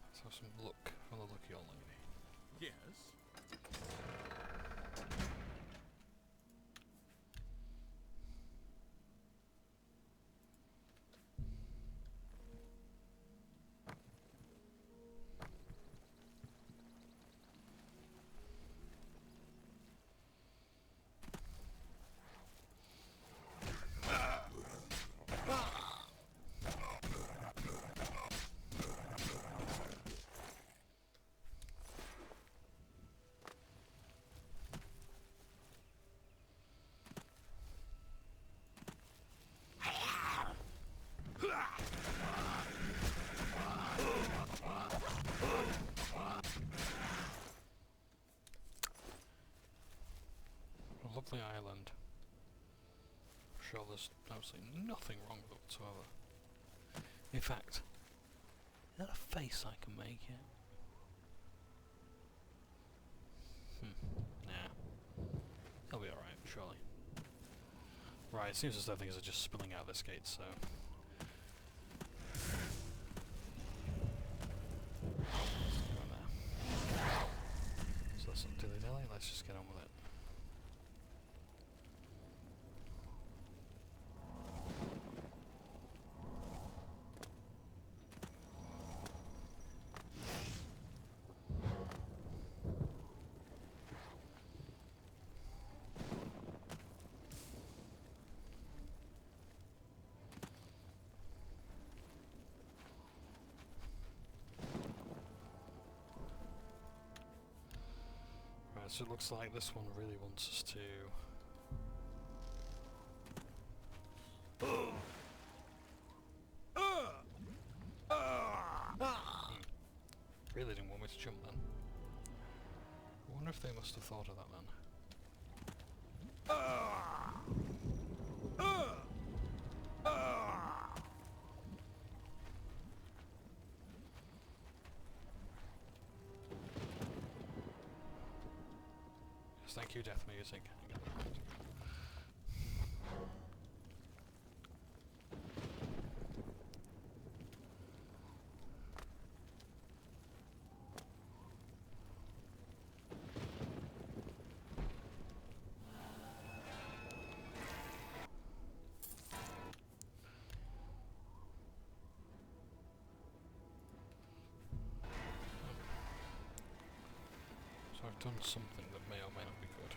let's have some luck from the lucky old lady. Yes? A lovely island. I'm sure there's absolutely nothing wrong with it whatsoever. In fact, is that a face I can make yet? Nah. They'll be alright, surely. Right, it seems as though things are just spilling out this gate, so... So that's not dilly-dally, let's just get on with it. So it looks like this one really wants us to... Really didn't want me to jump then. I wonder if they must have thought of that then. Thank you, death music. I got that right. So I've done something that may or may not be good.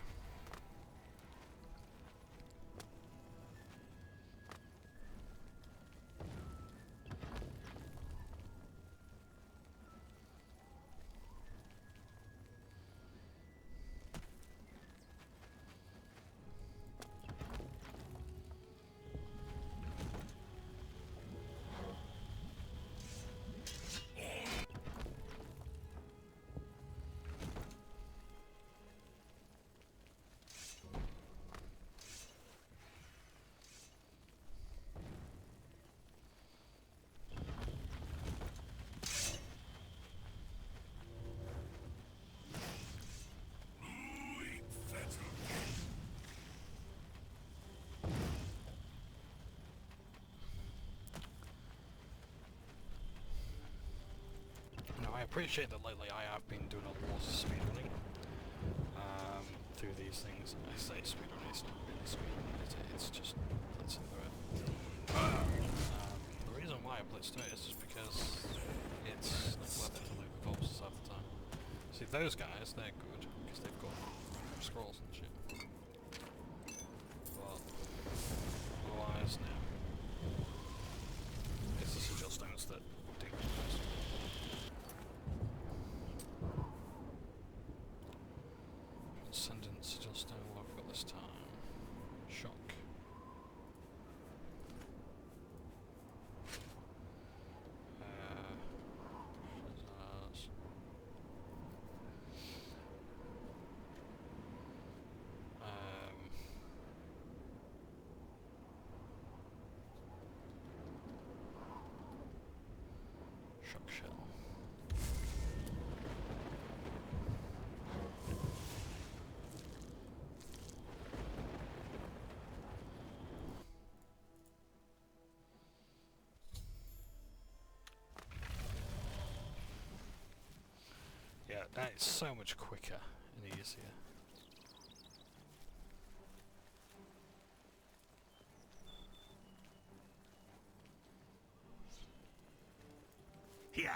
I appreciate that lately I have been doing a lot of speedrunning through these things. I say speedrunning, it's not really speedrunning, it's just blitzing through it. The reason why I blitz through it is just because it's not worth it to loot the corpses half the time. See, those guys, they're good because they've got scrolls and shit. But Descendants just down what we've got this time. Shock. Shock shell. Yeah, that is so much quicker and easier. Yeah.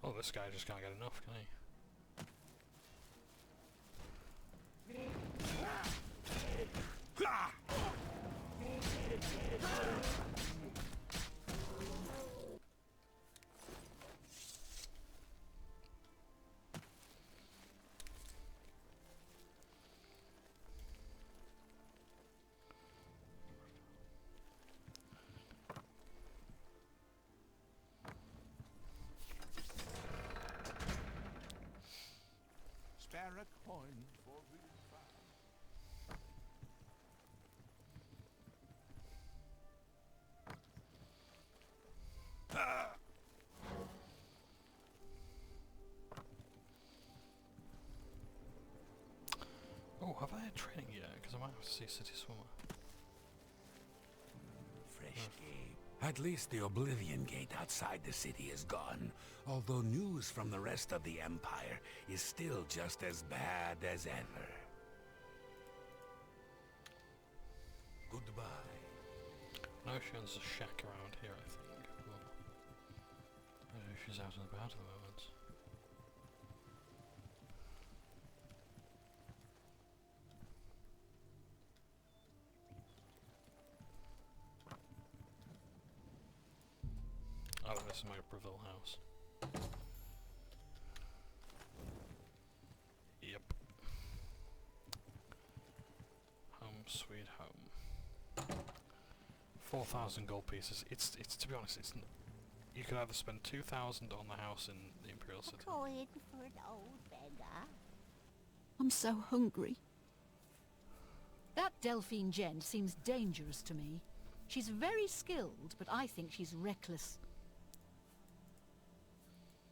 Oh, this guy just can't get enough, can he? Spare a coin for real fun. Oh, have I had training yet? Because I might have to see City Swimmer. Fresh game. At least the Oblivion Gate outside the city is gone, although news from the rest of the Empire is still just as bad as ever. Goodbye. No, she owns a shack around here, I think. But I don't know if she's out and about at the moment. Oh, this is my Breville house. Yep. Home sweet home. 4,000 gold pieces. It's to be honest, it's you could either spend 2,000 on the house in the Imperial City. Going for an old beggar. I'm so hungry. That Delphine gent seems dangerous to me. She's very skilled, but I think she's reckless.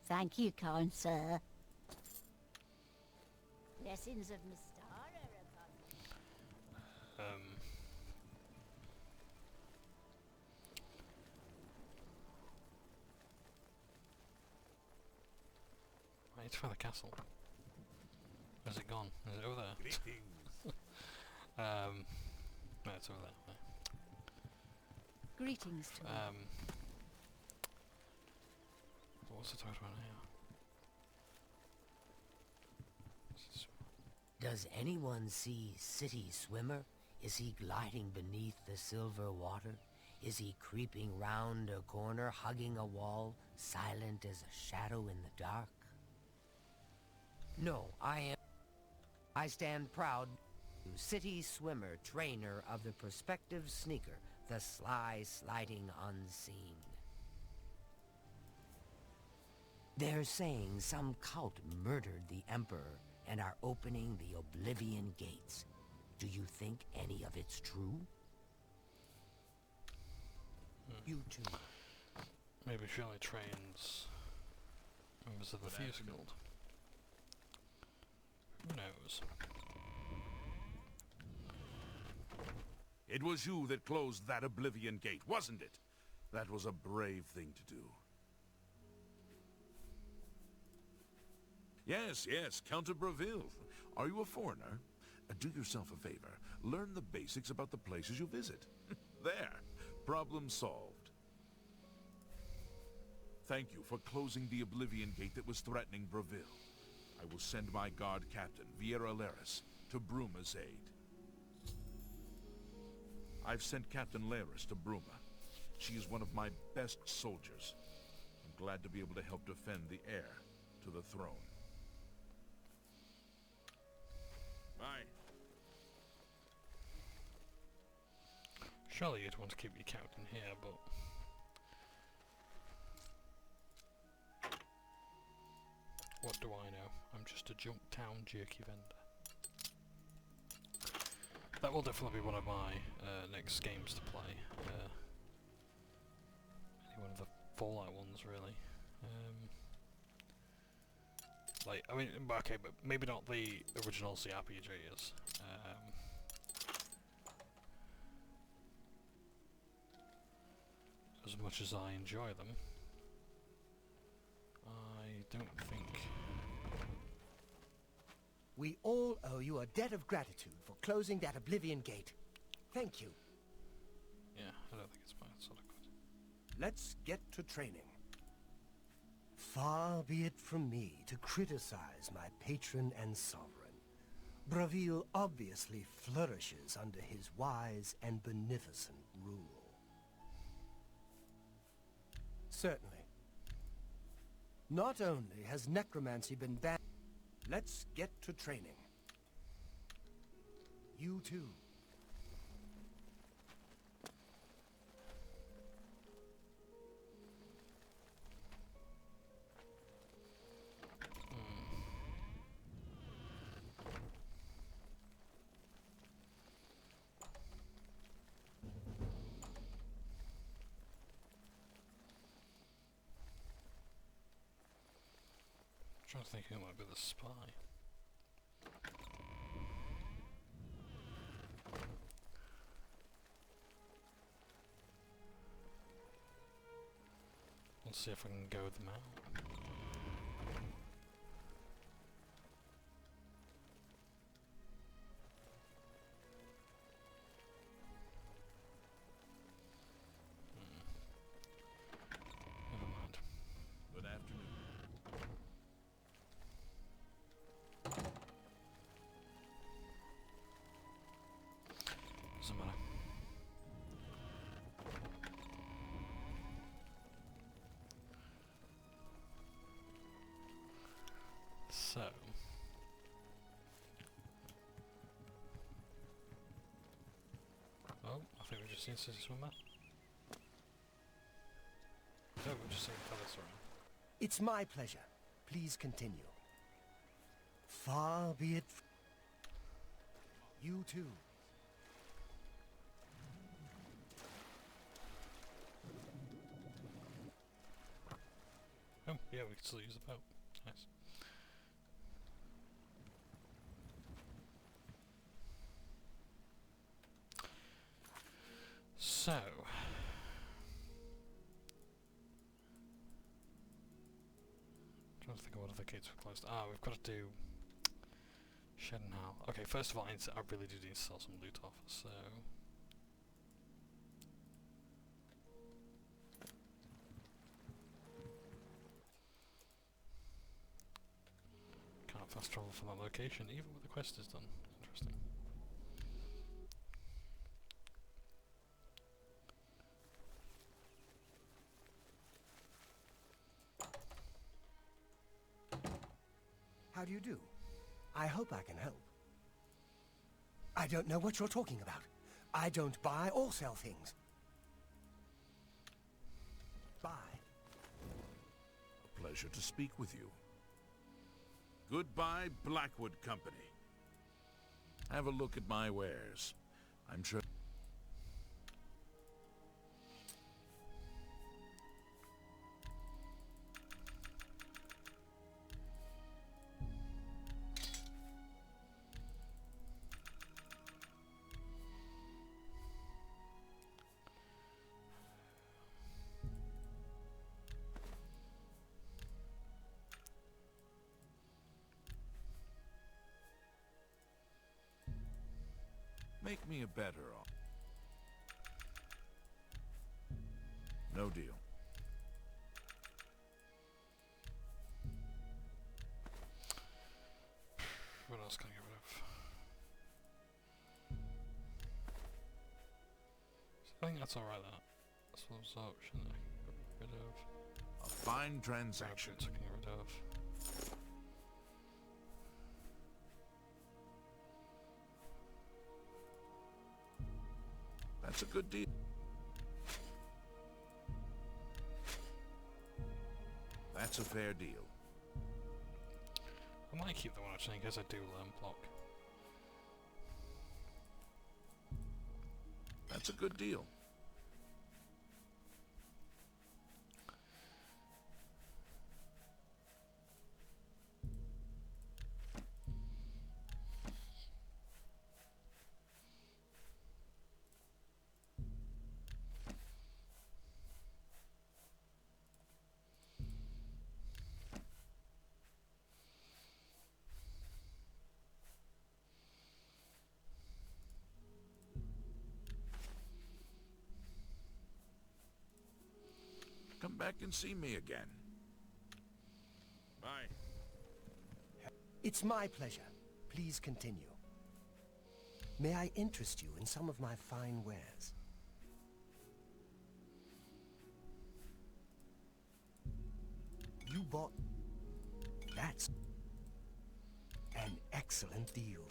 Thank you, kind sir. Blessings of Mystara upon me. I need to find the castle. Where's it gone? Is it over there? Greetings. No, it's over there. Greetings to you. What's it talking about here? Does anyone see City Swimmer? Is he gliding beneath the silver water? Is he creeping round a corner, hugging a wall, silent as a shadow in the dark? No, I stand proud. City Swimmer, trainer of the prospective sneaker, the sly sliding unseen. They're saying some cult murdered the Emperor and are opening the Oblivion gates. Do you think any of it's true? You too. Maybe she only trains members of the Thieves Guild. Who knows? It was you that closed that Oblivion gate, wasn't it? That was a brave thing to do. Yes, Count of Breville. Are you a foreigner? Do yourself a favor. Learn the basics about the places you visit. There. Problem solved. Thank you for closing the Oblivion gate that was threatening Breville. I will send my guard captain, Viera Laris, to Bruma's aid. I've sent Captain Laris to Bruma. She is one of my best soldiers. I'm glad to be able to help defend the heir to the throne. Bye. Surely you'd want to keep your captain here, but... what do I know? I'm just a junk town jerky vendor. That will definitely be one of my next games to play. Any one of the Fallout ones, really. Like, I mean, okay, but maybe not the original CRPGs. As much as I enjoy them, I don't think... We all owe you a debt of gratitude for closing that Oblivion gate. Thank you. Yeah, I don't think it's my sort of good. Let's get to training. Far be it from me to criticize my patron and sovereign. Bravil obviously flourishes under his wise and beneficent rule. Certainly. Not only has necromancy been banned... Let's get to training. You too. I'm trying to think who might be the spy. Let's see if I can go them out. Never mind. Good afternoon. Doesn't matter. So, oh, I think we just need to swim there. No, we're just seeing fellas around. It's my pleasure. Please continue. Far be it... You too. Oh, yeah, we can still use the boat. Nice. So, trying to think of what other gates were closed. Ah, we've got to do Shedenhal. Okay, first of all, I really do need to sell some loot off. So, can't fast travel from that location, even when the quest is done. Interesting. How do you do? I hope I can help. I don't know what you're talking about. I don't buy or sell things. Bye. A pleasure to speak with you. Goodbye, Blackwood Company. Have a look at my wares. I'm sure... Make me a better offer. No deal. What else can I get rid of? I think that's alright, that. That's what absorption I got rid of. A fine transaction. Getting rid of. That's a good deal. That's a fair deal. I might keep the one actually in case I do learn block. That's a good deal. Come back and see me again. Bye. It's my pleasure. Please continue. May I interest you in some of my fine wares? You bought... That's an excellent deal.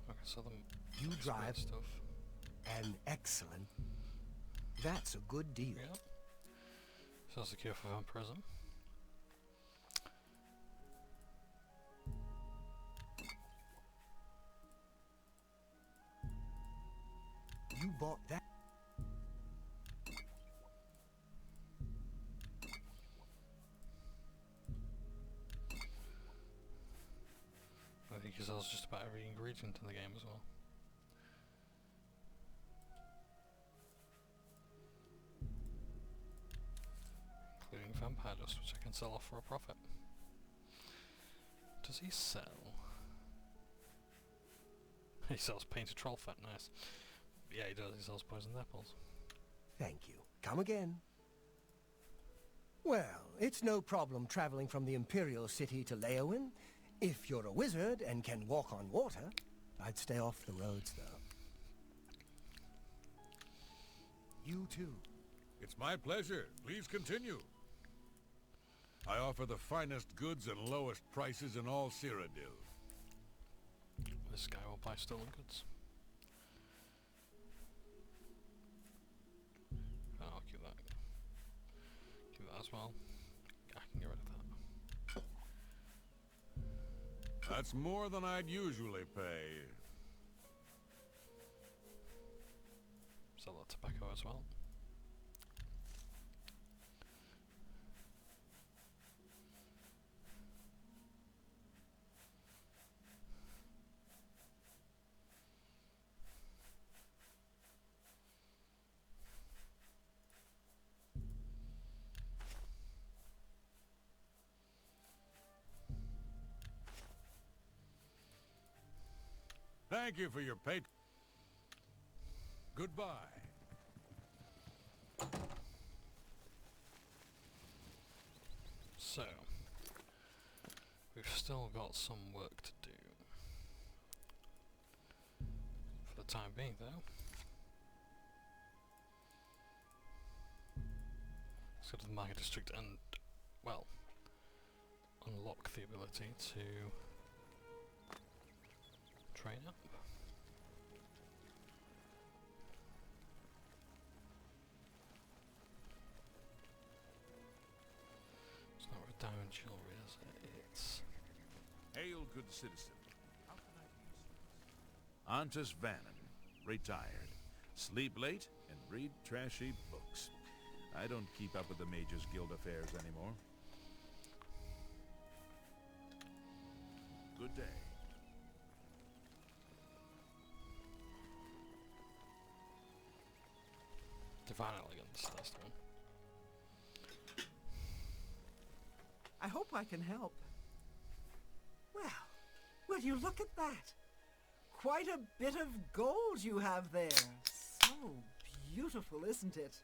Okay, so the You drive stuff. an excellent... That's a good deal. Yep. So secure for vampirism. You bought that. I think he sells just about every ingredient in the game as well. Including vampire dust, which I can sell off for a profit. Does he sell? He sells painted troll fat, nice. Yeah, he does, he sells poisoned apples. Thank you. Come again. Well, it's no problem traveling from the Imperial City to Leowin. If you're a wizard and can walk on water, I'd stay off the roads, though. You too. It's my pleasure. Please continue. I offer the finest goods and lowest prices in all Cyrodiil. This guy will buy stolen goods. I'll keep that. Keep that as well. I can get rid of that. That's more than I'd usually pay. Sell that tobacco as well. Thank you for your pay. Goodbye. So, we've still got some work to do. For the time being, though. Let's go to the market district and, well, unlock the ability to train up. It's not with diamond jewelry, is it? It's... Hail, good citizen. How can I be of service? Antus Vannon, retired. Sleep late and read trashy books. I don't keep up with the Mages Guild affairs anymore. Good day. Divine Elegance, that's the one. I hope I can help. Well, will you look at that? Quite a bit of gold you have there. So beautiful, isn't it?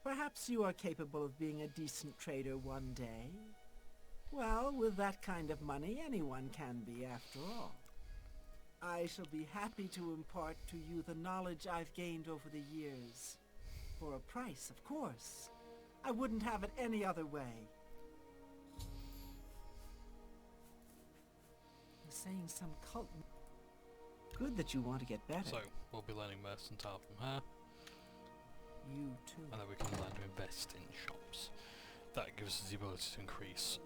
Perhaps you are capable of being a decent trader one day. Well, with that kind of money, anyone can be, after all. I shall be happy to impart to you the knowledge I've gained over the years. For a price, of course. I wouldn't have it any other way. You're saying some cult... Good that you want to get better. So, we'll be learning Merchant Art from her. You too. And then we can learn to invest in shops. That gives us the ability to increase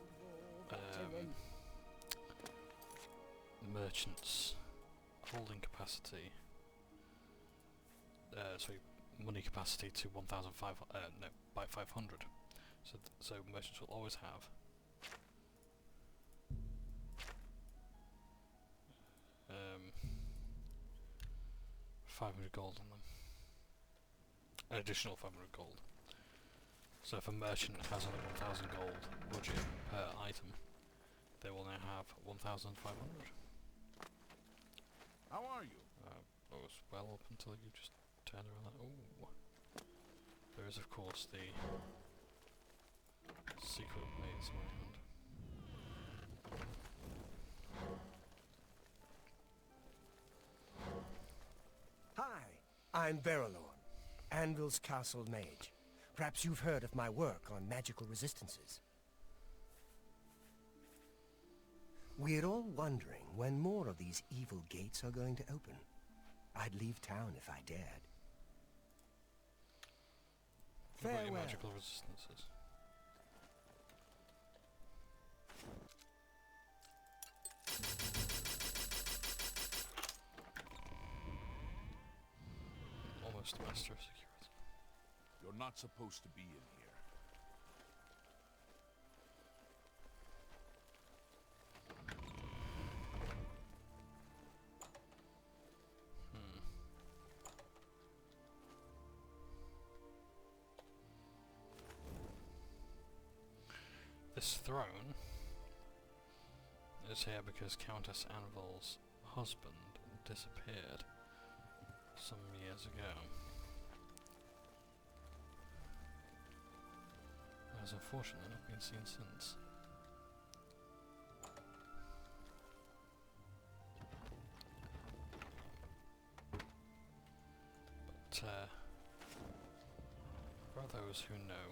merchants' holding capacity. Sorry, money capacity to 1,500. No, by 500. So merchants will always have 500 gold on them. An additional 500 gold. So if a merchant has only 1,000 gold budget per item, they will now have 1,500. How are you? I was well up until you just turned around. Oh, there is of course the secret maze around. Hi, I'm Verilorn, Anvil's castle mage. Perhaps you've heard of my work on magical resistances. We're all wondering when more of these evil gates are going to open. I'd leave town if I dared. What about your Farewell. magical resistances? Almost a master of security. You're not supposed to be in here. This throne is here because Countess Anvil's husband disappeared some years ago. And has unfortunately not been seen since. But for those who know,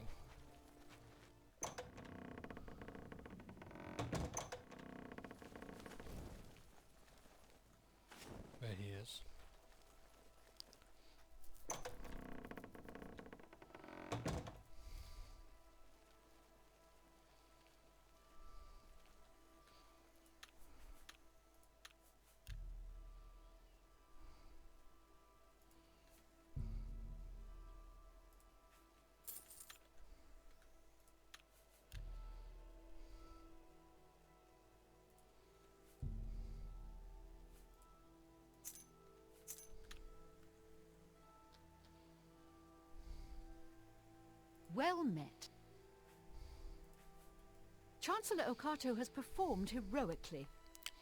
where he is. Well met. Chancellor Okato has performed heroically.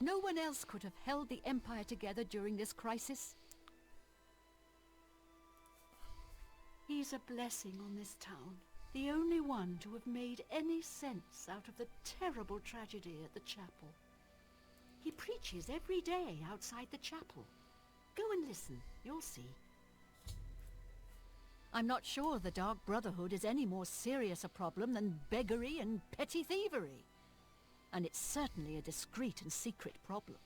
No one else could have held the Empire together during this crisis. He's a blessing on this town. The only one to have made any sense out of the terrible tragedy at the chapel. He preaches every day outside the chapel. Go and listen, you'll see. I'm not sure the Dark Brotherhood is any more serious a problem than beggary and petty thievery. And it's certainly a discreet and secret problem.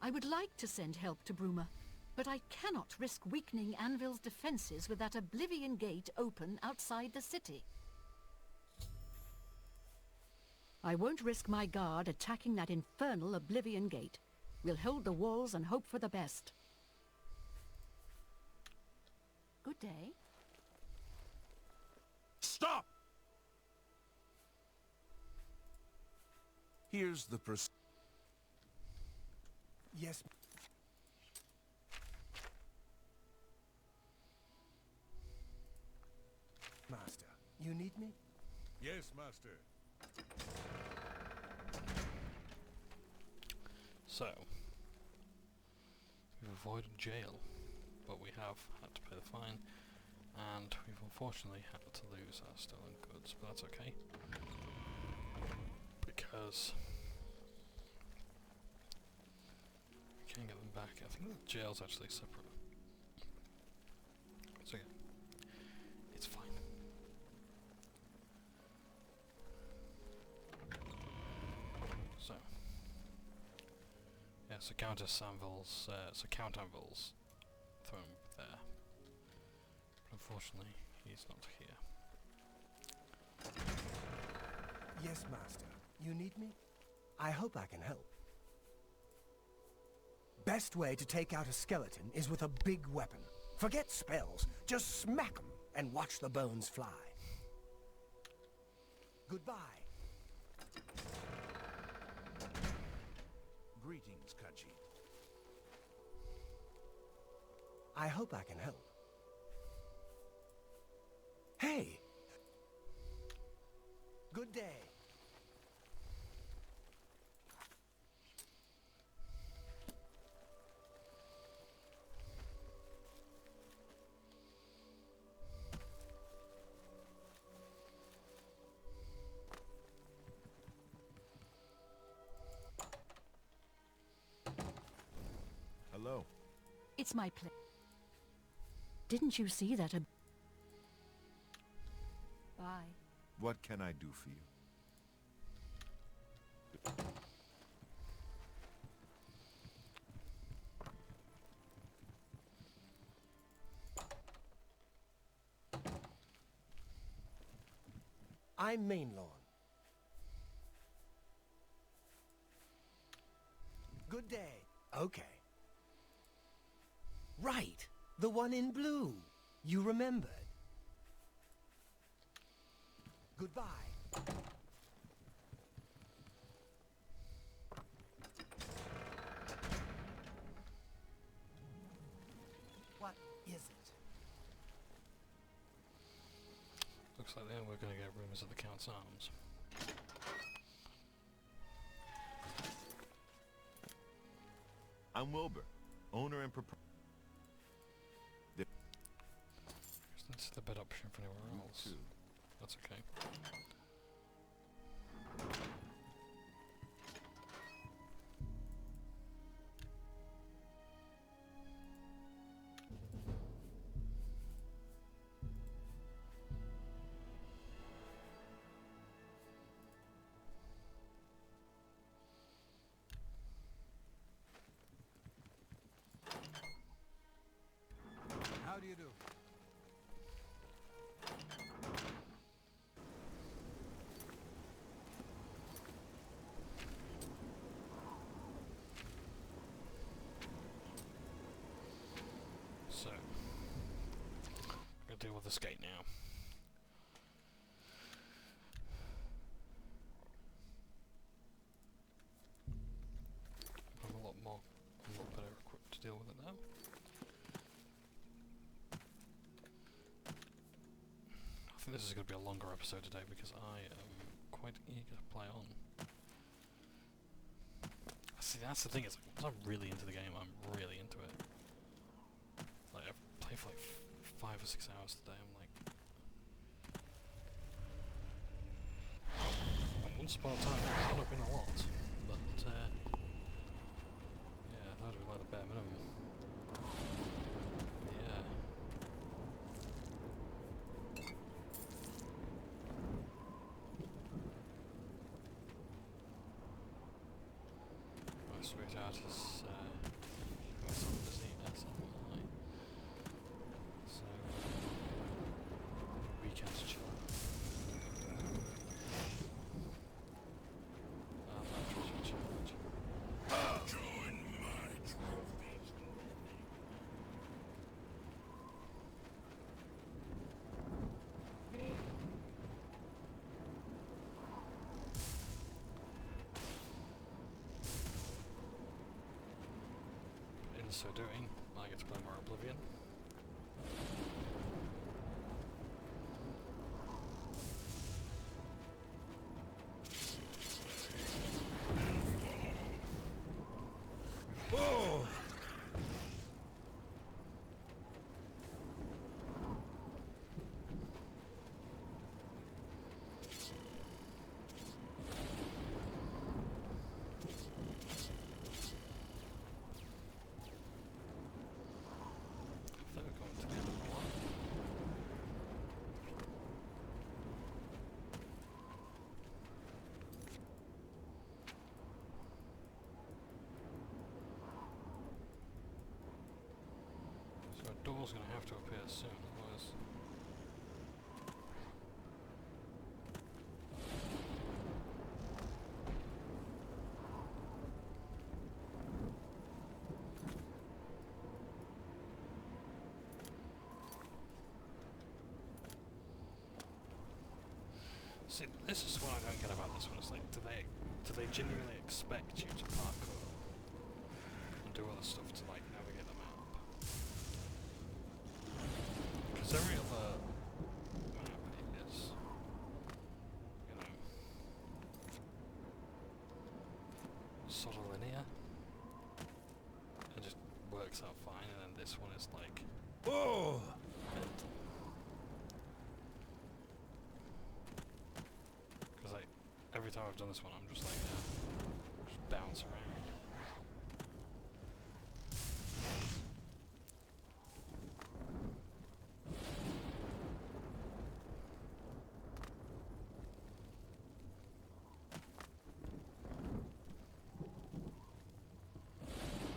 I would like to send help to Bruma, but I cannot risk weakening Anvil's defenses with that Oblivion gate open outside the city. I won't risk my guard attacking that infernal Oblivion gate. We'll hold the walls and hope for the best. Good day. Stop! Here's the Yes. Master, you need me? Yes, Master. So, we've avoided jail, but we have had to pay the fine, and we've unfortunately had to lose our stolen goods, but that's okay. Because can get them back. I think the jail's actually separate. So yeah, it's fine. So yeah, so Countess Anvil's, so Count Anvil's thrown there. But unfortunately, he's not here. Yes, Master. You need me? I hope I can help. Best way to take out a skeleton is with a big weapon. Forget spells. Just smack 'em and watch the bones fly. Goodbye. Greetings, Khajiit. I hope I can help. Hey! Good day. Hello. It's my pleasure. Didn't you see that? Bye. What can I do for you? I'm Mainlawn. Good day. Okay. Right. The one in blue. You remembered. Goodbye. What is it? Looks like then we're going to get rumours of the Count's arms. I'm Wilbur, owner and proprietor. That's the better option for anywhere else. That's okay. How do you do? So, I'm going to deal with this gate now. I'm a lot better equipped to deal with it now. I think this is going to be a longer episode today because I am quite eager to play on. See, that's the thing, is like, once I'm really into the game, I'm really into it. Like, I've played for like 5 or 6 hours today, I'm like... Once upon a time, it's not been a lot, but, yeah, that would be like the bare minimum. Yeah. My sweetheart is, got some busy as am I. So, weekend to chill out. Join my trophies. In so doing, I get to play more Oblivion. Oh! door's going to have to appear soon, otherwise... See, this is what I don't get about this one. It's like, do they genuinely expect you to parkour and do other stuff to like navigate the map? Because every other map is, you know, sort of linear. It just works out fine, and then this one is like, oh. Every time I've done this one, I'm just like, just bounce around.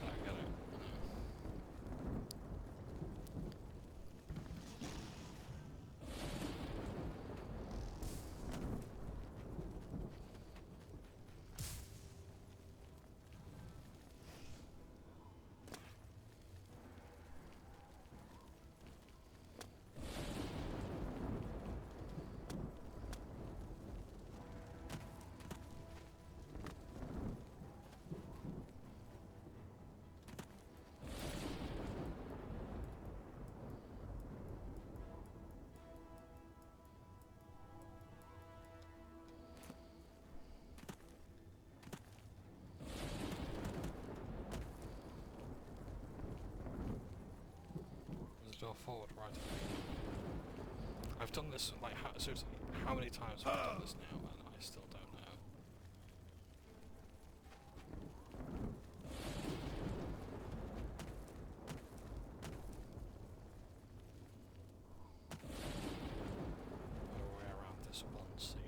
I get it. Door forward, right? I've done this like seriously. How many times have I done this now, and I still don't know. No way around this one seed.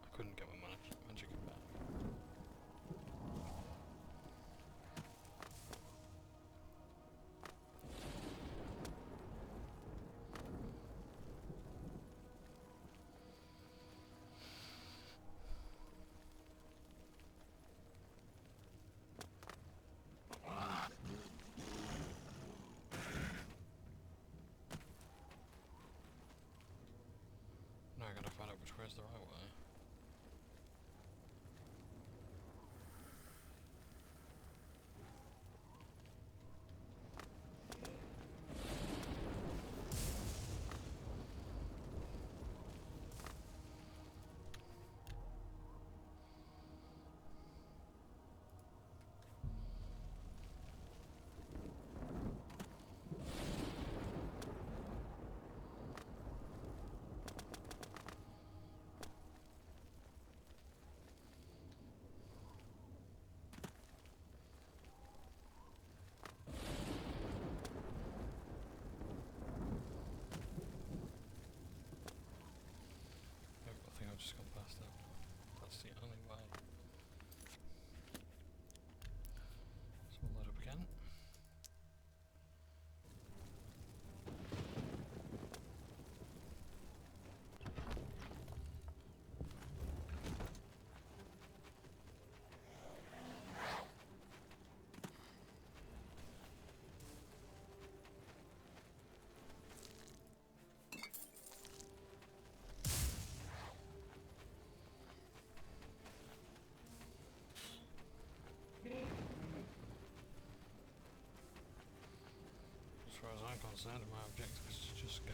I couldn't get my magic back. Now I gotta find out which way is the right way. I think I've just gone past that. That's the only way. So we'll load up again. As far as I'm concerned, my objective is to just go.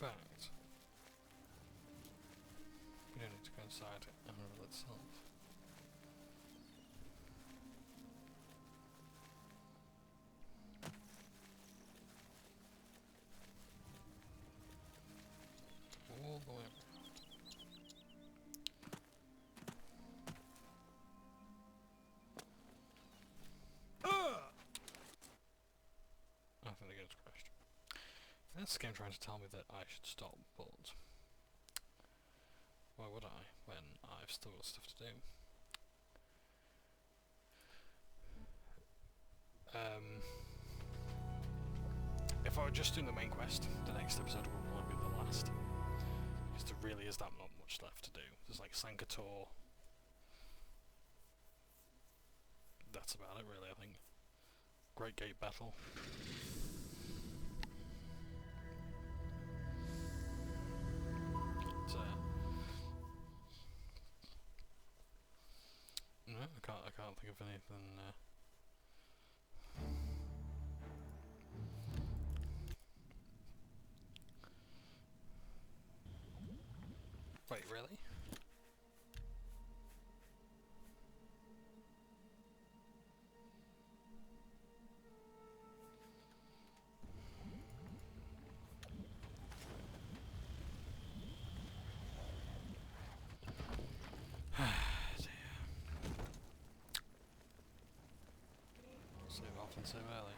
fact, we don't need to go inside Emerald itself. All the way around. I think the game's crashed. That's the game trying to tell me that I should stop, but why would I when I've still got stuff to do? If I were just doing the main quest, the next episode would probably be the last. Because there really is that not much left to do. There's like Sankator. That's about it really, I think. Great Gate Battle. No, I can't think of anything. Wait, really? Save off and save early.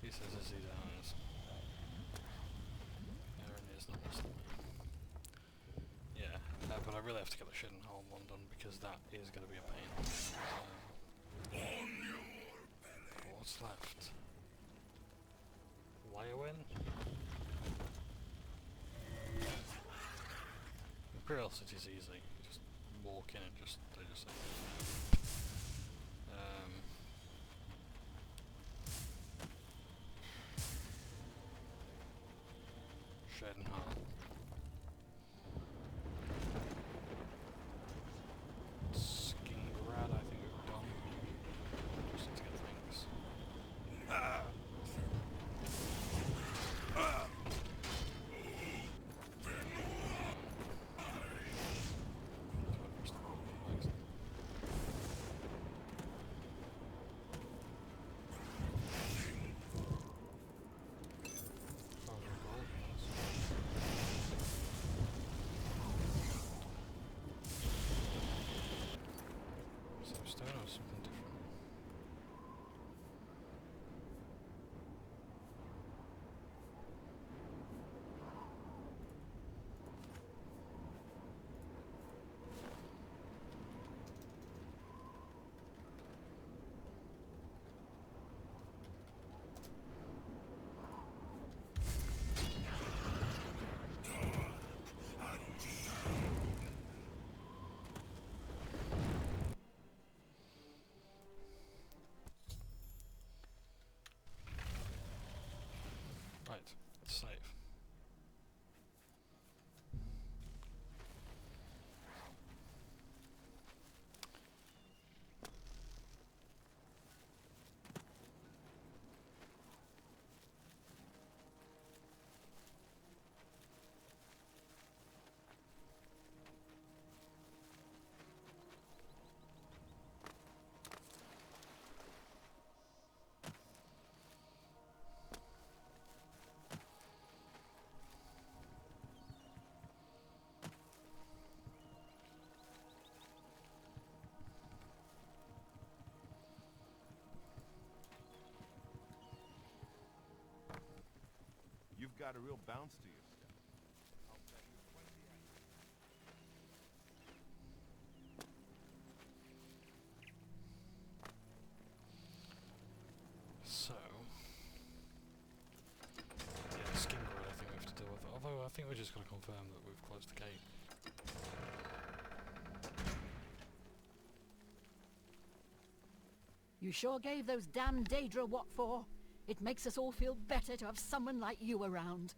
He says as he dies. Aaron is not listening. Yeah, but I really have to get the Shedden Hole one done because that is going to be a pain. What's left? Win? Imperial City's easy. You just walk in and they just say. Shedden Hall. Skingrad, I think we've done. Just need to get things. Stone or something different? Right, let's save. You've got a real bounce to your step. I'll bet you 20 So, yeah, the skin grid I think we have to deal with. Although I think we're just going to confirm that we've closed the gate. You sure gave those damn Daedra what for? It makes us all feel better to have someone like you around.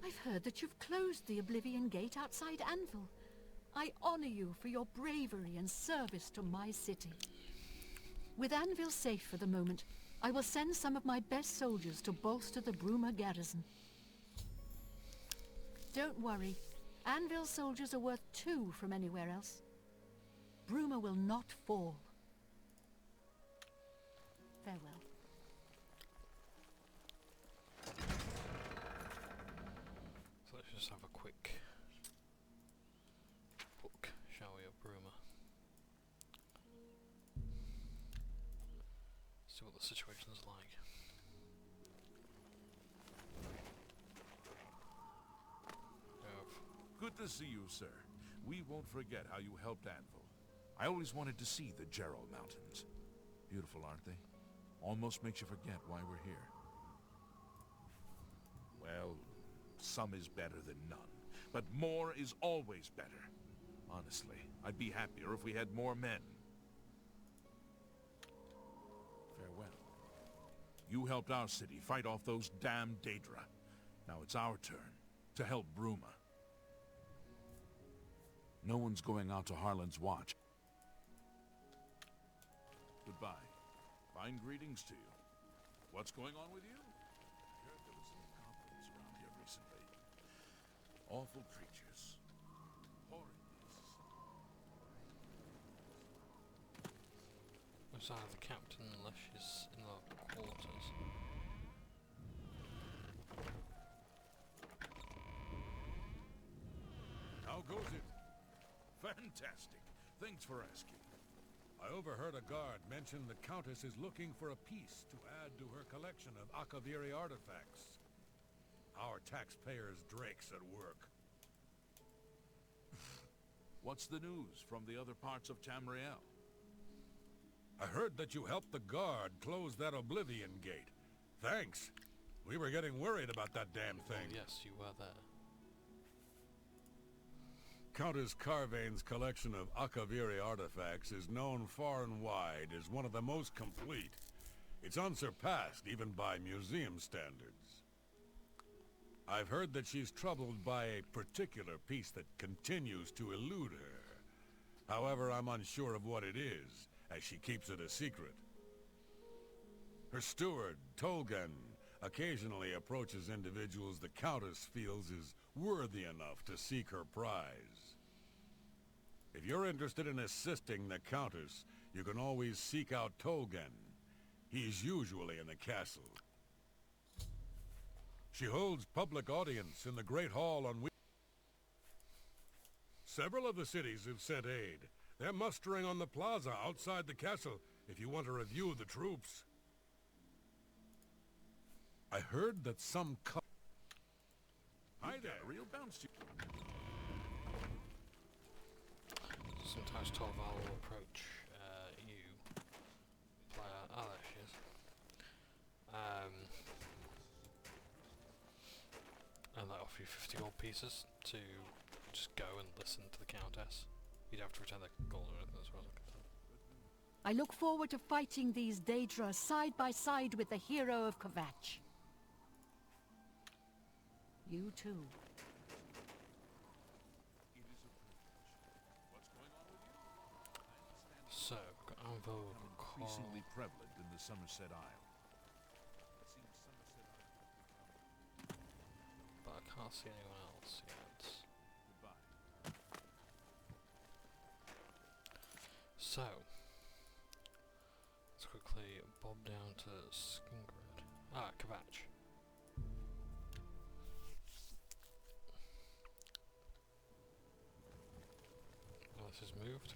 I've heard that you've closed the Oblivion Gate outside Anvil. I honor you for your bravery and service to my city. With Anvil safe for the moment, I will send some of my best soldiers to bolster the Bruma garrison. Don't worry. Anvil's soldiers are worth 2 from anywhere else. Bruma will not fall. Farewell. So let's just have a quick look, shall we, of Bruma. See what the situation's like. Good to see you, sir. We won't forget how you helped Anvil. I always wanted to see the Gerald Mountains. Beautiful, aren't they? Almost makes you forget why we're here. Well, some is better than none. But more is always better. Honestly, I'd be happier if we had more men. Farewell. You helped our city fight off those damned Daedra. Now it's our turn to help Bruma. No one's going out to Harlan's watch. Goodbye. Fine greetings to you. What's going on with you? I heard there was some goblins around here recently. Awful creatures. Horrid beasts. No sign of the captain unless she's in the quarters. How goes it? Fantastic. Thanks for asking. I overheard a guard mention the Countess is looking for a piece to add to her collection of Akaviri artifacts. Our taxpayers' Drake's at work. What's the news from the other parts of Tamriel? I heard that you helped the guard close that Oblivion Gate. Thanks. We were getting worried about that damn thing. Oh, yes, you were there. Countess Carvane's collection of Akaviri artifacts is known far and wide as one of the most complete. It's unsurpassed even by museum standards. I've heard that she's troubled by a particular piece that continues to elude her. However, I'm unsure of what it is, as she keeps it a secret. Her steward, Tolgan, occasionally approaches individuals the Countess feels is worthy enough to seek her prize. If you're interested in assisting the Countess, you can always seek out Tolgan. He's usually in the castle. She holds public audience in the Great Hall on week. Several of the cities have sent aid. They're mustering on the plaza outside the castle if you want to review the troops. I heard that some Hi there, real bounce to Sometimes Torval will approach you, player. Oh, there she is. And they offer you 50 gold pieces to just go and listen to the Countess. You'd have to return the gold or anything as well. I look forward to fighting these Daedra side by side with the hero of Kvatch. You too. So, got Anvil, increasingly prevalent in the Somerset Isle. But I can't see anyone else yet. So, let's quickly bob down to Skingrid. Ah, Kvatch. Oh, this is moved.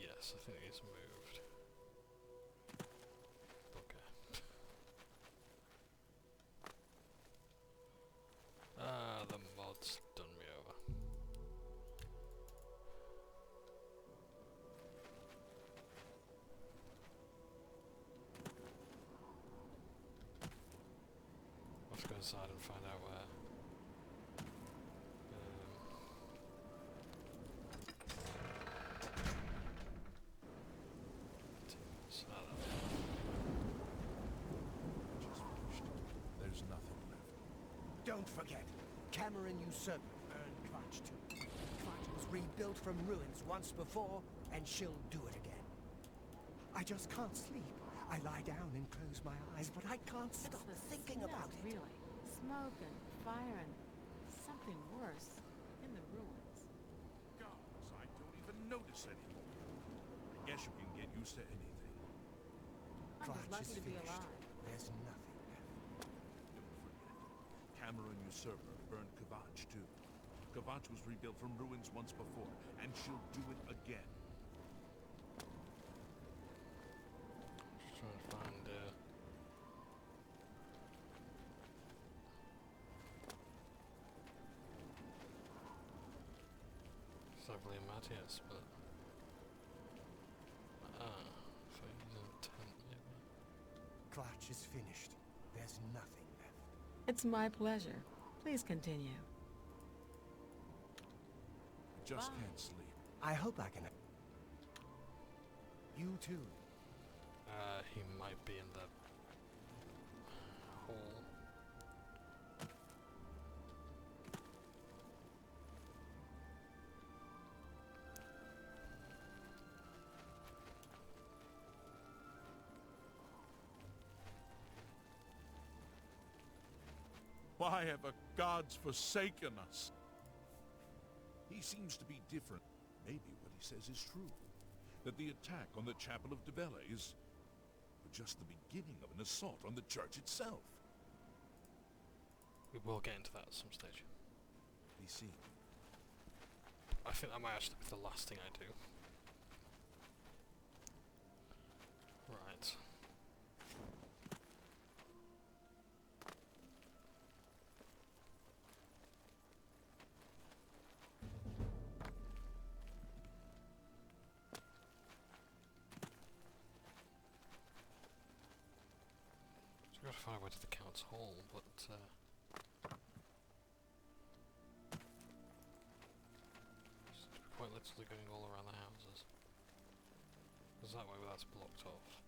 Yes, I think it's moved. Okay. The mod's done me over. I'll have to go inside and find out where. Don't forget, Cameron Usurper earned Kvatch too. Kvatch was rebuilt from ruins once before, and she'll do it again. I just can't sleep. I lie down and close my eyes, but I can't stop thinking about it. Really, smoke and fire and something worse in the ruins. Gods, I don't even notice anymore. I guess you can get used to anything. I'm just Kvatch lucky is to be finished. alive. There's nothing left. Don't forget, Cameron Usurper burned Kvatch too. Kvatch was rebuilt from ruins once before, and she'll do it again. Just trying to find Savalier Matthias, but so he's in tent maybe. Kvatch is finished. There's nothing left. It's my pleasure. Please continue. I just can't sleep. I hope I can... You too. He might be in the hall. Why have the gods forsaken us? He seems to be different. Maybe what he says is true. That the attack on the Chapel of Debella is just the beginning of an assault on the church itself. We will get into that at some stage. We see. I think that might actually be the last thing I do. Right. I've got to find a way to the Count's Hall, but quite literally going all around the houses. Because that way that's blocked off.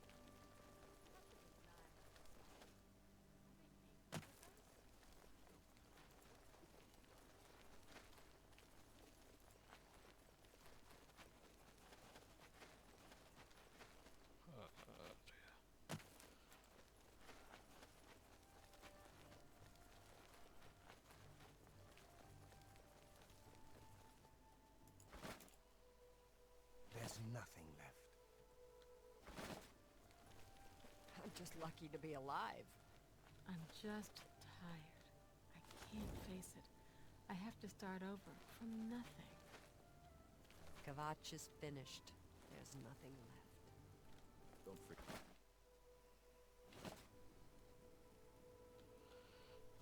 There's nothing left. I'm just lucky to be alive. I'm just tired. I can't face it. I have to start over from nothing. Kvatch is finished. There's nothing left. Don't forget.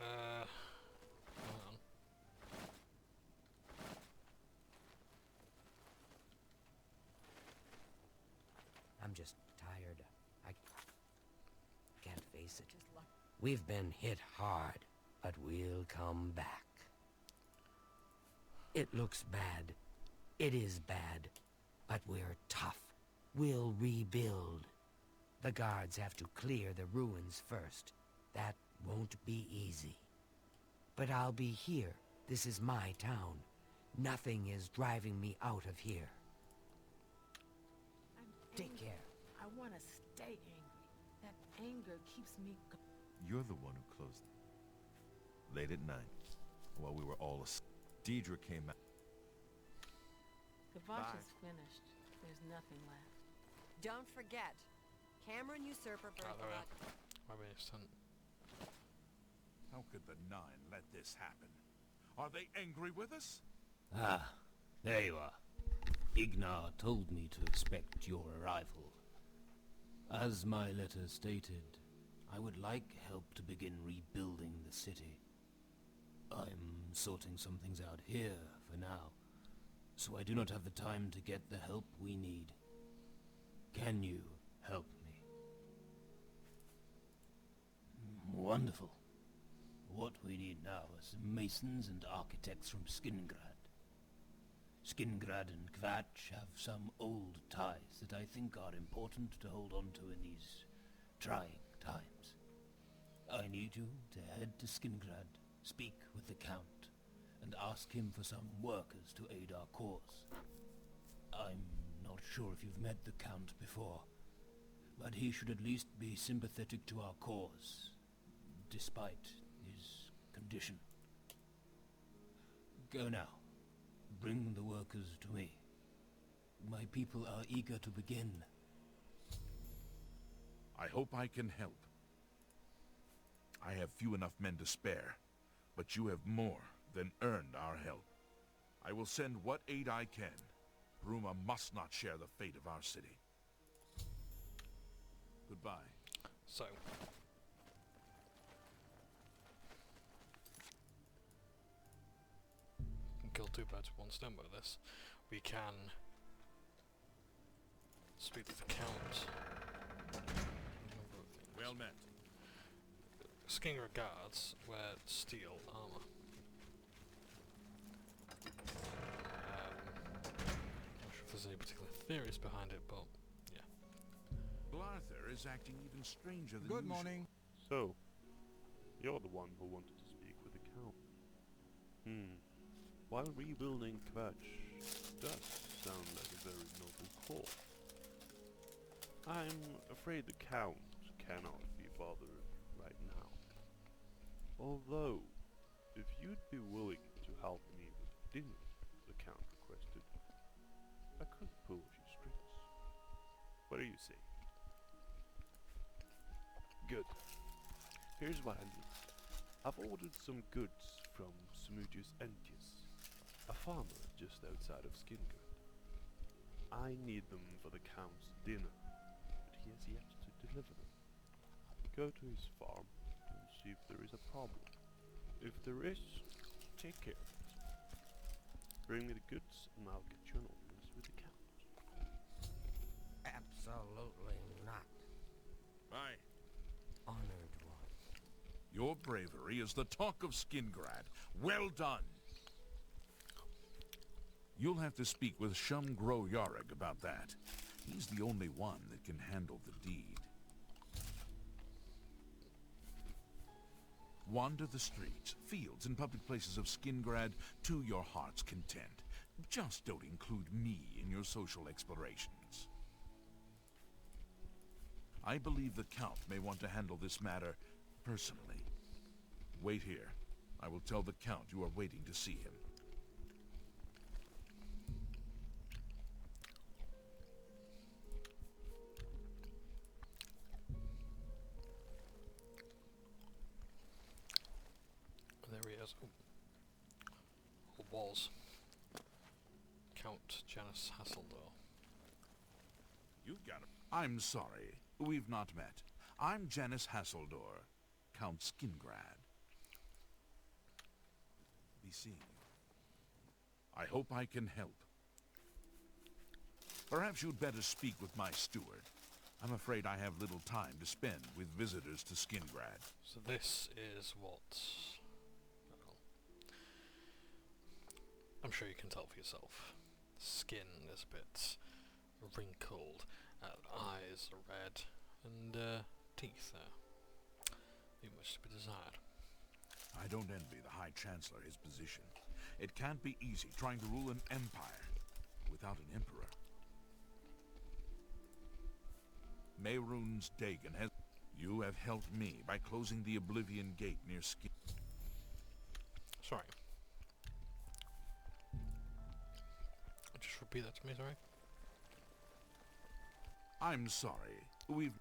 Hold on. I'm just tired. I can't face it. We've been hit hard, but we'll come back. It looks bad. It is bad. But we're tough. We'll rebuild. The guards have to clear the ruins first. That won't be easy. But I'll be here. This is my town. Nothing is driving me out of here. Take care. I want to stay angry. That anger keeps me... You're the one who closed it. Late at night, while we were all asleep, Deidre came out. Kvatch is finished. There's nothing left. Don't forget, Cameron Usurper burned Kvatch. Why be instant? How could the Nine let this happen? Are they angry with us? Ah, there you are. Ignar told me to expect your arrival. As my letter stated, I would like help to begin rebuilding the city. I'm sorting some things out here for now, so I do not have the time to get the help we need. Can you help me? Wonderful. What we need now are some masons and architects from Skingrad. Skingrad and Kvatch have some old ties that I think are important to hold on to in these trying times. I need you to head to Skingrad speak with the Count and ask him for some workers to aid our cause. I'm not sure if you've met the Count before, but he should at least be sympathetic to our cause, despite his condition. Go now. Bring the workers to me. My people are eager to begin. I hope I can help. I have few enough men to spare, but you have more than earned our help. I will send what aid I can. Bruma must not share the fate of our city. Goodbye. So, we can kill two birds with one stone with this. We can speak to the Count. Well met. Skinger guards wear steel armor. Not sure if there's any particular theories behind it, but yeah. Arthur is acting even stranger than Good usual. morning. So, you're the one who wanted to speak with the Count. While rebuilding Kvatch does sound like a very noble cause, I'm afraid the Count cannot be bothered right now. Although, if you'd be willing to help me with dinner the Count requested, I could pull a few strings. What do you say? Good. Here's what I need. I've ordered some goods from Smugius Entius, a farmer just outside of Skingard. I need them for the Count's dinner, but he has yet to deliver them. Go to his farm and see if there is a problem. If there is, take care of it. Bring me the goods and I'll get you an audience with the Count. Absolutely not. Bye. Honored one. Your bravery is the talk of Skingrad. Well done. You'll have to speak with Shum Gro Yarrig about that. He's the only one that can handle the deed. Wander the streets, fields, and public places of Skingrad to your heart's content. Just don't include me in your social explorations. I believe the Count may want to handle this matter personally. Wait here. I will tell the Count you are waiting to see him. There he is. Or was. Count Janus Hasseldor. You've got it. I'm sorry. We've not met. I'm Janus Hasseldor, Count Skingrad. Be seeing you. I hope I can help. Perhaps you'd better speak with my steward. I'm afraid I have little time to spend with visitors to Skingrad. So this is what... well, I'm sure you can tell for yourself. Skin is a bit wrinkled, eyes are red, and teeth leave much to be desired. I don't envy the High Chancellor his position. It can't be easy trying to rule an empire without an emperor. Mehrunes Dagon has... You have helped me by closing the Oblivion Gate near Skin... Sorry. Just repeat that to me, sorry. I'm sorry. We've...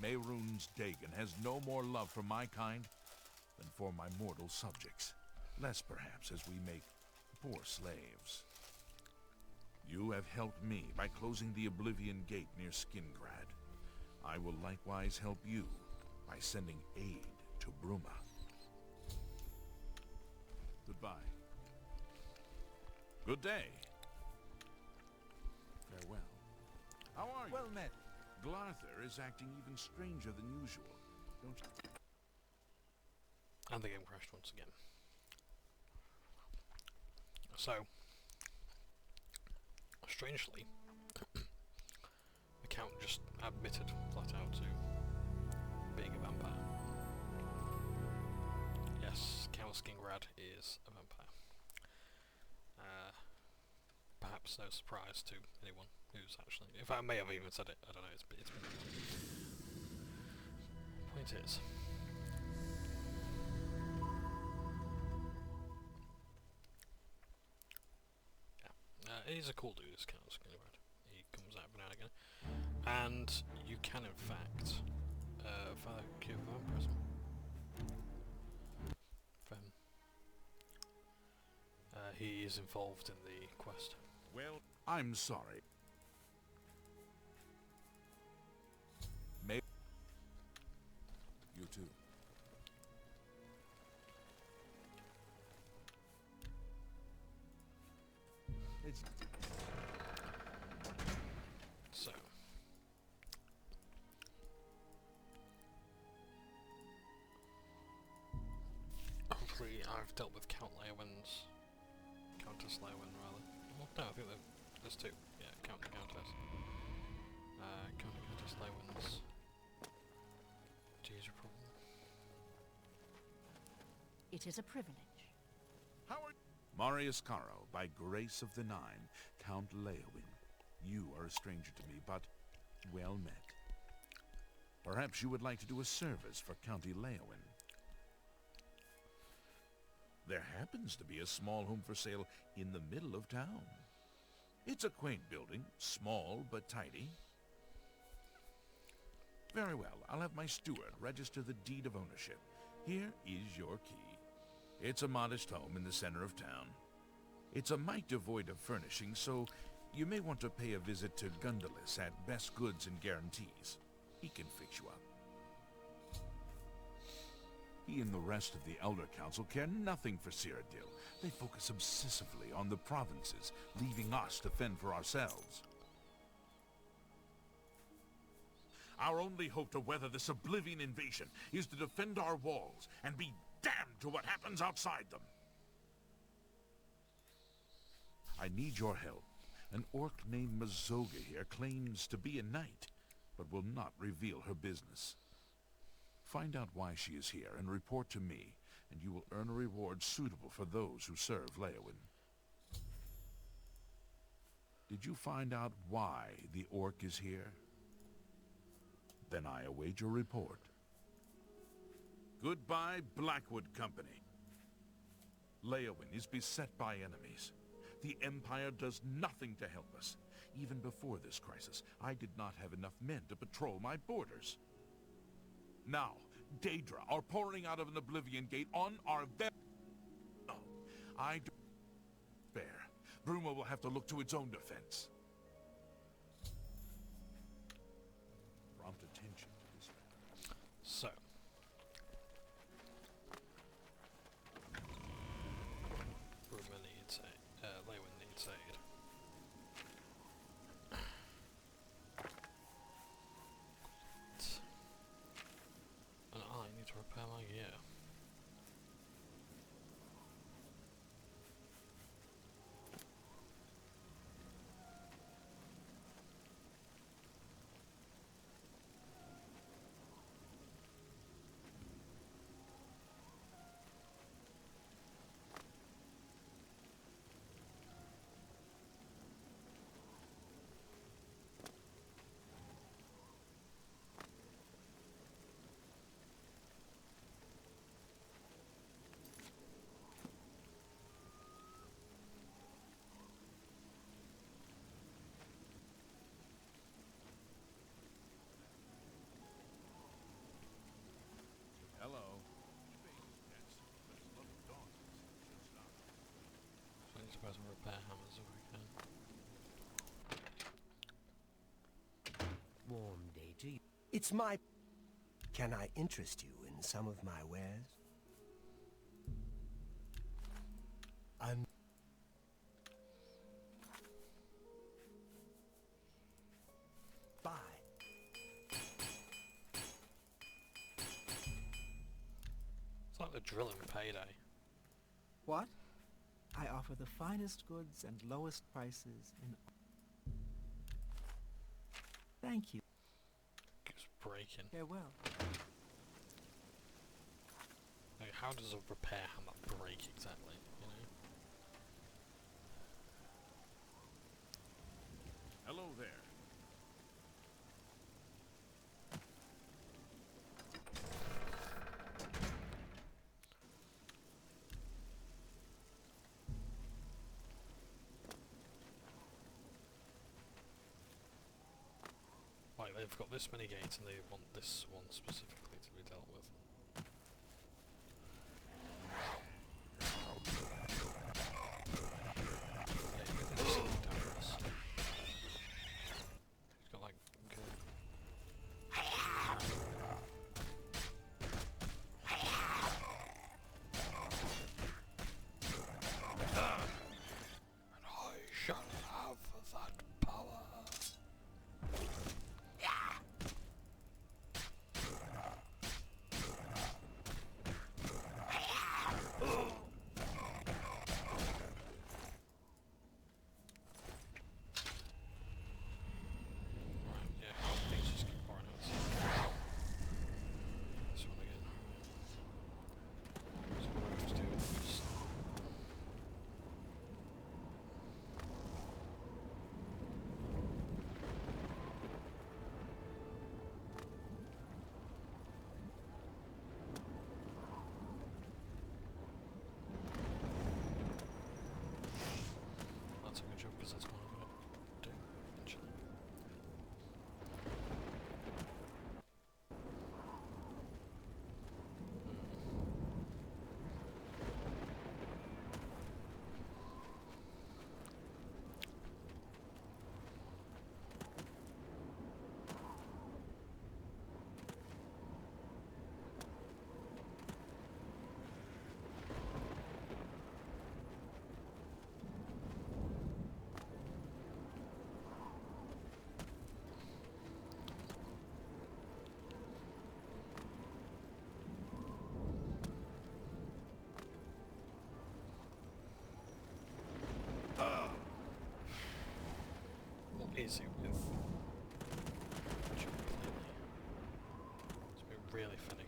Mehrunes Dagon has no more love for my kind than for my mortal subjects. Less, perhaps, as we make poor slaves. You have helped me by closing the Oblivion Gate near Skingrad. I will likewise help you by sending aid to Bruma. Goodbye. Good day. Farewell. How are you? Well met. Glarther is acting even stranger than usual, don't you? And the game crashed once again. So, strangely, the Count just admitted flat out to being a vampire. Yes, Count Skingrad is a vampire. Perhaps no surprise to anyone who's actually... If I may have even said it, I don't know, it's point is... Yeah. He's a cool dude, this Count Skingrad. He comes out every now and again. And you can, in fact, file a cure for vampirism. For him. He is involved in the quest. Well, I'm sorry. May you too. So. Hopefully I've dealt with Countess Leowyn rather. Well, no, I think there's two. Yeah, Count and Countess. Countess Leowyn's G's a problem. It is a privilege. Marius Caro, by grace of the Nine, Count Leowyn. You are a stranger to me, but well met. Perhaps you would like to do a service for County Leowyn. There happens to be a small home for sale in the middle of town. It's a quaint building, small but tidy. Very well, I'll have my steward register the deed of ownership. Here is your key. It's a modest home in the center of town. It's a mite devoid of furnishings, so you may want to pay a visit to Gundalis at Best Goods and Guarantees. He can fix you up. He and the rest of the Elder Council care nothing for Cyrodiil. They focus obsessively on the provinces, leaving us to fend for ourselves. Our only hope to weather this Oblivion invasion is to defend our walls and be damned to what happens outside them. I need your help. An orc named Mazoga here claims to be a knight, but will not reveal her business. Find out why she is here and report to me, and you will earn a reward suitable for those who serve Leowyn. Did you find out why the orc is here? Then I await your report. Goodbye, Blackwood Company. Leowyn is beset by enemies. The Empire does nothing to help us. Even before this crisis, I did not have enough men to patrol my borders. Now, Daedra are pouring out of an Oblivion gate on our No, I do spare. Bruma will have to look to its own defense. Prompt attention to this matter. So. Bruma needs Leowyn needs aid. And I need to repair my gear. Hello. So I need to press and repair hammers if I can. Warm day to you. It's my... Can I interest you in some of my wares? Bye. It's like the drilling payday. What? I offer the finest goods and lowest prices in... Thank you. It's breaking. Farewell. Like, how does a repair hammer break exactly, you know? Hello there. Like, they've got this many gates and they want this one specifically to be dealt with. He's got like and I shall have that power. That's a good job because that's what I'm going to do eventually. What is it with Johnbonne? It's been really finicky.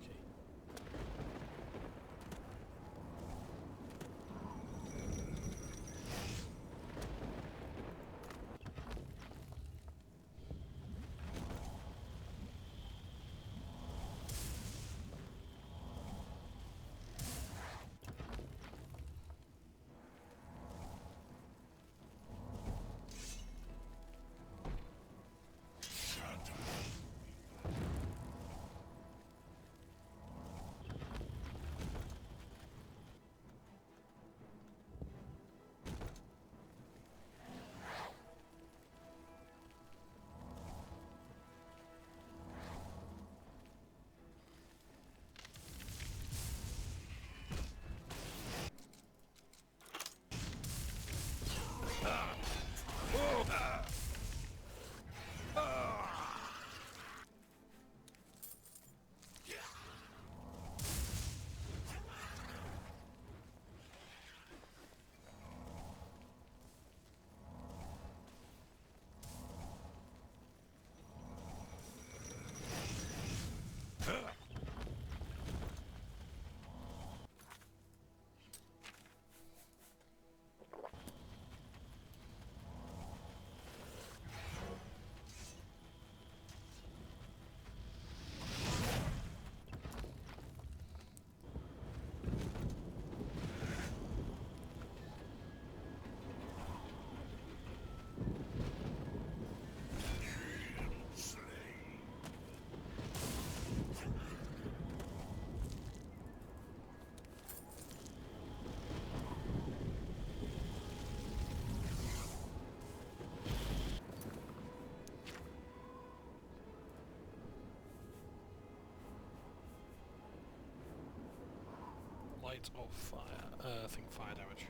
Light or fire? I think fire damage.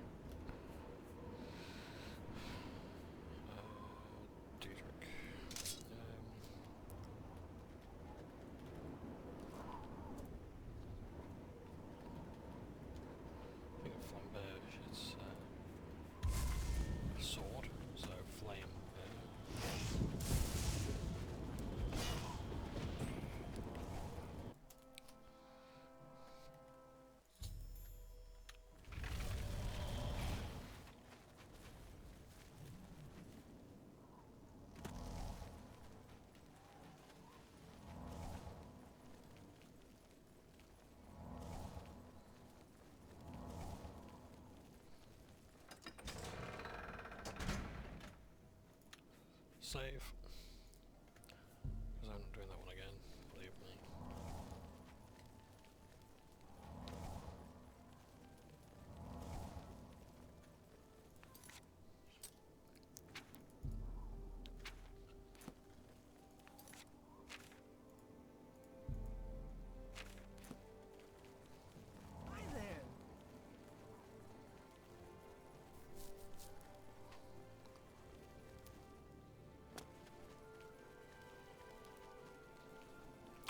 Diedrich. I think Flamberge is a sword, so flame. save. Because I'm not doing that one again, believe me. Hi there.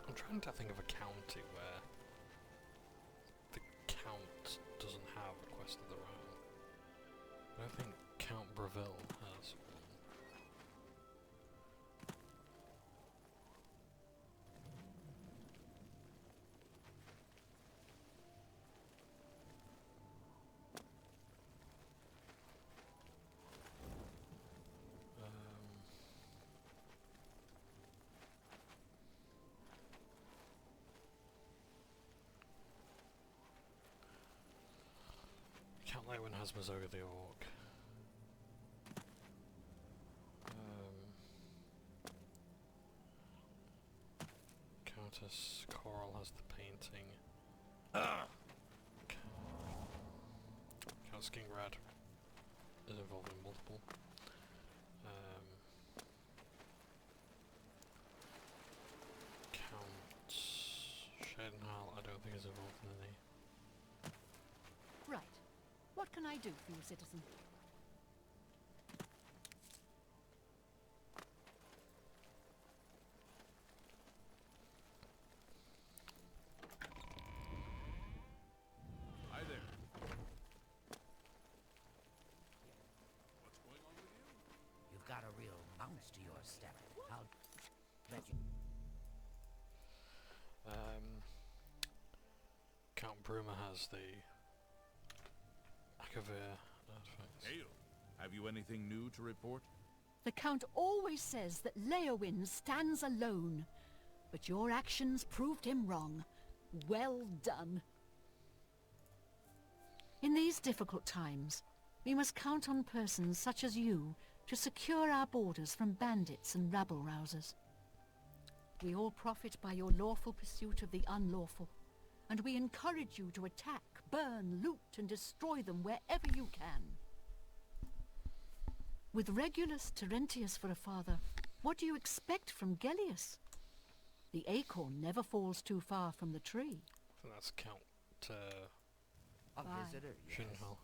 I'm trying to think of a county where the Count doesn't have a quest of their own. I don't think Count Breville has one. Count Lewin has Mazoga the Orc. Countess Coral has the painting. Count Skingrad is involved in multiple. Count Shedenhal I don't think is involved in any. Right. What can I do for you, citizen? Hi there. What's going on with you? You've got a real bounce to your step. I'll bet you. Count Bruma has the Akavir artifacts. Hail. Have you anything new to report? The Count always says that Leowyn stands alone, but your actions proved him wrong. Well done. In these difficult times, we must count on persons such as you to secure our borders from bandits and rabble-rousers. We all profit by your lawful pursuit of the unlawful, and we encourage you to attack, burn, loot, and destroy them wherever you can. With Regulus Terentius for a father, what do you expect from Gellius? The acorn never falls too far from the tree. I think that's Count A visitor, yes. Shedenhal.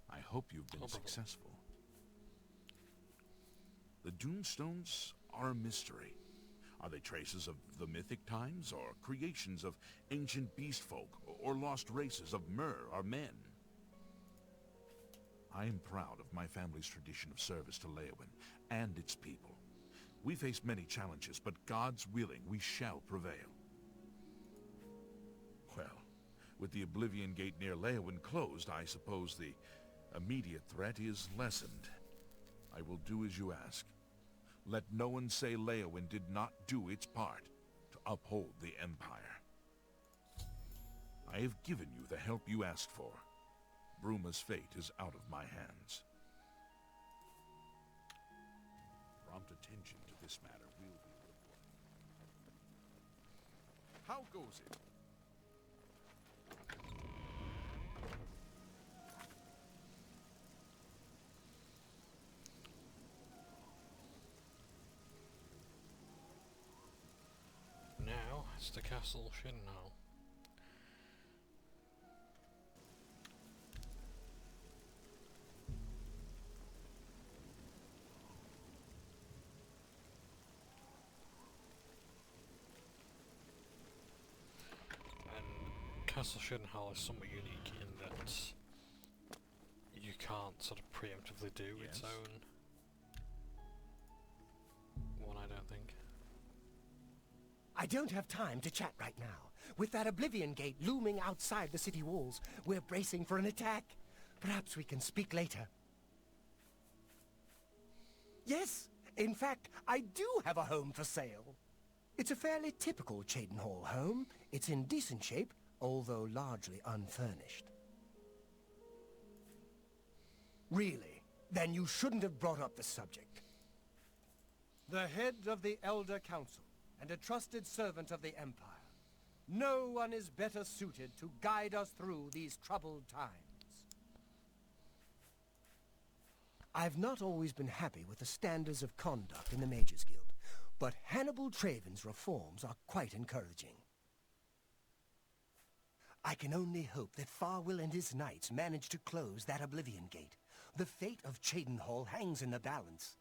I hope you've been successful. The Doomstones are a mystery. Are they traces of the mythic times, or creations of ancient beast folk, or lost races of Mer or men? I am proud of my family's tradition of service to Leowyn and its people. We faced many challenges, but God's willing, we shall prevail. Well, with the Oblivion Gate near Leowyn closed, I suppose the immediate threat is lessened. I will do as you ask. Let no one say Leowyn did not do its part to uphold the Empire. I have given you the help you asked for. Bruma's fate is out of my hands. Prompt attention to this matter will be reported. How goes it? Now it's the Castle Shedenhal. Castle Shedenhal is somewhat unique in that you can't sort of preemptively do its own one, I don't think. I don't have time to chat right now. With that Oblivion Gate looming outside the city walls, we're bracing for an attack. Perhaps we can speak later. Yes, in fact, I do have a home for sale. It's a fairly typical Cheydinhall home. It's in decent shape, although largely unfurnished. Really, Then you shouldn't have brought up the subject. The head of the Elder Council, and a trusted servant of the Empire. No one is better suited to guide us through these troubled times. I've not always been happy with the standards of conduct in the Mages Guild, but Hannibal Traven's reforms are quite encouraging. I can only hope that Farwill and his knights manage to close that Oblivion Gate. The fate of Cheydinhal hangs in the balance.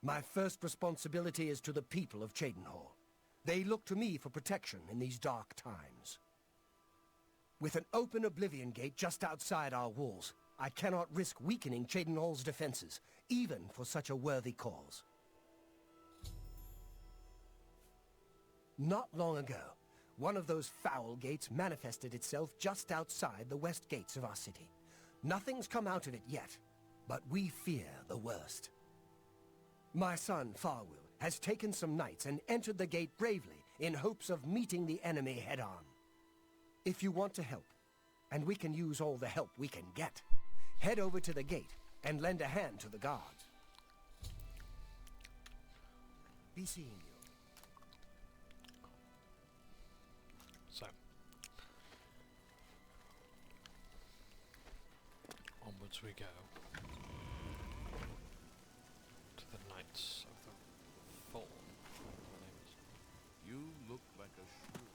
My first responsibility is to the people of Cheydinhal. They look to me for protection in these dark times. With an open Oblivion Gate just outside our walls, I cannot risk weakening Cheydinhal's defenses, even for such a worthy cause. Not long ago, one of those foul gates manifested itself just outside the west gates of our city. Nothing's come out of it yet, but we fear the worst. My son, Farwill, has taken some knights and entered the gate bravely in hopes of meeting the enemy head-on. If you want to help, and we can use all the help we can get, head over to the gate and lend a hand to the guards. Be seeing you. So, onwards we go to the Knights of the Fallen. You look like a shrew.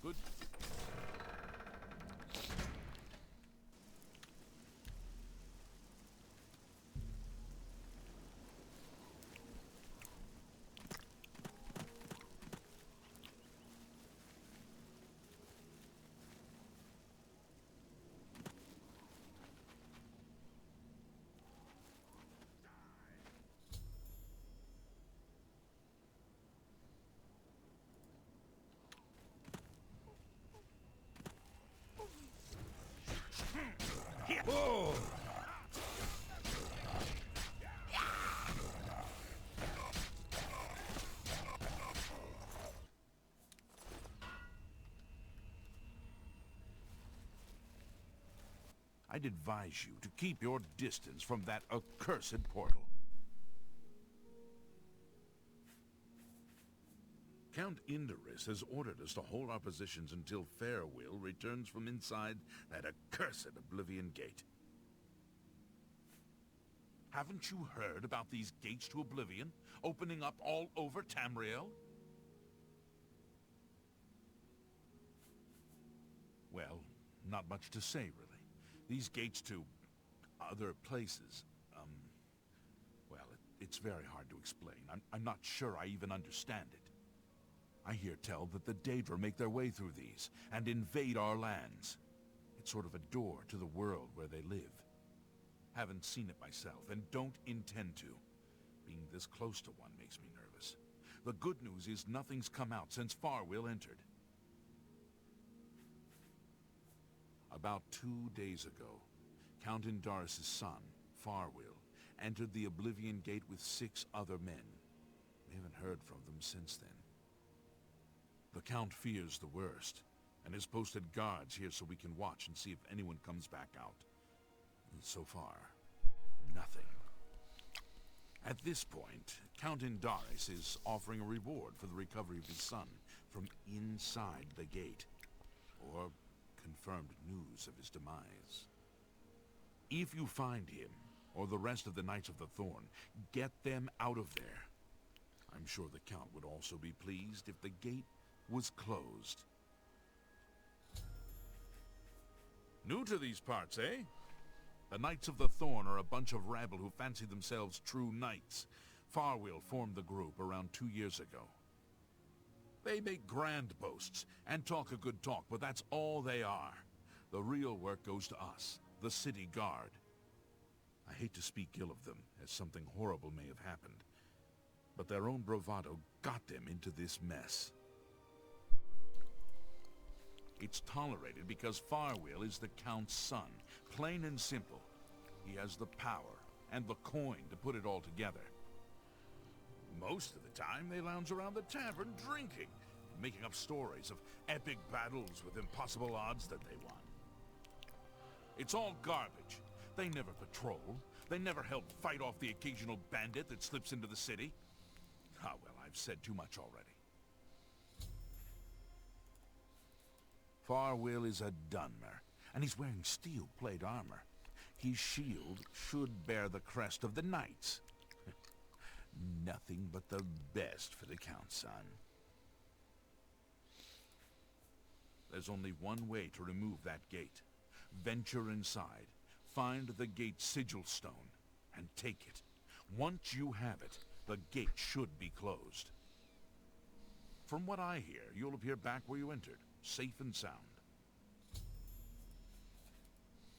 Good. Whoa! I'd advise you to keep your distance from that accursed portal. Count Indorus has ordered us to hold our positions until Farwill returns from inside that accursed Oblivion Gate. Haven't you heard about these gates to Oblivion opening up all over Tamriel? Well, not much to say, really. These gates to other places, well, it's very hard to explain. I'm not sure I even understand it. I hear tell that the Daedra make their way through these and invade our lands. It's sort of a door to the world where they live. Haven't seen it myself and don't intend to. Being this close to one makes me nervous. The good news is nothing's come out since Farwill entered. About 2 days ago, Count Indaris' son, Farwill, entered the Oblivion Gate with 6 other men. We haven't heard from them since then. The Count fears the worst, and has posted guards here so we can watch and see if anyone comes back out. And so far, nothing. At this point, Count Indaris is offering a reward for the recovery of his son from inside the gate, or confirmed news of his demise. If you find him, or the rest of the Knights of the Thorn, get them out of there. I'm sure the Count would also be pleased if the gate was closed. New to these parts, eh? The Knights of the Thorn are a bunch of rabble who fancy themselves true knights. Farwill formed the group around 2 years ago. They make grand boasts and talk a good talk, but that's all they are. The real work goes to us, the city guard. I hate to speak ill of them, as something horrible may have happened, but their own bravado got them into this mess. It's tolerated because Farwill is the Count's son, plain and simple. He has the power and the coin to put it all together. Most of the time, they lounge around the tavern drinking, making up stories of epic battles with impossible odds that they won. It's all garbage. They never patrol. They never help fight off the occasional bandit that slips into the city. Ah, well, I've said too much already. Farwill is a Dunmer, and he's wearing steel plate armor. His shield should bear the crest of the knights. Nothing but the best for the Count's son. There's only one way to remove that gate. Venture inside, find the gate sigil stone, and take it. Once you have it, the gate should be closed. From what I hear, you'll appear back where you entered, safe and sound.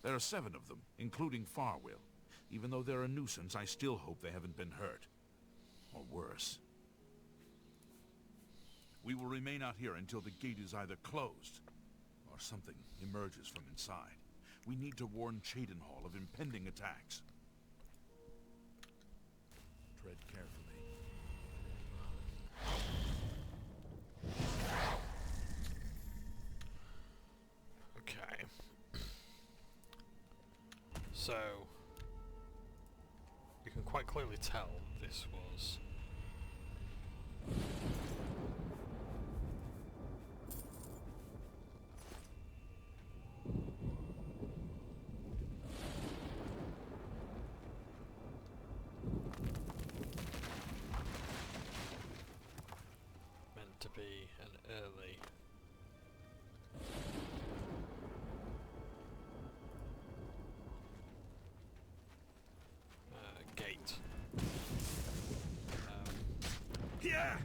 There are 7 of them, including Farwill. Even though they're a nuisance, I still hope they haven't been hurt. Or worse. We will remain out here until the gate is either closed, or something emerges from inside. We need to warn Cheydinhall of impending attacks. Tread carefully. Okay. So, you can quite clearly tell this was meant to be an early gate. Yeah.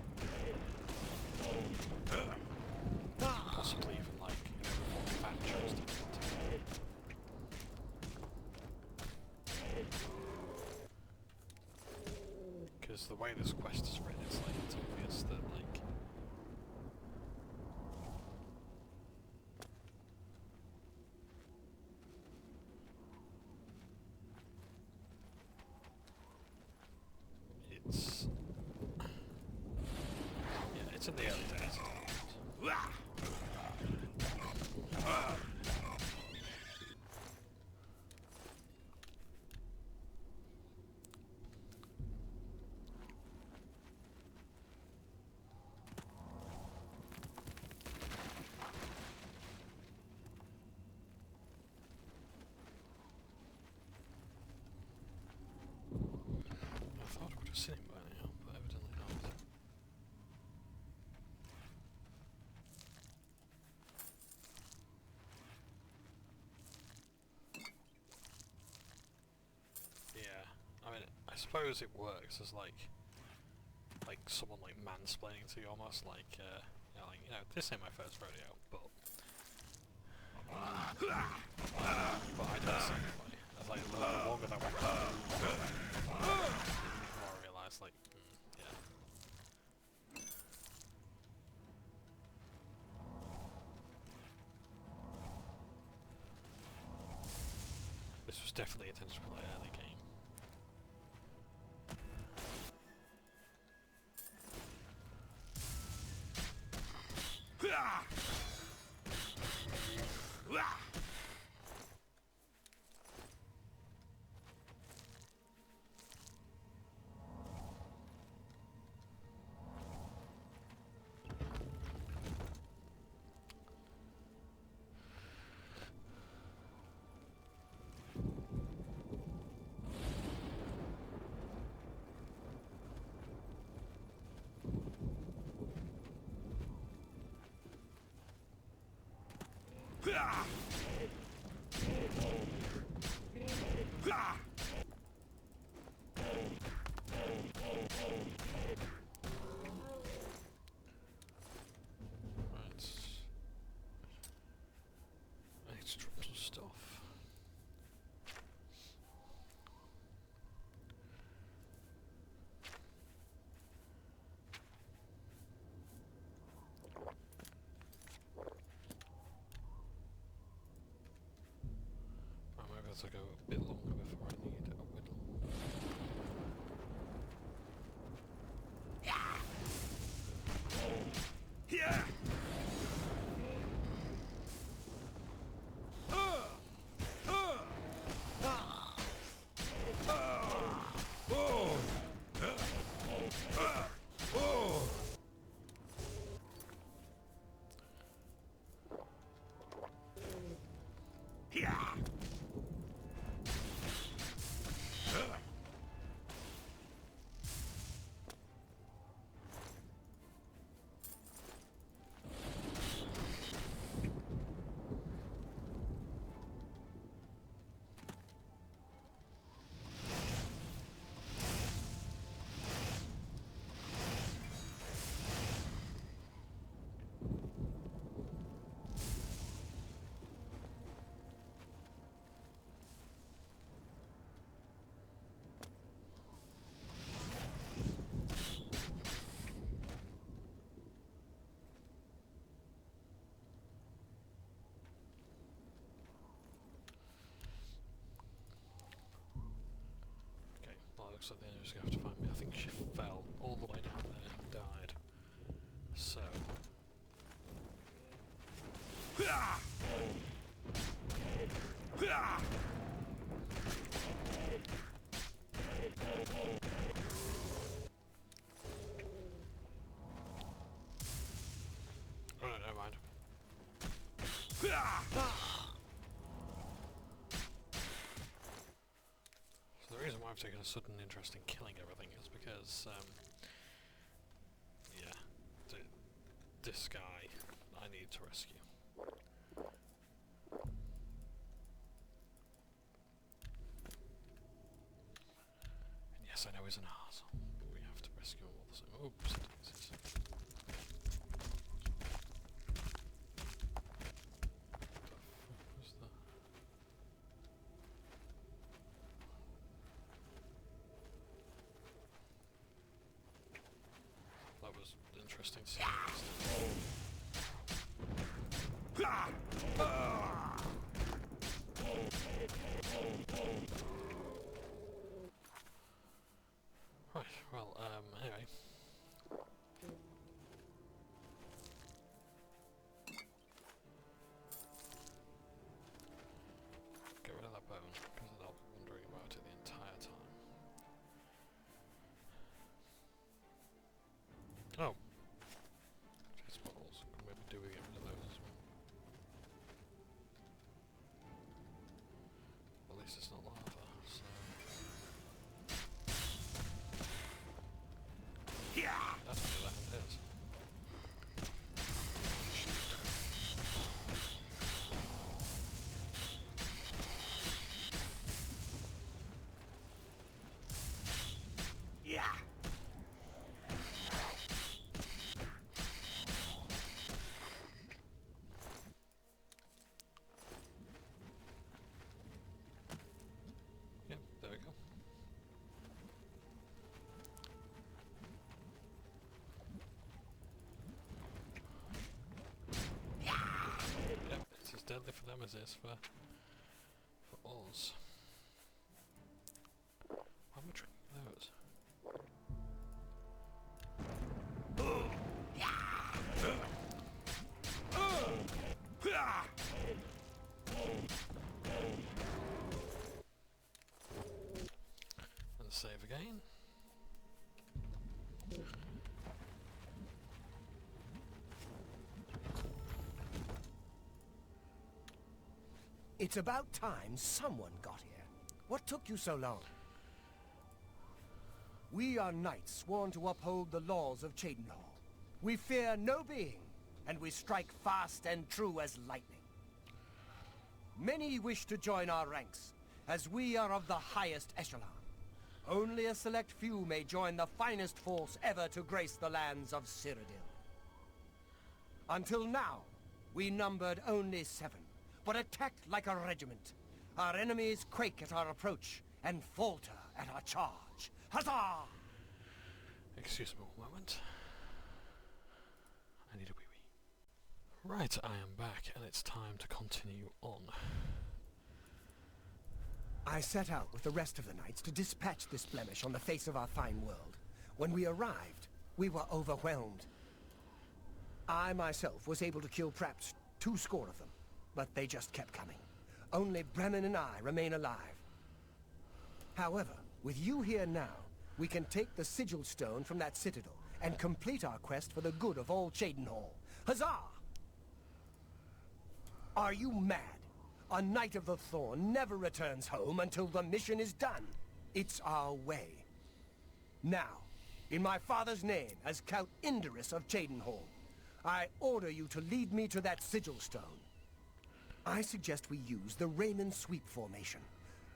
Possibly even like fan chose to because the way this quest is written, it's like it's obvious that like it's in the early days. I thought I would have seen him by now, but evidently not. I mean, I suppose it works as like someone like mansplaining to you almost, like this ain't my first rodeo, but I don't see it funny. As like the longer that went on, the more I realised like, yeah. This was definitely intended to play early game. Let's drop some stuff. Maybe let's go a bit longer before I need a whittle. Looks like the enemy's going to have to find me. I think she fell all the way down there and died. So... Oh, no, never mind. So the reason why I've taken a sudden interest in killing everything is because, yeah, this guy I need to rescue. And yes, I know he's an arsehole, but we have to rescue him all the same. Oops, daisies. That was interesting to see. Right, well, anyway. Get rid of that bone, because I'll be wondering about it the entire time. Oh. Chase bottles. Could maybe do with getting rid of those as well. At least it's not lava, so... That's what that one is. Yep, there we go. Yep, it's as deadly for them as it is for us. Why am I drinking those? And save again. It's about time someone got here. What took you so long? We are knights sworn to uphold the laws of Cheydinhal. We fear no being, and we strike fast and true as lightning. Many wish to join our ranks, as we are of the highest echelon. Only a select few may join the finest force ever to grace the lands of Cyrodiil. Until now, we numbered only 7, but attacked like a regiment. Our enemies quake at our approach, and falter at our charge. Huzzah! Excuse me one moment. I need a wee-wee. Right, I am back, and it's time to continue on. I set out with the rest of the knights to dispatch this blemish on the face of our fine world. When we arrived, we were overwhelmed. I myself was able to kill perhaps 20 of them, but they just kept coming. Only Bremen and I remain alive. However, with you here now, we can take the sigil stone from that citadel and complete our quest for the good of all Cheydinhal. Huzzah! Are you mad? A Knight of the Thorn never returns home until the mission is done. It's our way. Now, in my father's name, as Count Indorus of Cheydinhall, I order you to lead me to that sigil stone. I suggest we use the Raymond sweep formation.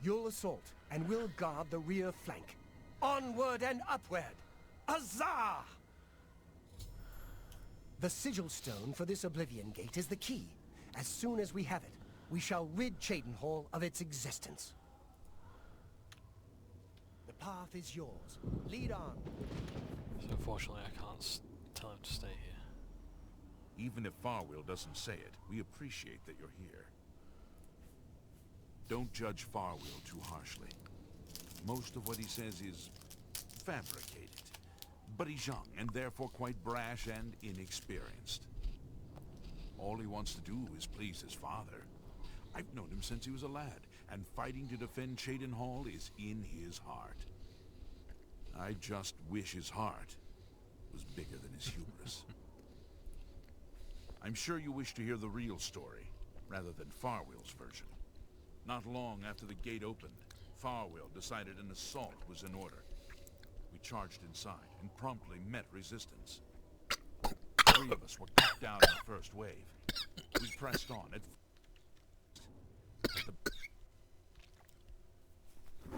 You'll assault, and we'll guard the rear flank. Onward and upward! Huzzah! The sigil stone for this Oblivion Gate is the key. As soon as we have it, we shall rid Cheydinhall of its existence. The path is yours. Lead on. So unfortunately I can't tell him to stay here. Even if Farwheel doesn't say it, we appreciate that you're here. Don't judge Farwheel too harshly. Most of what he says is fabricated. But he's young, and therefore quite brash and inexperienced. All he wants to do is please his father. I've known him since he was a lad, and fighting to defend Cheydinhall is in his heart. I just wish his heart was bigger than his hubris. I'm sure you wish to hear the real story, rather than Farwheel's version. Not long after the gate opened, Farwheel decided an assault was in order. We charged inside and promptly met resistance. 3 of us were cut down in the first wave. We pressed on at the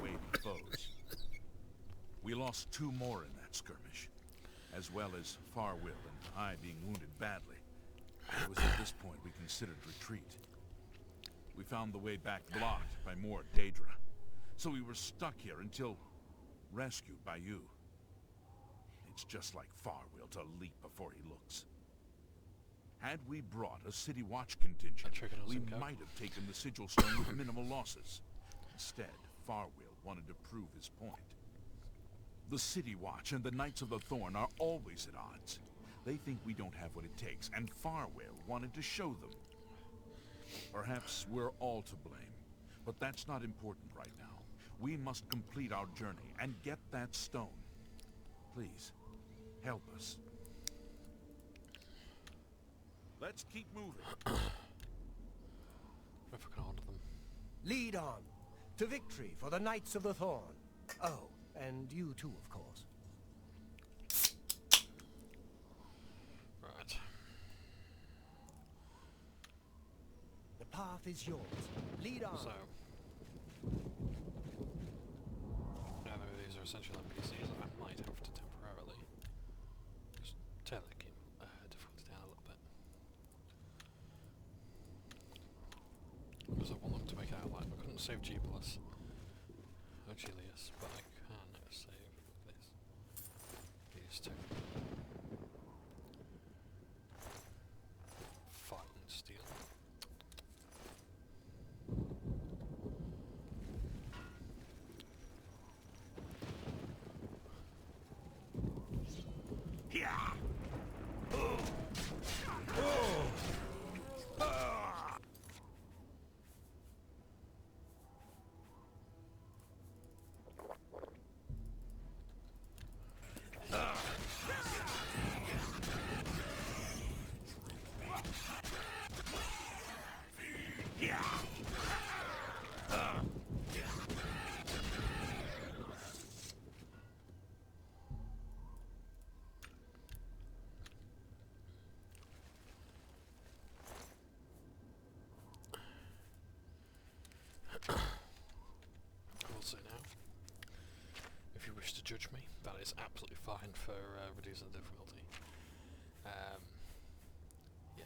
waving foes. We lost 2 more in that skirmish, as well as Farwheel and I being wounded badly. It was at this point we considered retreat. We found the way back blocked by more Daedra, so we were stuck here until rescued by you. It's just like Farwheel to leap before he looks. Had we brought a city watch contingent, we might have taken the sigil stone with minimal losses. Instead, Farwheel wanted to prove his point. The City Watch and the Knights of the Thorn are always at odds. They think we don't have what it takes, and Farwheel wanted to show them. Perhaps we're all to blame, but that's not important right now. We must complete our journey and get that stone. Please, help us. Let's keep moving. If I can order them. Lead on. To victory for the Knights of the Thorn. Oh, and you too, of course. Right. The path is yours. Lead on. So, now that these are essentially NPCs, I might have to temporarily just turn the game difficulty down a little bit. Because I want them to make it out like I couldn't save G+. Achilles, but I can save this. These two. Fire and steel. I will say now, if you wish to judge me, that is absolutely fine for reducing the difficulty. Yeah.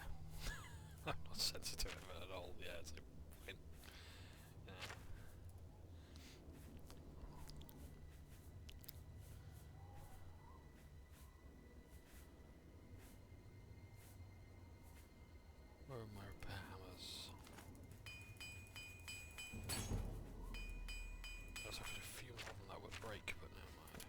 I'm not sensitive at all, yeah, it's fine. Where are my repair hammers? I was having a few more than that would break, but never mind.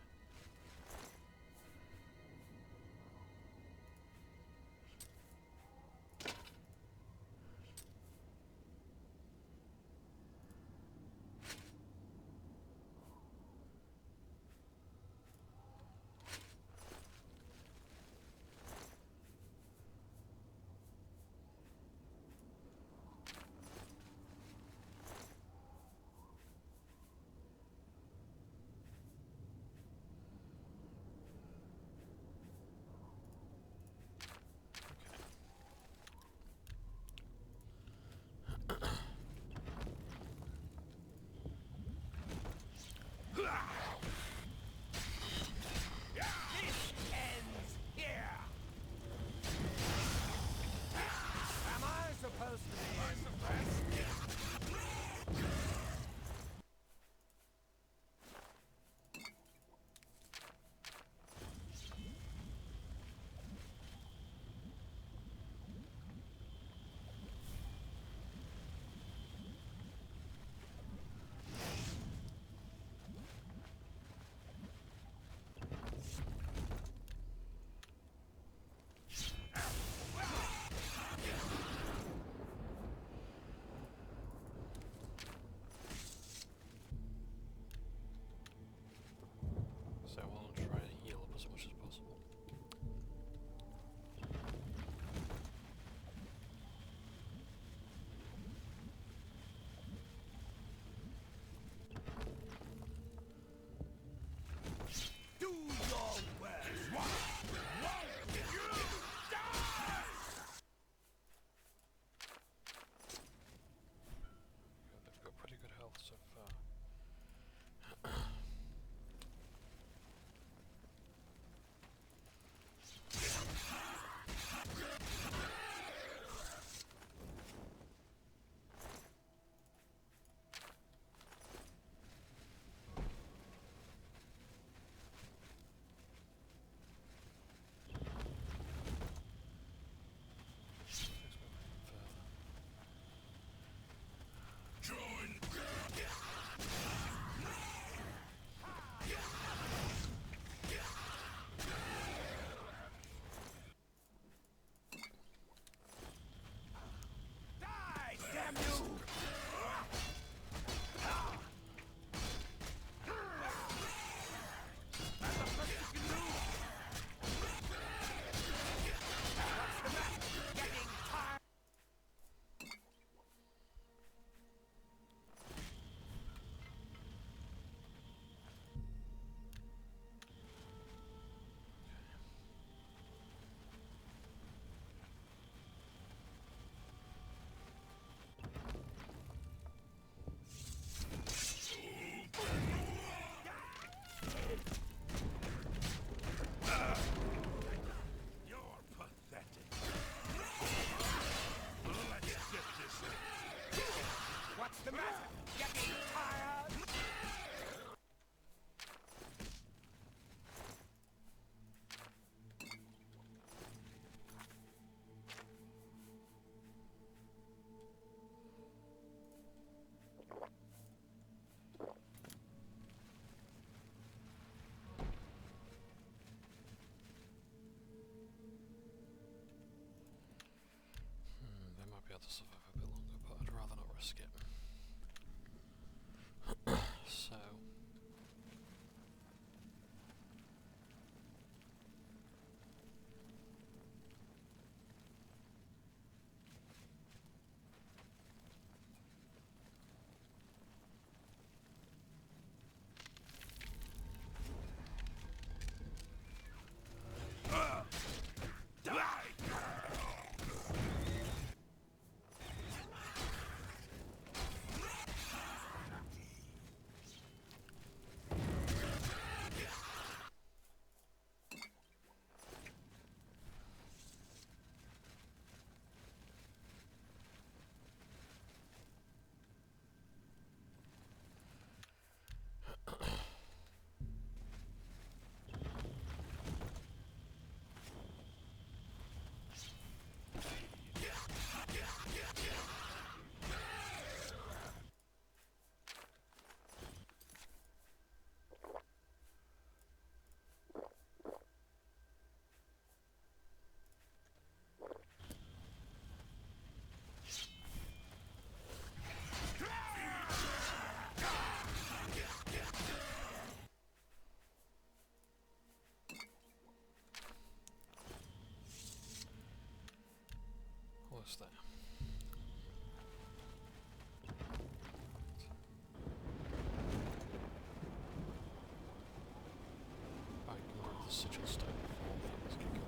So I want to try and heal up as much as possible. Do your worst. Won't you die? They've got pretty good health so far. Die, damn you! You're pathetic. Let's get this. What's the matter? Getting tired? They might be able to survive a bit longer, but I'd rather not risk it. So... What's that? I can go with the sigil stone before things get going.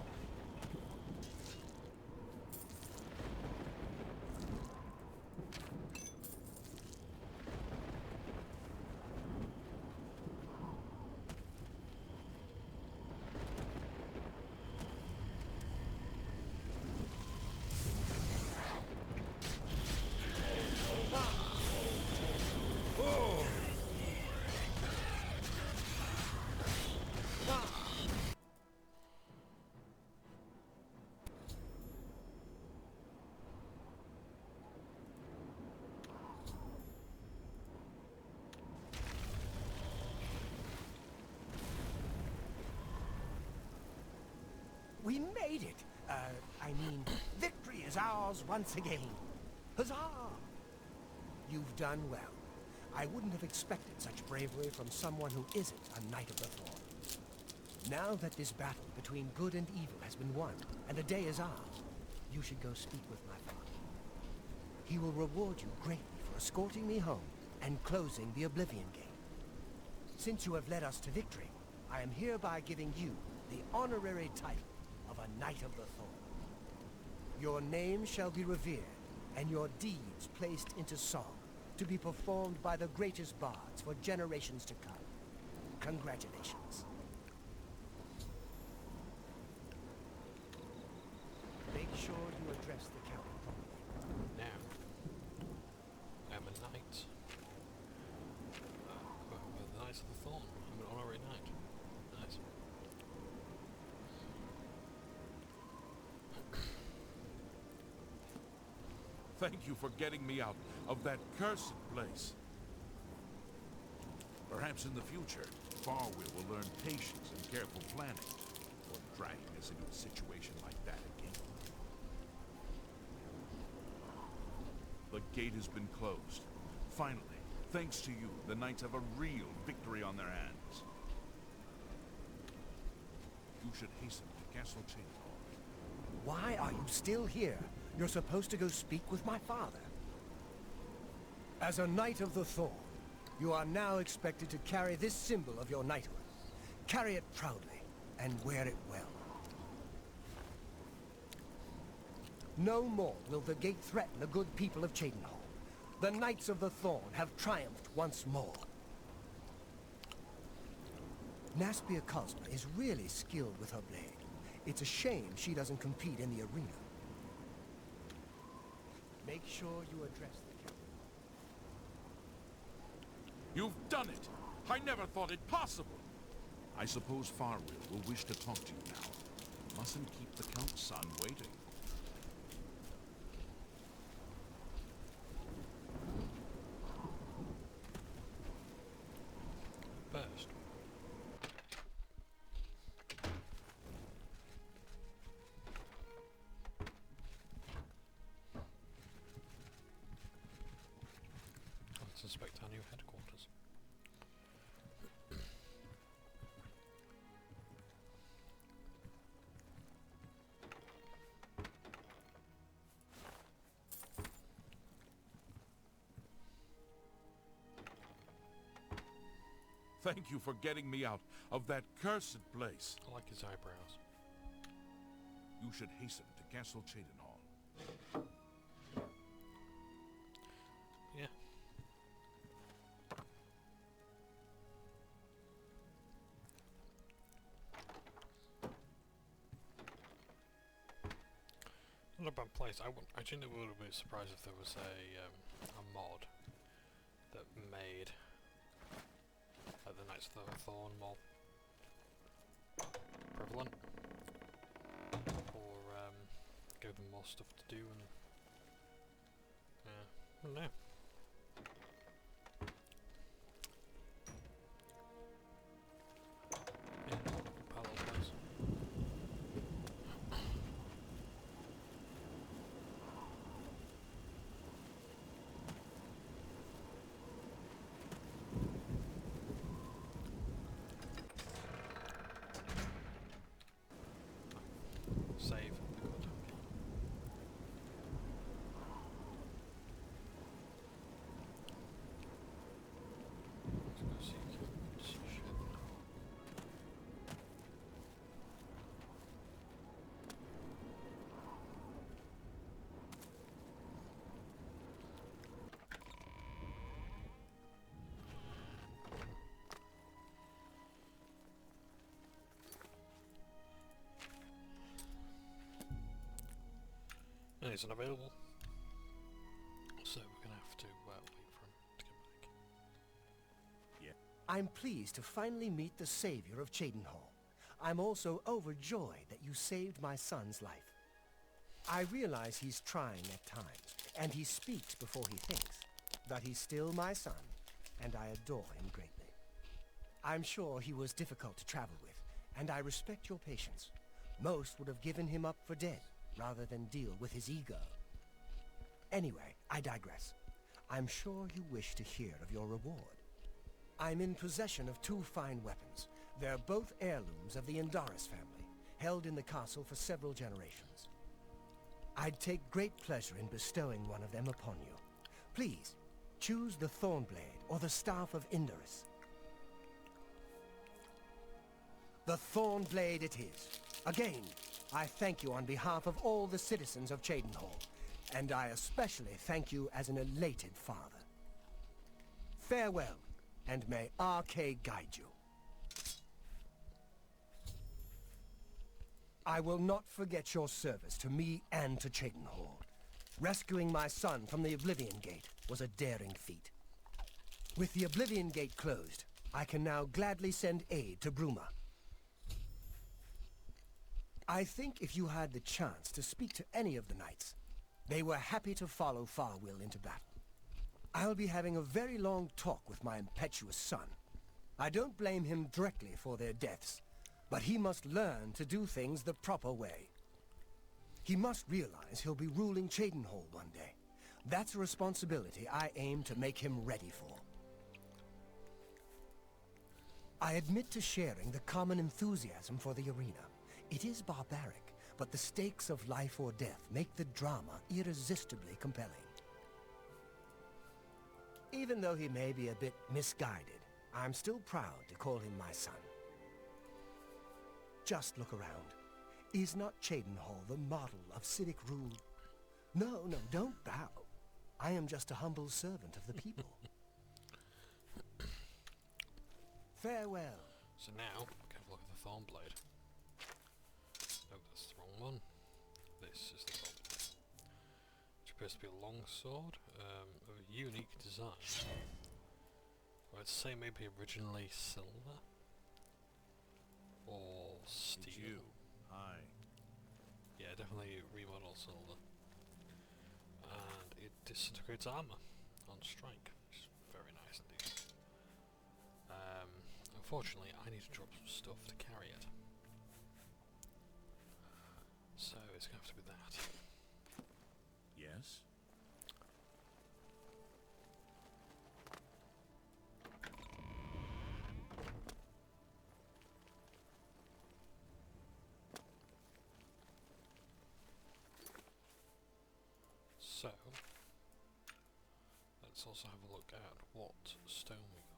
We made it! I mean, victory is ours once again. Huzzah! You've done well. I wouldn't have expected such bravery from someone who isn't a Knight of the Throne. Now that this battle between good and evil has been won, and the day is ours, you should go speak with my father. He will reward you greatly for escorting me home and closing the Oblivion Gate. Since you have led us to victory, I am hereby giving you the honorary title of a Knight of the Thorn. Your name shall be revered, and your deeds placed into song, to be performed by the greatest bards for generations to come. Congratulations. Make sure you address the Count. Now, I'm a knight. With the Knights of the Thorn. I'm an honorary knight. Nice. Thank you for getting me out of that cursed place. Perhaps in the future, Farwill will learn patience and careful planning before dragging us into a situation like that again. The gate has been closed. Finally, thanks to you, the knights have a real victory on their hands. You should hasten to Castle Chainhall. Why are you still here? You're supposed to go speak with my father. As a Knight of the Thorn, you are now expected to carry this symbol of your knighthood. Carry it proudly, and wear it well. No more will the gate threaten the good people of Chainhall. The Knights of the Thorn have triumphed once more. Naspia Cosma is really skilled with her blade. It's a shame she doesn't compete in the arena. Make sure you address the Count. You've done it! I never thought it possible! I suppose Farwill will wish to talk to you now. Mustn't keep the Count's son waiting. First. Let's inspect our new headquarters. Thank you for getting me out of that cursed place. I like his eyebrows. You should hasten to Castle Chainhall. Yeah. Not a bad place. I genuinely would have been surprised if there was a mod that made the Knights of the Thorn more prevalent, or gave them more stuff to do, and I don't know. Yeah, parallel place. Save. And he's unavailable, so we're gonna have to wait for him to come back. Yeah. I'm pleased to finally meet the savior of Chainhall. I'm also overjoyed that you saved my son's life. I realize he's trying at times, and he speaks before he thinks, but he's still my son, and I adore him greatly. I'm sure he was difficult to travel with, and I respect your patience. Most would have given him up for dead, rather than deal with his ego. Anyway, I digress. I'm sure you wish to hear of your reward. I'm in possession of 2 fine weapons, They're both heirlooms of the Indaris family, held in the castle for several generations. I'd take great pleasure in bestowing one of them upon you. Please, choose the Thornblade or the Staff of Indaris. The Thornblade it is. Again, I thank you on behalf of all the citizens of Cheydinhal, and I especially thank you as an elated father. Farewell, and may RK guide you. I will not forget your service to me and to Cheydinhal. Rescuing my son from the Oblivion Gate was a daring feat. With the Oblivion Gate closed, I can now gladly send aid to Bruma. I think if you had the chance to speak to any of the knights, they were happy to follow Farwill into battle. I'll be having a very long talk with my impetuous son. I don't blame him directly for their deaths, but he must learn to do things the proper way. He must realize he'll be ruling Cheydinhal one day. That's a responsibility I aim to make him ready for. I admit to sharing the common enthusiasm for the arena. It is barbaric, but the stakes of life or death make the drama irresistibly compelling. Even though he may be a bit misguided, I'm still proud to call him my son. Just look around. Is not Cheydinhal the model of civic rule? No, don't bow. I am just a humble servant of the people. Farewell. So now, we can have a look at the Thornblade. Oh, that's the wrong one. This is the Thornblade. Which appears to be a long sword, of a unique design. I'd say maybe originally silver? Or steel? Hi. Yeah, definitely remodel silver. And it disintegrates armor on strike, which is very nice indeed. Unfortunately, I need to drop some stuff to carry it. So it's going to have to be that. Yes? So, let's also have a look at what stone we got.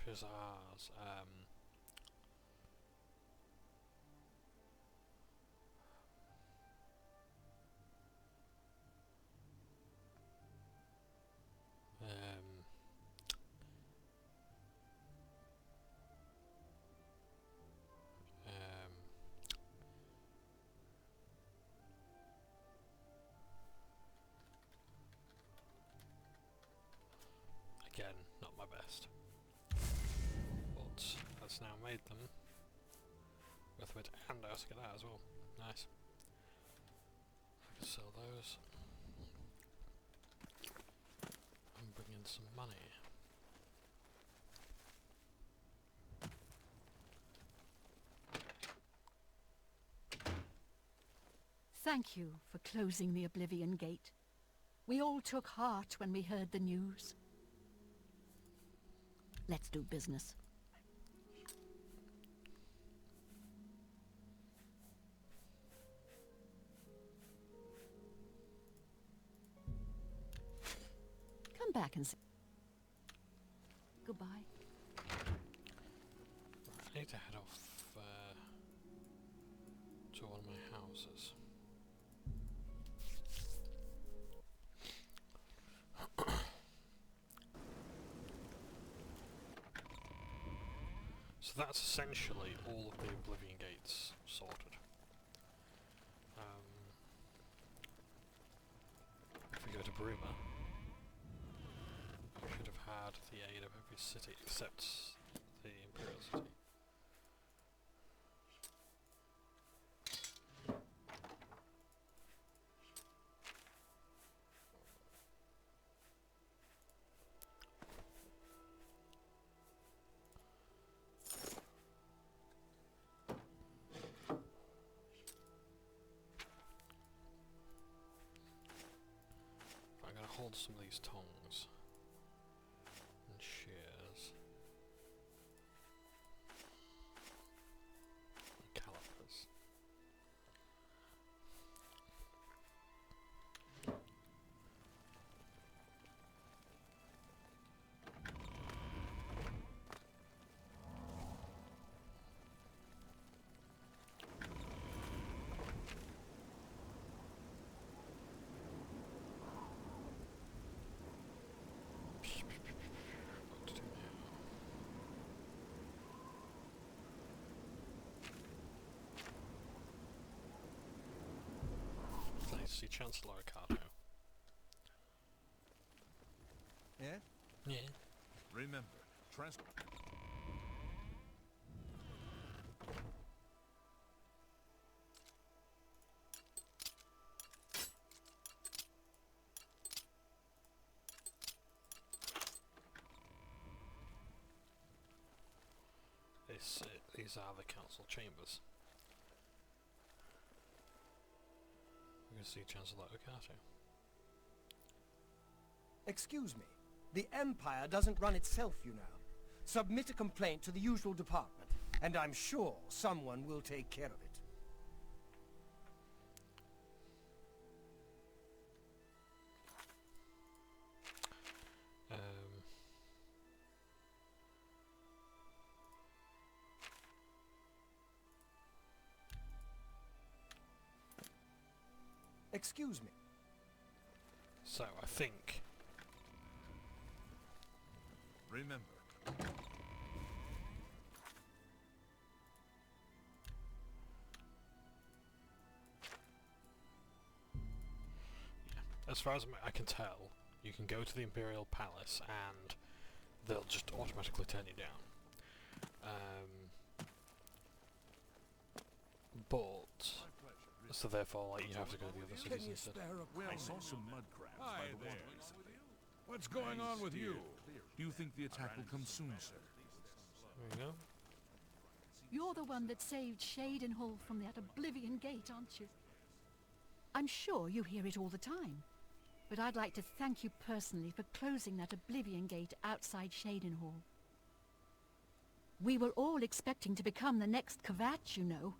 Rakshazzah's, again, not my best. But that's now made them worth a bit, and I also get that as well. Nice. I can sell those and bring in some money. Thank you for closing the Oblivion Gate. We all took heart when we heard the news. Let's do business. Come back and see. Goodbye. Right, I need to head off to one of my houses. So that's essentially all of the Oblivion Gates sorted. If we go to Bruma, we should have had the aid of every city except the Imperial City. build some of these tongs and shears and calipers. See Chancellor Ricardo. Yeah? Yeah. Remember, These are the council chambers. We can see Chancellor Ricardo. Excuse me. The Empire doesn't run itself, you know. Submit a complaint to the usual department, and I'm sure someone will take care of it. Excuse me. So, I think... Remember. As far as I can tell, you can go to the Imperial Palace and they'll just automatically turn you down. So therefore, like, you have to go to the other cities instead. I saw some mud crabs by the water recently. What's going on with you? Do you think the attack will come soon, sir? There you go. You're the one that saved Shadenhall from that Oblivion gate, aren't you? I'm sure you hear it all the time. But I'd like to thank you personally for closing that Oblivion gate outside Shadenhall. We were all expecting to become the next Kvatch, you know.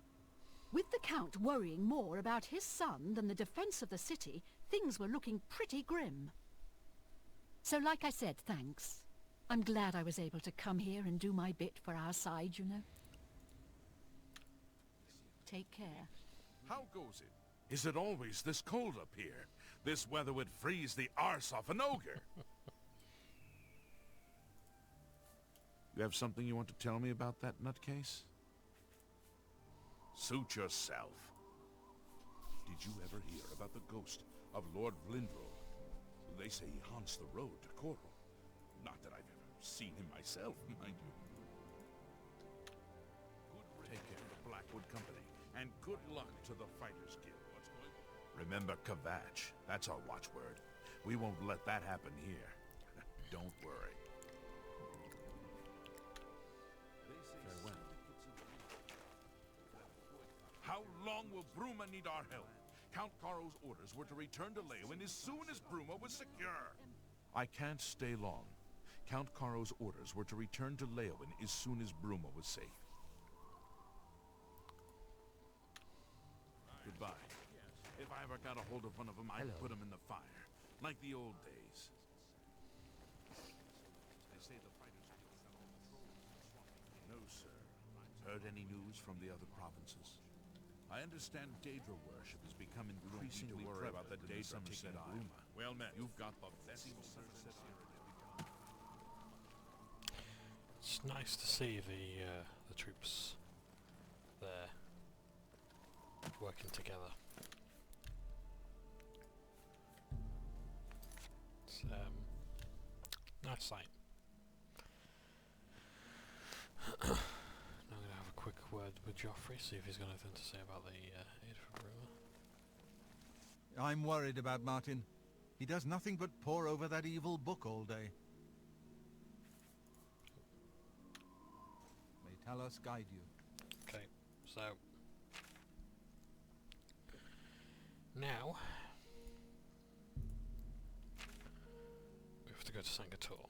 With the Count worrying more about his son than the defense of the city, things were looking pretty grim. So like I said, thanks. I'm glad I was able to come here and do my bit for our side, you know. Take care. How goes it? Is it always this cold up here? This weather would freeze the arse off an ogre. You have something you want to tell me about that nutcase? Suit yourself. Did you ever hear about the ghost of Lord Vlindrel? They say he haunts the road to Coral. Not that I've ever seen him myself, mind you. Take care of the Blackwood Company, and good luck to the Fighters Guild. Remember Kvatch. That's our watchword. We won't let that happen here. Don't worry. Farewell. How long will Bruma need our help? Count Caro's orders were to return to Leowin as soon as Bruma was secure. I can't stay long. Count Caro's orders were to return to Leowin as soon as Bruma was safe. Goodbye. If I ever got a hold of one of them, I'd put them in the fire. Like the old days. They say the Fighters Guild. No, sir. Heard any news from the other provinces? I understand Daedra worship has become increasingly prevalent about the Daedra taking Bruma. Well met. You've got the best service here. It's nice to see the troops there working together. It's nice sight. Now I'm going to have a quick word with Joffrey, see if he's got anything to say about the aid for Bruma. I'm worried about Martin. He does nothing but pore over that evil book all day. May Talos guide you. Okay, so to go to Sangator.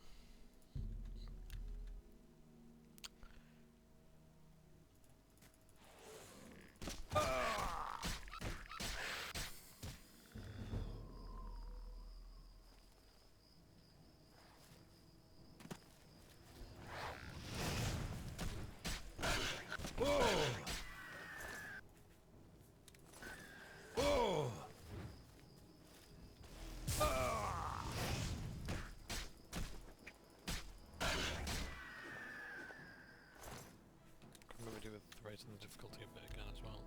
Raising the difficulty a bit again as well.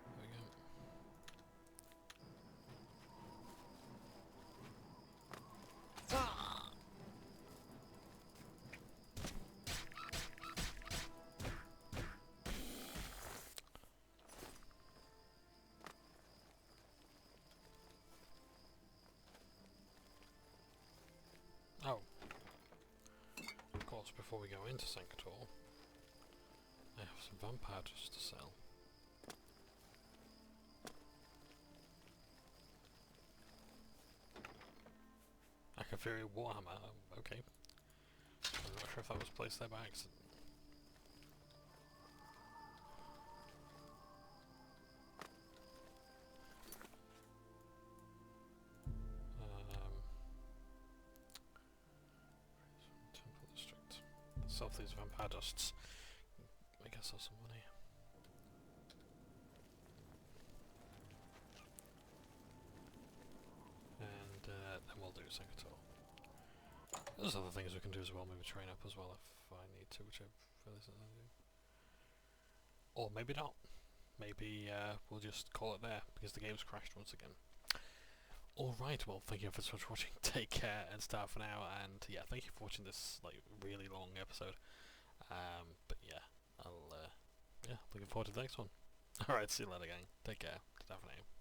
There we go. Oh. Of course, before we go into Sankator, I have some vampire dust to sell. Like a Fury Warhammer, okay. I'm not sure if that was placed there by accident. Temple District. Sell these vampire dusts. I guess that's some money. And then we'll do Sankator. There's other things we can do as well, maybe train up as well if I need to, which I really think I do. Or maybe not. Maybe we'll just call it there, because the game's crashed once again. Alright, well, thank you so much for watching. Take care and start for now, and yeah, thank you for watching this like really long episode. But yeah, I'll looking forward to the next one. Alright, see you later gang. Take care. Ta-ta for now.